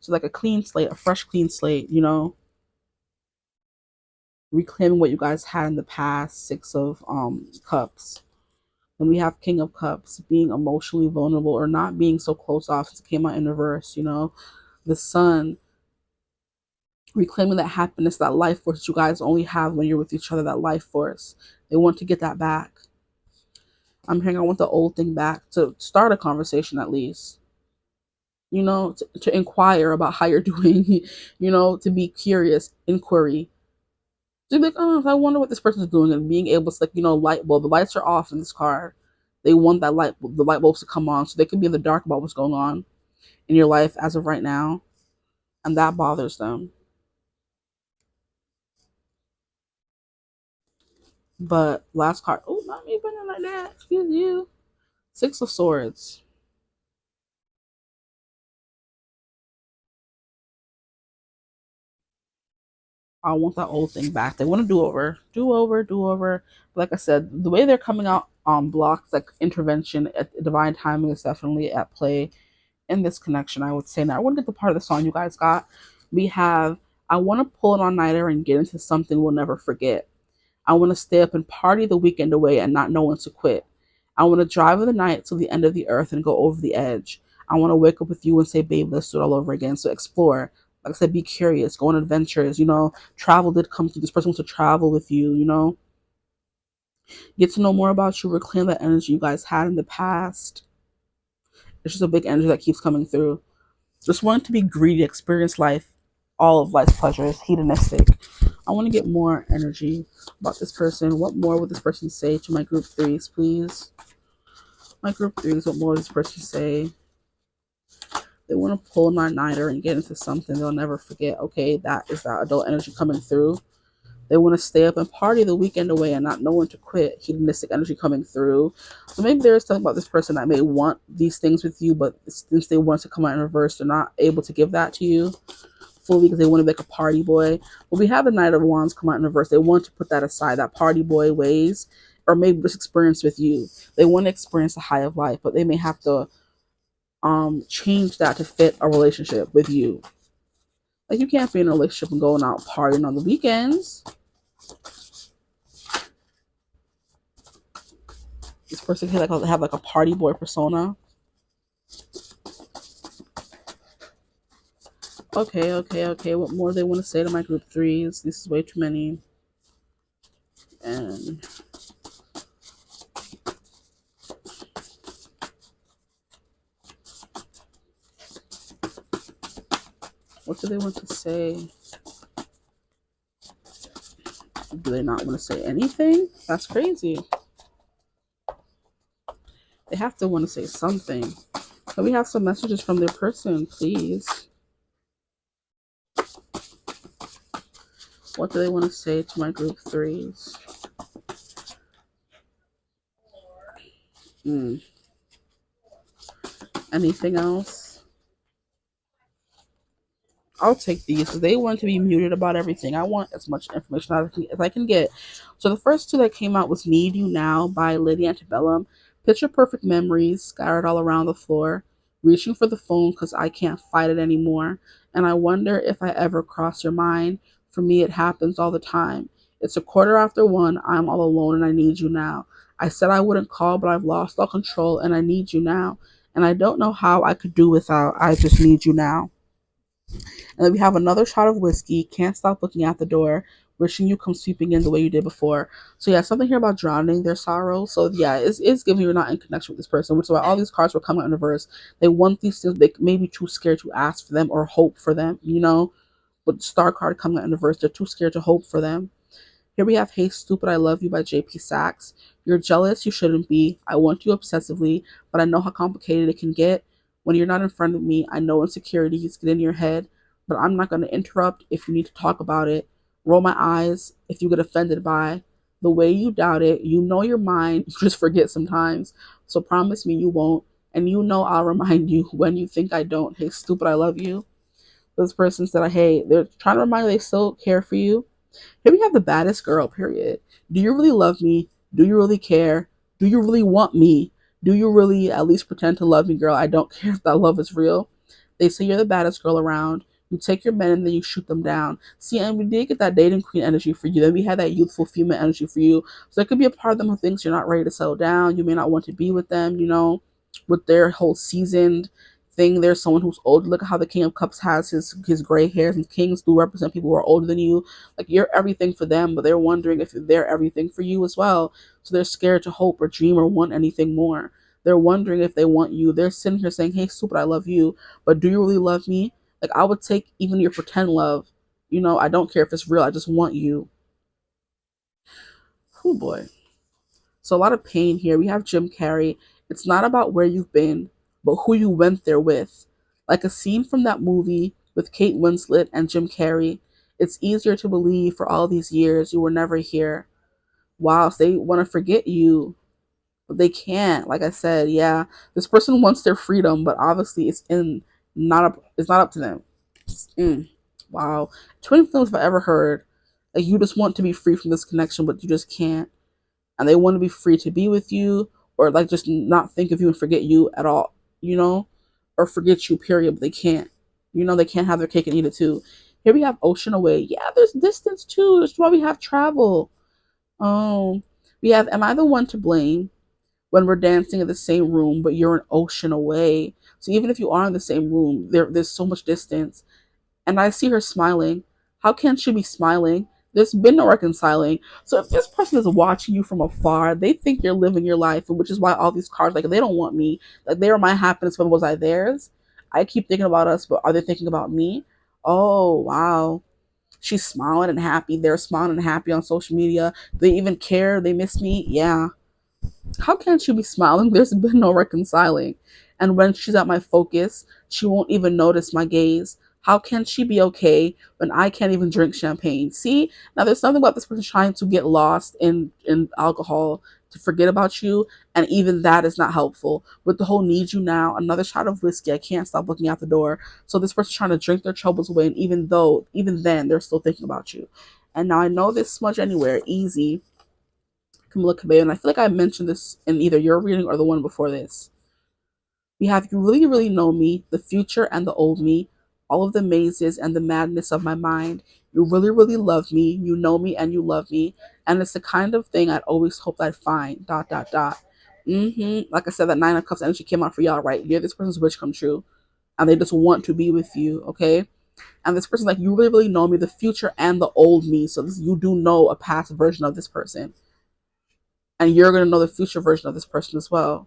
So like a clean slate, a fresh clean slate, reclaiming what you guys had in the past. Six of Cups. Then we have King of Cups, being emotionally vulnerable or not being so close off. It came out in reverse, The Sun, reclaiming that happiness, that life force you guys only have when you're with each other, that life force. They want to get that back. I'm hearing I want the old thing back to start a conversation at least. To inquire about how you're doing, to be curious, inquiry. To be like, oh, I wonder what this person's doing, and being able to, like, light bulb. The lights are off in this card. They want the light bulbs to come on, so they can be in the dark about what's going on in your life as of right now, and that bothers them. But last card, oh, not me putting it like that. Excuse you. Six of Swords. I want that old thing back. They want to do over. Like I said, the way they're coming out on blocks, like intervention, divine timing is definitely at play in this connection. I would say. Now I want to get the part of the song you guys got. We have, I want to pull an all-nighter and get into something we'll never forget. I want to stay up and party the weekend away and not know when to quit. I want to drive in the night till the end of the earth and go over the edge. I want to wake up with you and say, babe, let's do it all over again. So explore. Like I said, be curious, go on adventures, travel did come through. This person wants to travel with you, get to know more about you, reclaim that energy you guys had in the past. It's just a big energy that keeps coming through. Just wanting to be greedy, experience life, all of life's pleasures, hedonistic. I want to get more energy about this person. What more would this person say to my group threes, please? My group threes, what more would this person say? They want to pull my nighter and get into something they'll never forget. Okay, that is that adult energy coming through. They want to stay up and party the weekend away and not know when to quit. Hedonistic energy coming through. So maybe there is something about this person that may want these things with you, but since they want to come out in reverse, they're not able to give that to you fully because they want to make a party boy. But we have the Knight of Wands come out in reverse. They want to put that aside, that party boy ways, or maybe this experience with you. They want to experience the high of life, but they may have to change that to fit a relationship with you. Like, you can't be in a relationship and going out partying on the weekends. This person can have like a party boy persona. Okay. What more they want to say to my group threes? This is way too many. And what do they want to say? Do they not want to say anything? That's crazy. They have to want to say something. Can we have some messages from their person, please? What do they want to say to my group threes? Anything else? I'll take these because they want to be muted about everything. I want as much information as I can get. So the first two that came out was Need You Now by Lady Antebellum. Picture perfect memories scattered all around the floor. Reaching for the phone because I can't fight it anymore. And I wonder if I ever cross your mind. For me, it happens all the time. It's 1:15. I'm all alone and I need you now. I said I wouldn't call, but I've lost all control and I need you now. And I don't know how I could do without. I just need you now. And then we have another shot of whiskey. Can't stop looking at the door. Wishing you come sweeping in the way you did before. So yeah, something here about drowning their sorrow. So yeah, it's giving you're not in connection with this person, which is why all these cards were coming out in reverse. They want these things. They may be too scared to ask for them or hope for them. But the star card coming out in reverse, they're too scared to hope for them. Here we have Hey Stupid, I Love You by JP Sachs. You're jealous, you shouldn't be. I want you obsessively, but I know how complicated it can get. When you're not in front of me, I know insecurities get in your head, but I'm not going to interrupt if you need to talk about it. Roll my eyes if you get offended by the way you doubt it. You know you're mine, you just forget sometimes. So promise me you won't, and I'll remind you when you think I don't. Hey Stupid, I love you. This person said, hey, they're trying to remind you they still care for you. Here we have the baddest girl, period. Do you really love me? Do you really care? Do you really want me? Do you really at least pretend to love me, girl? I don't care if that love is real. They say you're the baddest girl around. You take your men and then you shoot them down. See, and we did get that dating queen energy for you. Then we had that youthful female energy for you. So there could be a part of them who thinks you're not ready to settle down. You may not want to be with them, with their whole seasoned thing. There's someone who's old. Look at how the King of Cups has his gray hairs, and kings do represent people who are older than you. Like, you're everything for them, but they're wondering if they're everything for you as well. So they're scared to hope or dream or want anything more. They're wondering if they want you. They're sitting here saying, "Hey, stupid, I love you, but do you really love me?" Like, I would take even your pretend love. I don't care if it's real. I just want you. Oh boy. So a lot of pain here. We have Jim Carrey. It's not about where you've been, but who you went there with. Like a scene from that movie with Kate Winslet and Jim Carrey. It's easier to believe for all these years you were never here. Wow, so they want to forget you, but they can't. Like I said, yeah, this person wants their freedom, but obviously it's not up to them. Mm, wow, twin flames if I ever heard. Like, you just want to be free from this connection, but you just can't, and they want to be free to be with you, or like just not think of you and forget you at all, or forget you, period. But they can't. They can't have their cake and eat it too. Here we have ocean away. Yeah, there's distance too. That's why we have travel. Oh, we have am I the one to blame when we're dancing in the same room, but you're an ocean away? So even if you are in the same room, there's so much distance. And I see her smiling. How can she be smiling? There's been no reconciling. So if this person is watching you from afar, they think you're living your life, which is why all these cards, like, they don't want me. Like, they are my happiness, but was I theirs? I keep thinking about us, but are they thinking about me? Oh, wow. She's smiling and happy. They're smiling and happy on social media. They even care. They miss me. Yeah. How can she be smiling? There's been no reconciling. And when she's at my focus, she won't even notice my gaze. How can she be okay when I can't even drink champagne? See, now there's something about this person trying to get lost in alcohol to forget about you, and even that is not helpful. With the whole need you now, another shot of whiskey, I can't stop looking out the door. So this person's trying to drink their troubles away, and even then, they're still thinking about you. And now I know this much anywhere, easy. Camila Cabello, and I feel like I mentioned this in either your reading or the one before this. We have you really, really know me, the future and the old me, all of the mazes and the madness of my mind. You really, really love me. You know me and you love me. And it's the kind of thing I'd always hoped I'd find. Dot, dot, dot. Like I said, that Nine of Cups energy came out for y'all, right? You're this person's wish come true. And they just want to be with you, okay? And this person, like, you really, really know me, the future and the old me. So you do know a past version of this person. And you're going to know the future version of this person as well.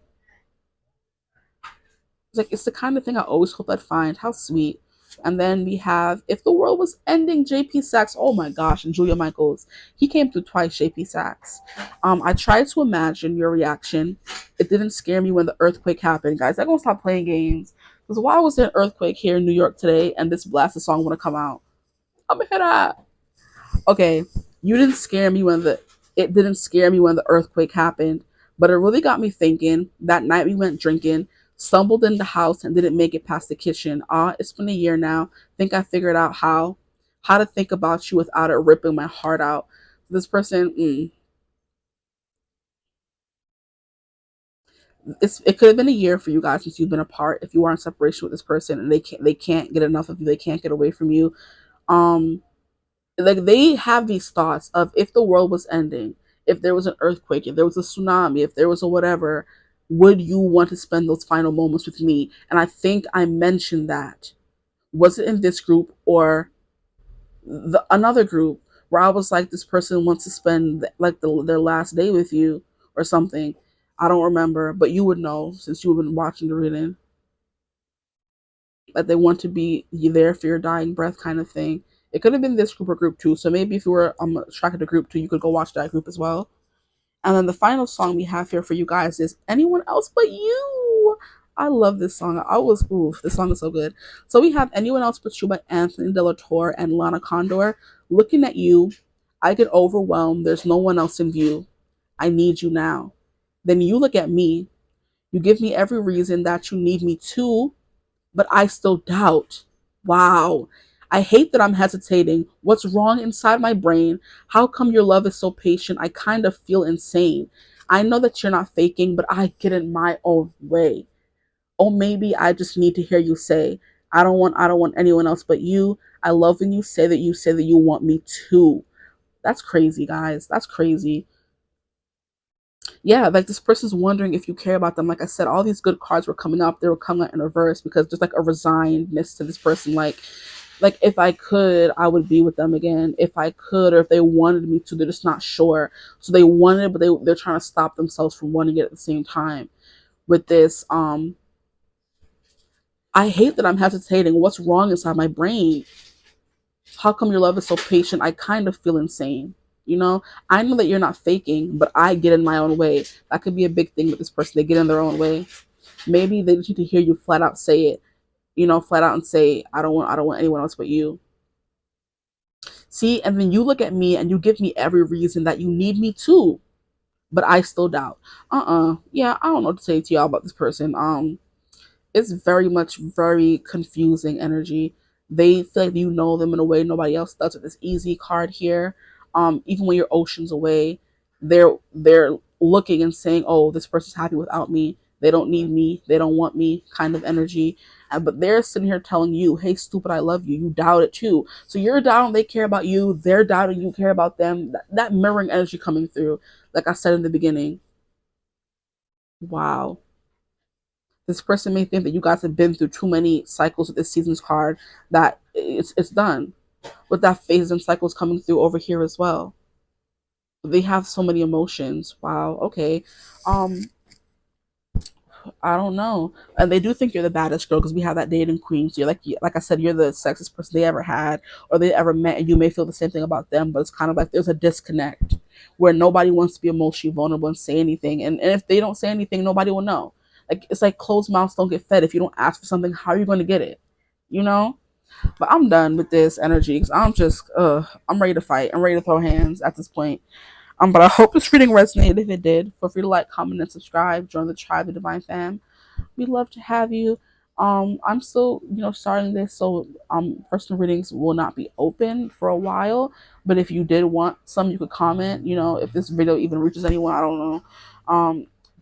It's the kind of thing I always hope I'd find. How sweet. And then we have If the World Was Ending, JP Sachs. Oh my gosh, and Julia Michaels. He came through twice, JP Sachs. I tried to imagine your reaction. It didn't scare me when the earthquake happened. Guys, I'm going to stop playing games. Because why was there an earthquake here in New York today and this blasted song want to come out? I'm going to hit that. Okay, you didn't scare me when the it didn't scare me when the earthquake happened, but it really got me thinking. That night we went drinking, stumbled in the house and didn't make it past the kitchen. It's been a year now. Think I figured out how to think about you without it ripping my heart out. This person, it could have been a year for you guys since you've been apart. If you are in separation with this person and they can't get enough of you, they can't get away from you. Um, like, they have these thoughts of if the world was ending, if there was an earthquake, if there was a tsunami, if there was a whatever, would you want to spend those final moments with me? And I think I mentioned that. Was it in this group or another group where I was like, this person wants to spend like their last day with you or something? I don't remember, but you would know since you've been watching the reading. That they want to be there for your dying breath kind of thing. It could have been this group or group two. So maybe if you were attracted to group two, you could go watch that group as well. And then the final song we have here for you guys is Anyone Else But You. I love this song. This song is so good. So we have Anyone Else But You by Anthony De La Torre and Lana Condor. Looking at you, I get overwhelmed. There's no one else in view. I need you now. Then you look at me. You give me every reason that you need me too, but I still doubt. Wow. I hate that I'm hesitating. What's wrong inside my brain? How come your love is so patient? I kind of feel insane. I know that you're not faking, but I get in my own way. Oh, maybe I just need to hear you say, I don't want anyone else but you. I love when you say that you want me too. That's crazy, guys. That's crazy. Yeah, like this person's wondering if you care about them. Like I said, all these good cards were coming up. They were coming out in reverse because there's like a resignedness to this person. Like if I could, I would be with them again. If I could, or if they wanted me to, they're just not sure. So they wanted it, but they're trying to stop themselves from wanting it at the same time. With this, I hate that I'm hesitating. What's wrong inside my brain? How come your love is so patient? I kind of feel insane. You know, I know that you're not faking, but I get in my own way. That could be a big thing with this person. They get in their own way. Maybe they just need to hear you flat out say it. You know, flat out and say, I don't want anyone else but you. See, and then you look at me and you give me every reason that you need me too, but I still doubt. Yeah, I don't know what to say to y'all about this person. It's very confusing energy. They feel like you know them in a way nobody else does with this easy card here. Even when you're oceans away, they're looking and saying, "Oh, this person's happy without me. They don't need me. They don't want me." Kind of energy. But they're sitting here telling you, "Hey, stupid, I love you." You doubt it too. So you're doubting they care about you. They're doubting you care about them. That mirroring energy coming through, like I said in the beginning. Wow. This person may think that you guys have been through too many cycles with this season's card that it's done. With that phases and cycles coming through over here as well. They have so many emotions. Wow. Okay. Um, I don't know. And they do think you're the baddest girl because we have that dating queen. So you're like I said, you're the sexiest person they ever had or they ever met, and you may feel the same thing about them. But it's kind of like there's a disconnect where nobody wants to be emotionally vulnerable and say anything. And if they don't say anything, nobody will know. Like it's like closed mouths don't get fed. If you don't ask for something, how are you going to get it? You know. But I'm done with this energy because I'm ready to fight. I'm ready to throw hands at this point. But I hope this reading resonated. If it did, feel free to like, comment, and subscribe. Join the tribe, the Divine Fam. We'd love to have you. I'm still, starting this, so personal readings will not be open for a while. But if you did want some, you could comment. If this video even reaches anyone, I don't know.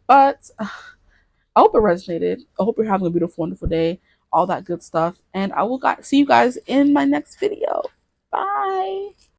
But I hope it resonated. I hope you're having a beautiful, wonderful day. All that good stuff, and I will see you guys in my next video. Bye.